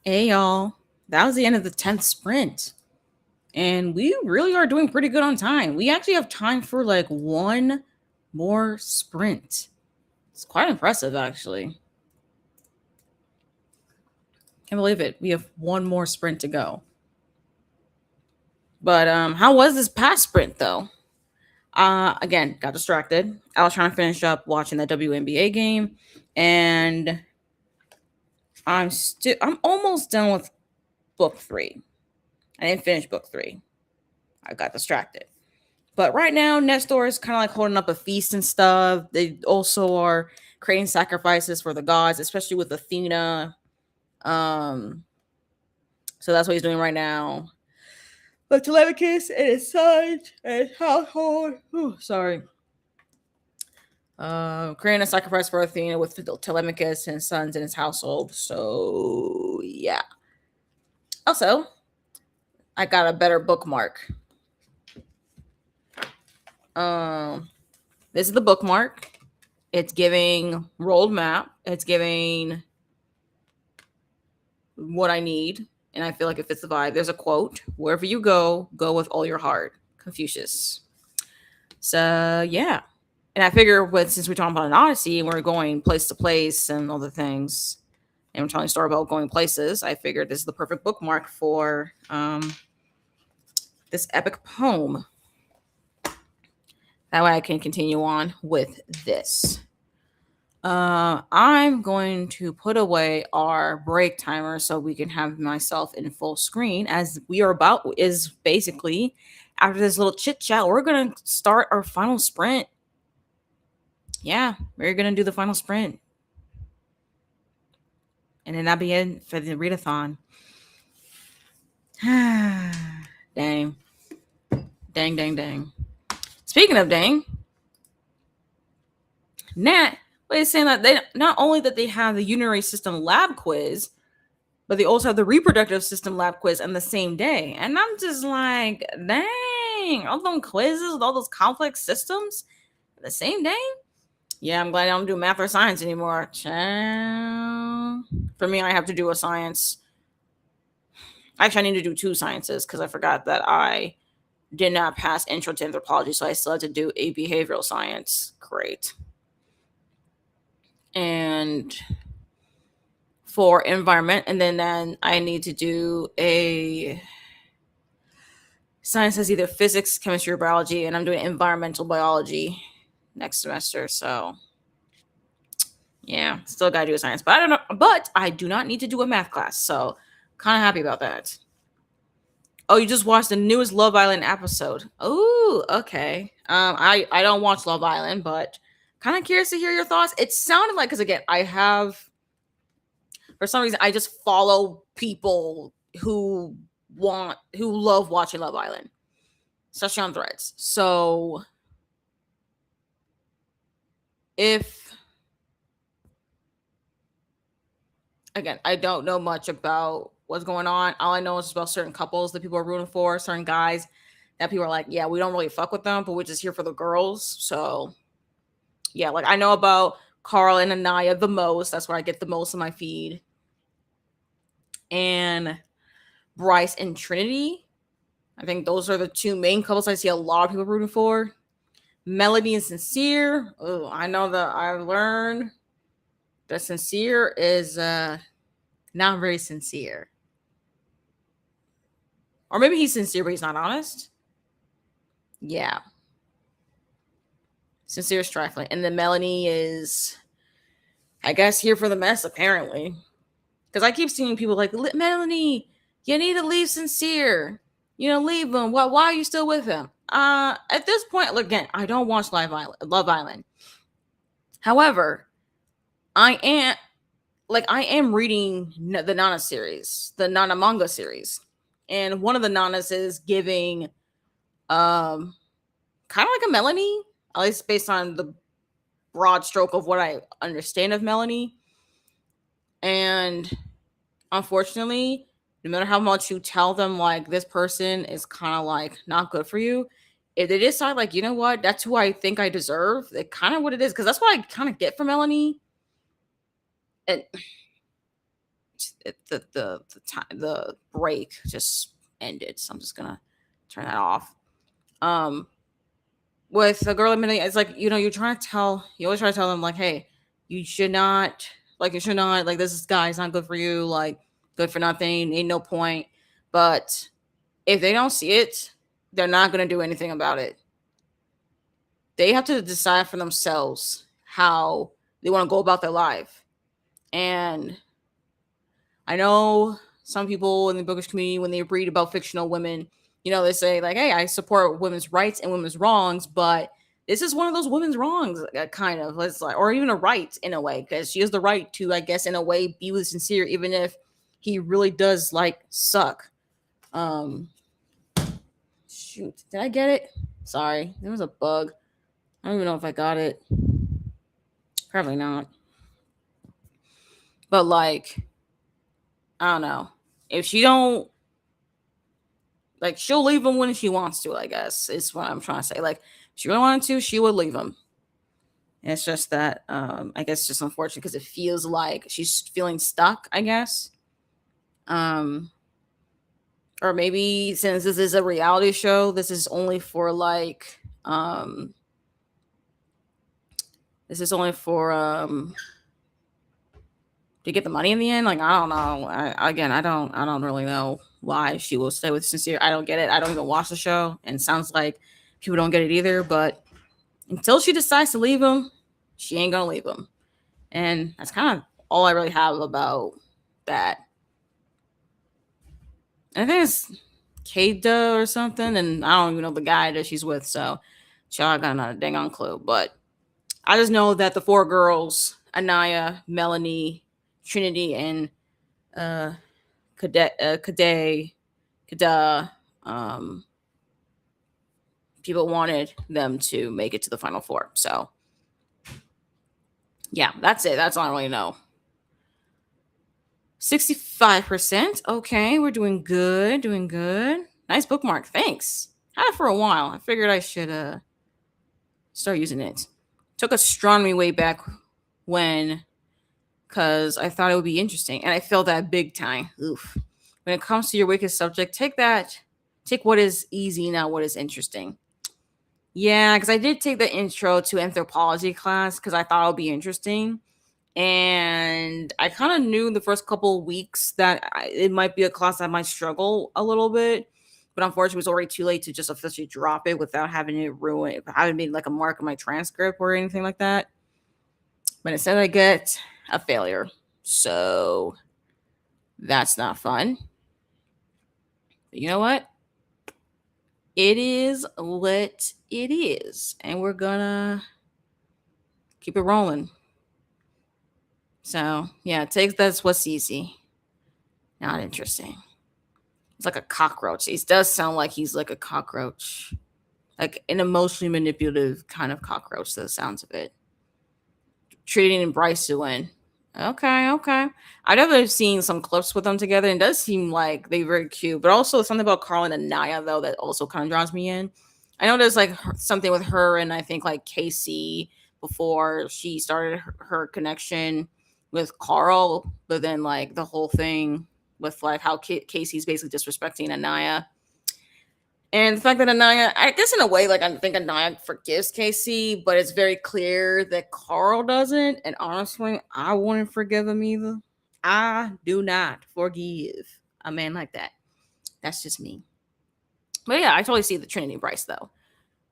Hey y'all, that was the end of the 10th sprint. And we really are doing pretty good on time. We actually have time for like one more sprint. It's quite impressive, actually. Can't believe it. We have one more sprint to go. But how was this past sprint though? Again, got distracted. I was trying to finish up watching the WNBA game, and I'm almost done with book 3. I didn't finish book 3. I got distracted. But right now, Nestor is kind of like holding up a feast and stuff. They also are creating sacrifices for the gods, especially with Athena. Um, so that's what he's doing right now. But Telemachus and his sons and his household. Sorry. Creating a sacrifice for Athena with Telemachus and his sons and his household. So yeah. Also, I got a better bookmark. This is the bookmark. It's giving rolled map. It's giving what I need, and I feel like it fits the vibe. There's a quote: "Wherever you go, go with all your heart." Confucius. So yeah, and I figure since we're talking about an Odyssey and we're going place to place and all the things, and we're telling a story about going places, I figured this is the perfect bookmark for this epic poem. That way I can continue on with this. I'm going to put away our break timer so we can have myself in full screen, as we are about is basically after this little chit chat, we're going to start our final sprint. Yeah, we're going to do the final sprint. And then that'll be it for the readathon. Dang. Dang. Speaking of dang, Nat is saying that they not only that they have the urinary system lab quiz, but they also have the reproductive system lab quiz on the same day. And I'm just like, dang, all those quizzes with all those complex systems the same day? Yeah, I'm glad I don't do math or science anymore. For me, I have to do a science. Actually, I need to do 2 sciences because I forgot that I did not pass intro to anthropology, so I still have to do a behavioral science. Great. And for environment, and then I need to do a science as either physics, chemistry, or biology, and I'm doing environmental biology next semester. So yeah, still gotta do a science, but I don't know. But I do not need to do a math class, so kind of happy about that. Oh, you just watched the newest Love Island episode. Oh, okay. I don't watch Love Island, but kind of curious to hear your thoughts. It sounded like, because again, I have, for some reason, I just follow people who love watching Love Island, especially on Threads. So again, I don't know much about what's going on. All I know is about certain couples that people are rooting for, certain guys that people are like, yeah, we don't really fuck with them, but we're just here for the girls. So yeah, like I know about Carl and Anaya the most. That's where I get the most of my feed. And Bryce and Trinity. I think those are the 2 main couples I see a lot of people rooting for. Melody and Sincere. Oh, I know that I've learned that Sincere is not very sincere. Or maybe he's sincere, but he's not honest. Yeah. Sincere is trifling. And then Melanie is, I guess, here for the mess, apparently. Because I keep seeing people like, Melanie, you need to leave Sincere. Leave him. Why are you still with him? At this point, again, I don't watch Love Island. However, I am reading the Nana series, the Nana manga series. And one of the Nanas is giving kind of like a Melanie, at least based on the broad stroke of what I understand of Melanie. And unfortunately, no matter how much you tell them like this person is kind of like not good for you, if they decide like, you know what, that's who I think I deserve, it kind of what it is, because that's what I kind of get from Melanie. And the break just ended. So I'm just gonna turn that off. Um, with the girl admitting, it's like, you always try to tell them like, hey, you should not, like, this guy's not good for you, like, good for nothing, ain't no point. But if they don't see it, they're not gonna do anything about it. They have to decide for themselves how they want to go about their life. And I know some people in the bookish community, when they read about fictional women, they say like, "Hey, I support women's rights and women's wrongs," but this is one of those women's wrongs, kind of. It's like, or even a right in a way, because she has the right to, I guess, in a way, be with Sincere, even if he really does like suck. Um, Shoot, did I get it? Sorry, there was a bug. I don't even know if I got it. Probably not. But like, I don't know. If she don't, like, she'll leave him when she wants to, I guess, is what I'm trying to say. Like, if she really wanted to, she would leave him. And it's just that, I guess it's just unfortunate because it feels like she's feeling stuck, I guess. Or maybe since this is a reality show, this is only for like, this is only for to get the money in the end. Like, I don't know. I don't really know why she will stay with Sincere. I don't get it. I don't even watch the show, and it sounds like people don't get it either. But until she decides to leave him, she ain't gonna leave him, and that's kind of all I really have about that. I think it's Kada or something, and I don't even know the guy that she's with, so y'all got not a dang on clue. But I just know that the four girls, Anaya, Melanie, Trinity, and Kada, people wanted them to make it to the final four. So yeah, that's it. That's all I really know. 65%. Okay, we're doing good. Doing good. Nice bookmark. Thanks. Had it for a while. I figured I should start using it. Took astronomy way back when, because I thought it would be interesting, and I failed that big time. Oof. When it comes to your weakest subject, take what is easy, not what is interesting. Yeah, because I did take the intro to anthropology class because I thought it would be interesting. And I kind of knew the first couple of weeks that it might be a class I might struggle a little bit. But unfortunately, it was already too late to just officially drop it without having it ruin it, having made like a mark on my transcript or anything like that. But instead, I get a failure. So that's not fun. But you know what? It is what it is. And we're gonna keep it rolling. So yeah, that's what's easy. Not interesting. It's like a cockroach. He does sound like he's like a cockroach. Like an emotionally manipulative kind of cockroach, the sounds of it. Trading and Bryce to win. Okay. I've never seen some clips with them together, and it does seem like they're very cute. But also something about Carl and Anaya though that also kind of draws me in. I know there's like something with her and I think like Casey before she started her connection with Carl, but then like the whole thing with like how Casey's basically disrespecting Anaya. And the fact that Anaya, I guess in a way, like I think Anaya forgives Casey, but it's very clear that Carl doesn't. And honestly, I wouldn't forgive him either. I do not forgive a man like that. That's just me. But yeah, I totally see the Trinity Bryce though.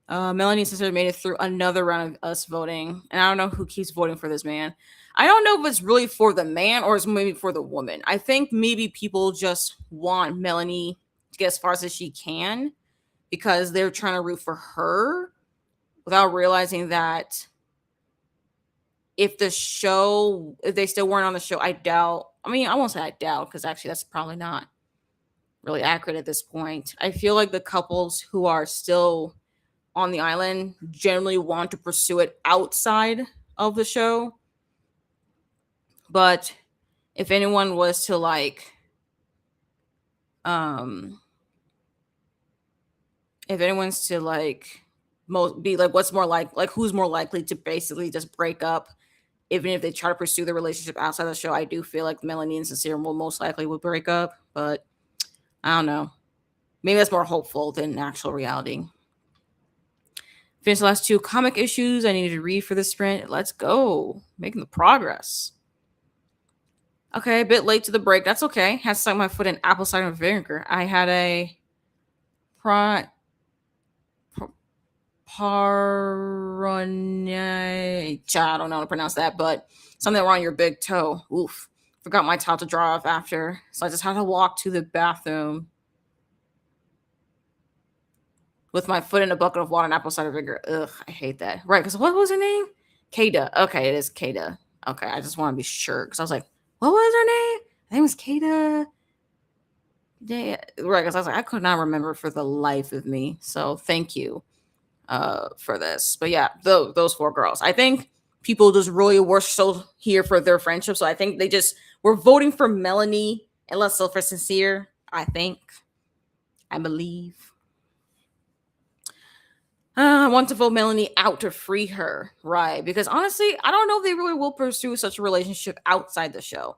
Melanie and Sister made it through another round of us voting, and I don't know who keeps voting for this man. I don't know if it's really for the man or it's maybe for the woman. I think maybe people just want Melanie to get as far as she can because they're trying to root for her without realizing that if they still weren't on the show, I doubt. I mean, I won't say I doubt because actually that's probably not really accurate at this point. I feel like the couples who are still on the island generally want to pursue it outside of the show. But if anyone was to like, if anyone's to like be like, what's more like who's more likely to basically just break up even if they try to pursue the relationship outside the show, I do feel like Melanie and Sincere will most likely will break up. But I don't know. Maybe that's more hopeful than actual reality. Finish the last 2 comic issues I needed to read for the sprint. Let's go. Making the progress. Okay, a bit late to the break. That's okay. Had to suck my foot in apple cider vinegar. I had a Paronite. I don't know how to pronounce that, but something wrong your big toe. Oof. Forgot my towel to dry off after. So I just had to walk to the bathroom with my foot in a bucket of water and apple cider vinegar. Ugh, I hate that. Right, because what was her name? Kada. Okay, it is Kada. Okay, I just want to be sure because I was like, what was her name? I think it was Kada. Yeah, right. Because I was like, I could not remember for the life of me. So thank you for this. But yeah, those 4 girls. I think people just really were so here for their friendship. So I think they just were voting for Melanie and less so for Sincere. I think. I believe. I want to vote Melanie out to free her, right? Because honestly, I don't know if they really will pursue such a relationship outside the show.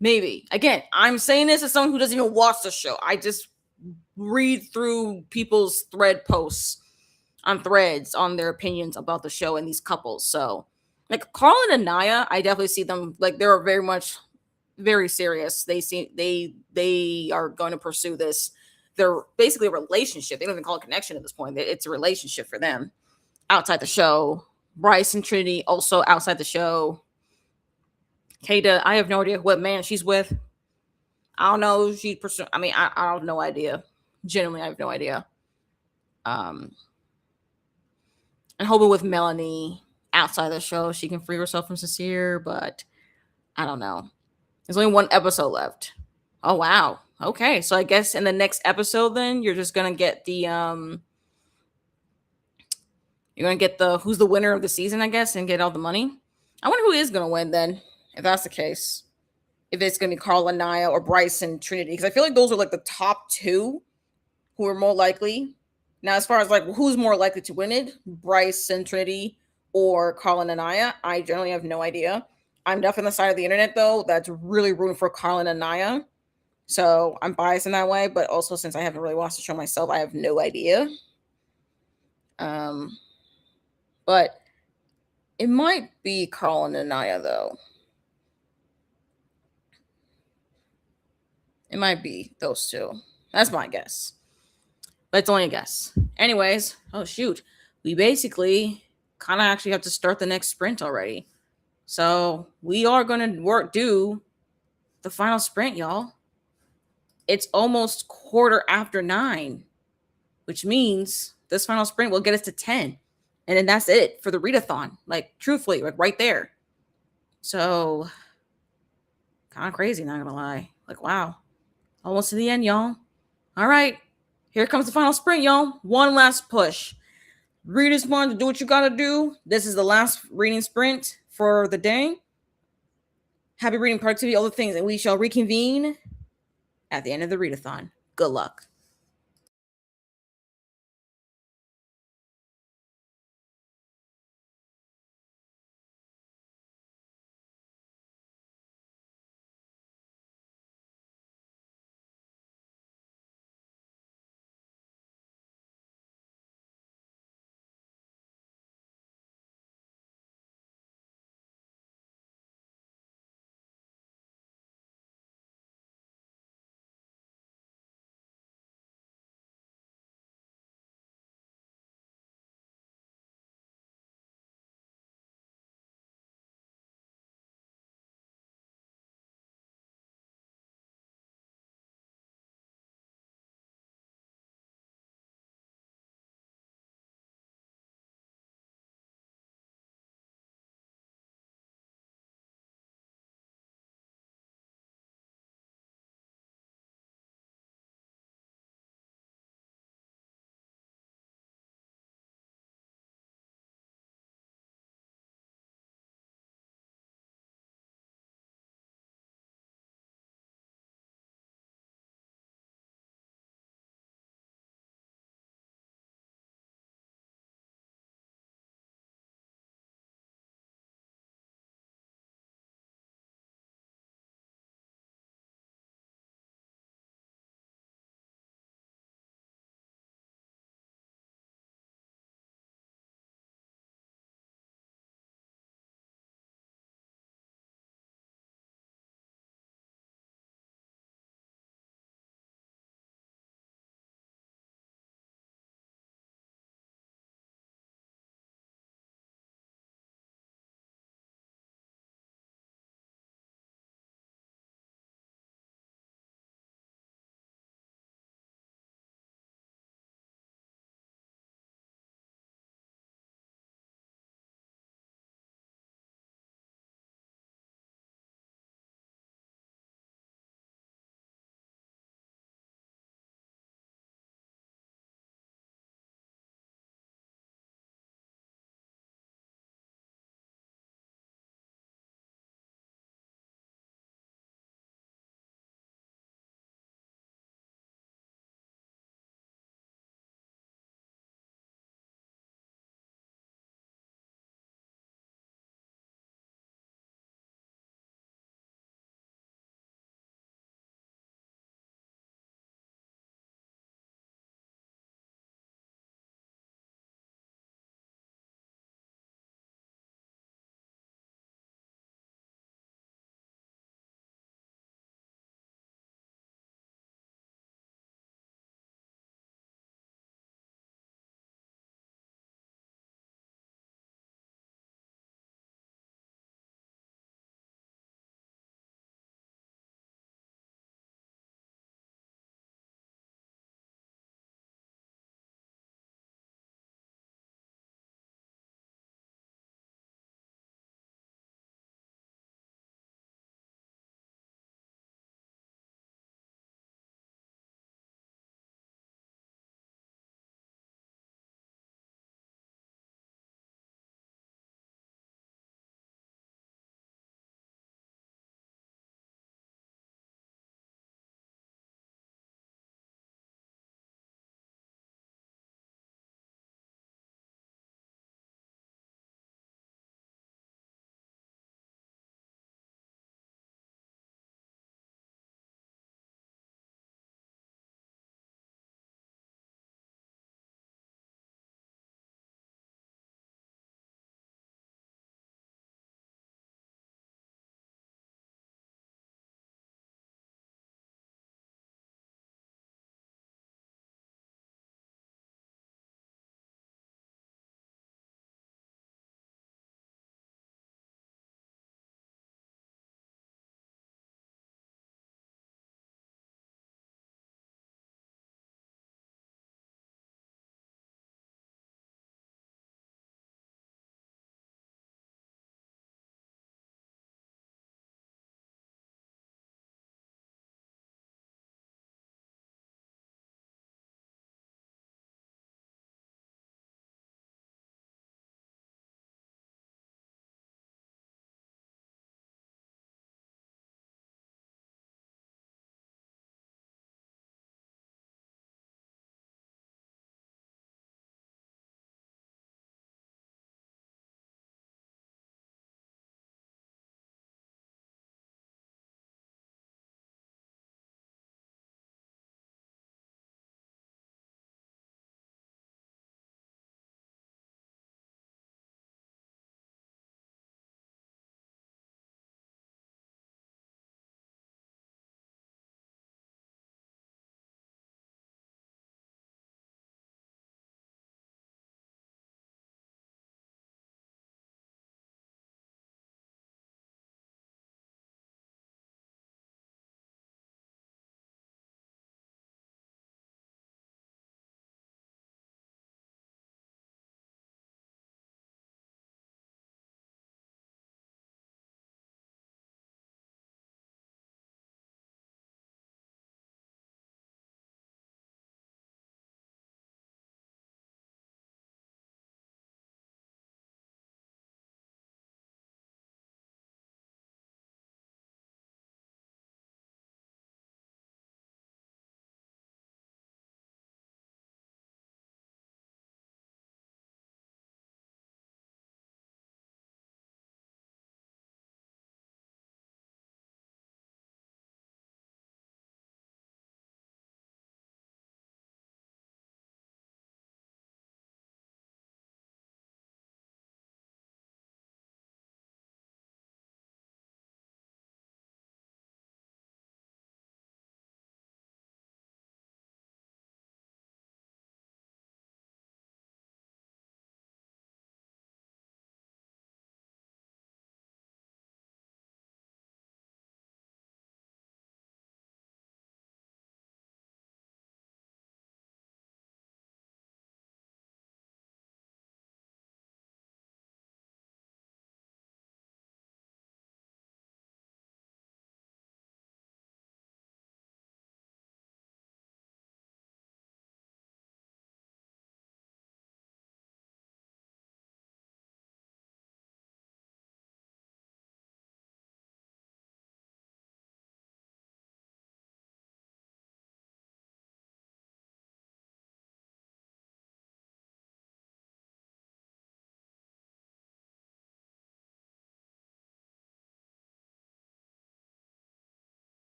Maybe. Again, I'm saying this as someone who doesn't even watch the show. I just read through people's thread posts on threads on their opinions about the show and these couples. So, like Carlin and Naya, I definitely see them like they're very much very serious. They are going to pursue this. They're basically a relationship. They don't even call it connection at this point. It's a relationship for them outside the show. Bryce and Trinity also outside the show. Kada, I have no idea what man she's with. I don't know. I mean, I have no idea. Genuinely, I have no idea. And hoping with Melanie outside the show, she can free herself from Sincere, but I don't know. There's only 1 episode left. Oh wow. Okay, so I guess in the next episode, then you're just gonna get the you're gonna get the who's the winner of the season, I guess, and get all the money. I wonder who is gonna win then, if that's the case. If it's gonna be Carl and Naya or Bryce and Trinity, because I feel like those are like the top 2 who are more likely. Now, as far as like who's more likely to win it, Bryce and Trinity or Carl and Naya, I generally have no idea. I'm definitely on the side of the internet though that's really rooting for Carl and Naya. So I'm biased in that way, but also since I haven't really watched the show myself, I have no idea. Um, but it might be Carl and Anaya though. It might be those 2. That's my guess. But it's only a guess. Anyways, oh shoot. We basically kind of actually have to start the next sprint already. So we are gonna do the final sprint, y'all. It's almost 9:15, which means this final sprint will get us to 10. And then that's it for the readathon. Like, truthfully, like right there. So, kind of crazy, not gonna lie. Like, wow. Almost to the end, y'all. All right. Here comes the final sprint, y'all. One last push. Readers want to do what you gotta do. This is the last reading sprint for the day. Happy reading, productivity, all the things. And we shall reconvene at the end of the readathon. Good luck.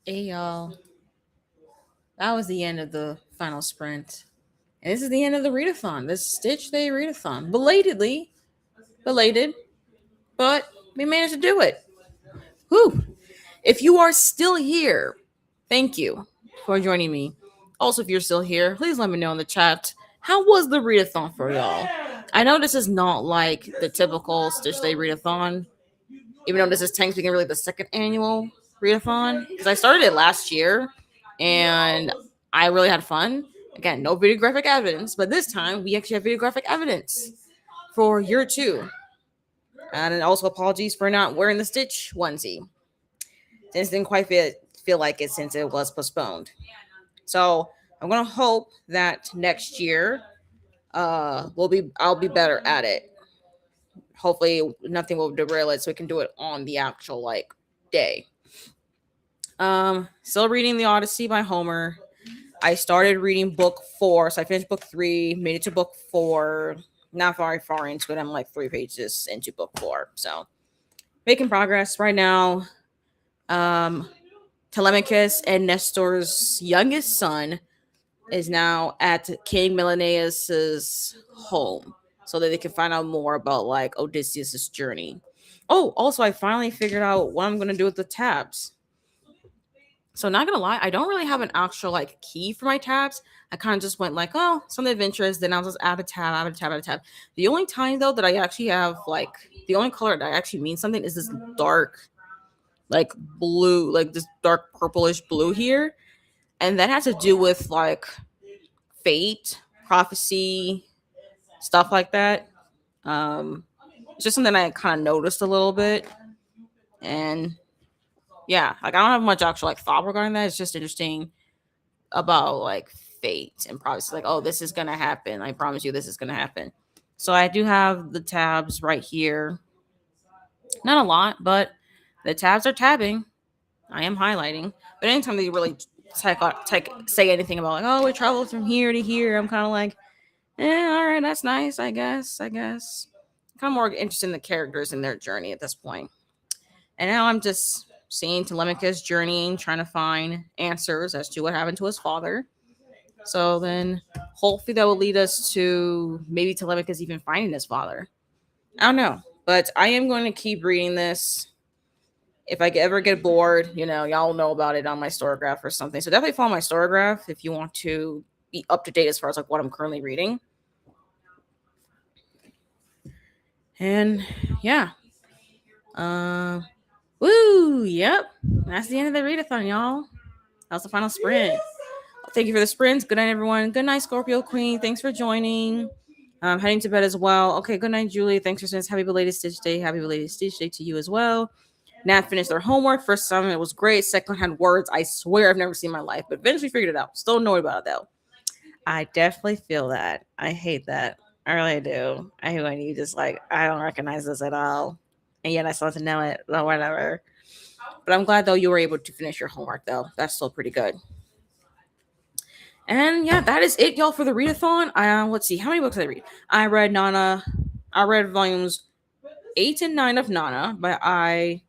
Hey y'all, that was the end of the final sprint. And this is the end of the readathon, this Stitch Day readathon. Belated, but we managed to do it. Whew. If you are still here, thank you for joining me. Also, if you're still here, please let me know in the chat, how was the readathon for y'all? I know this is not like the typical Stitch Day readathon, even though this is technically really the second annual readathon, because I started it last year and I really had fun. Again, no videographic evidence, but this time we actually have videographic evidence for year two. And also apologies for not wearing the Stitch onesie, since it didn't quite feel like it since it was postponed. So I'm gonna hope that next year I'll be better at it. Hopefully nothing will derail it so we can do it on the actual like day. Still reading the Odyssey by Homer. I started reading book 4, so I finished book 3, made it to book 4. Not very far into it. I'm like 3 pages into book 4, so making progress right now. Telemachus and Nestor's youngest son is now at King Menelaus's home, so that they can find out more about like Odysseus's journey. Oh, also I finally figured out what I'm gonna do with the tabs. So not gonna lie, I don't really have an actual like key for my tabs. I kind of just went like, oh, something adventurous. Then I'll just add a tab, add a tab, add a tab. The only time though that I actually have like the only color that actually means something is this dark, like blue, like this dark purplish blue here, and that has to do with like fate, prophecy, stuff like that. It's just something I kind of noticed a little bit, and yeah, like I don't have much actual like thought regarding that. It's just interesting about like fate and prophecy. Like, oh, this is gonna happen. I promise you, this is gonna happen. So I do have the tabs right here. Not a lot, but the tabs are tabbing. I am highlighting. But anytime they really say anything about like, oh, we traveled from here to here, I'm kind of like, all right, that's nice, I guess. Kind of more interested in the characters and their journey at this point. And now I'm just seeing Telemachus journeying, trying to find answers as to what happened to his father. So then hopefully that will lead us to maybe Telemachus even finding his father. I don't know. But I am going to keep reading this. If I ever get bored, y'all know about it on my Storygraph or something. So definitely follow my Storygraph if you want to be up to date as far as like what I'm currently reading. And yeah. Woo, yep. That's the end of the readathon, y'all. That was the final sprint. Thank you for the sprints. Good night, everyone. Good night, Scorpio Queen. Thanks for joining. Heading to bed as well. Okay, good night, Julie. Thanks for saying happy belated Stitch Day. Happy belated Stitch Day to you as well. Nat finished their homework. First time it was great. Second had words I swear I've never seen in my life, but eventually figured it out. Still annoyed about it though. I definitely feel that. I hate that. I really do. I hate when you just like, I don't recognize this at all. And yet I still have to know it. Or whatever. But I'm glad though you were able to finish your homework though. That's still pretty good. And yeah, that is it, y'all, for the readathon. Let's see, how many books did I read? I read volumes 8 and 9 of Nana by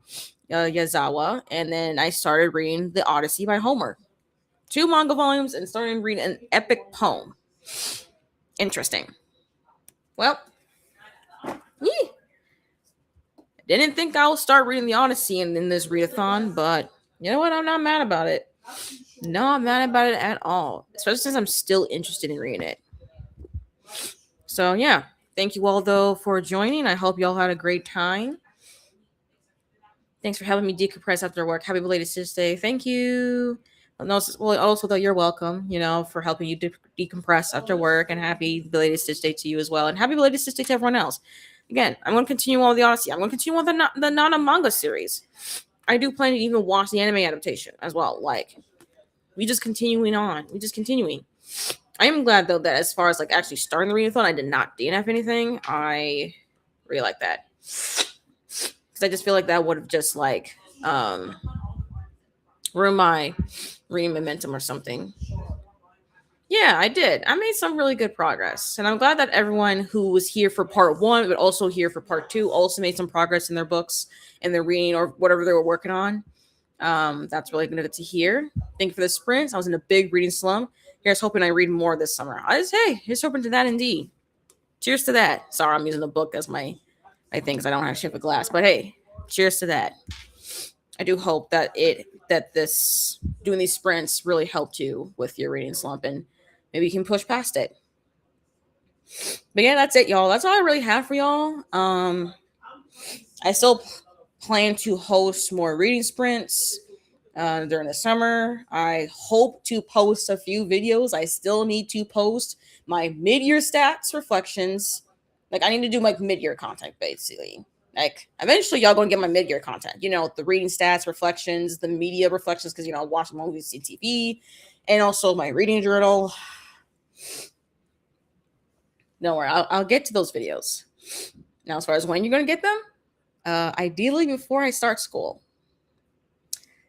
Yazawa, and then I started reading The Odyssey by Homer. 2 manga volumes and started reading an epic poem. Interesting. Well, didn't think I would start reading The Odyssey in this readathon, but you know what? I'm not mad about it. No, I'm not about it at all. Especially since I'm still interested in reading it. So yeah, thank you all though for joining. I hope y'all had a great time. Thanks for helping me decompress after work. Happy belated Stitch Day. Thank you. Also though, you're welcome. For helping you decompress after work, and happy belated Stitch Day to you as well, and happy belated Stitch Day to everyone else. Again, I'm going to continue on with the Odyssey. I'm going to continue on the Nana manga series. I do plan to even watch the anime adaptation as well. Like, we just continuing on. I am glad though that as far as like actually starting the readathon, I did not DNF anything. I really like that, because I just feel like that would have just like ruined my reading momentum or something. Yeah, I did. I made some really good progress, and I'm glad that everyone who was here for part 1 but also here for part 2 also made some progress in their books and their reading or whatever they were working on. That's really good to hear. Thank you for the sprints. I was in a big reading slump. Here's hoping I read more this summer. Here's hoping to that indeed. Cheers to that. Sorry, I'm using the book as my thing because I don't have shit with glass. But hey, cheers to that. I do hope that this doing these sprints really helped you with your reading slump and maybe you can push past it. But yeah, that's it, y'all. That's all I really have for y'all. I still plan to host more reading sprints during the summer. I hope to post a few videos. I still need to post my mid-year stats reflections. Like I need to do like mid-year content basically. Like eventually y'all gonna get my mid-year content. You know, the reading stats reflections, the media reflections, because I watch movies, see TV, and also my reading journal. Don't worry, I'll get to those videos. Now, as far as when you're gonna get them, ideally before I start school.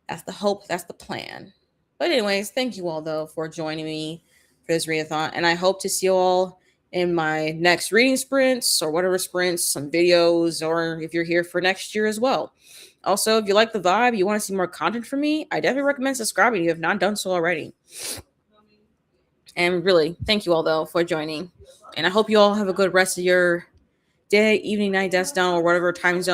That's the hope. That's the plan. But anyways, thank you all though for joining me for this readathon, and I hope to see you all in my next reading sprints or whatever sprints, some videos, or if you're here for next year as well. Also, if you like the vibe, you want to see more content from me, I definitely recommend subscribing if you have not done so already. And really, thank you all though for joining, and I hope you all have a good rest of your day, evening, night, desk down, or whatever time zone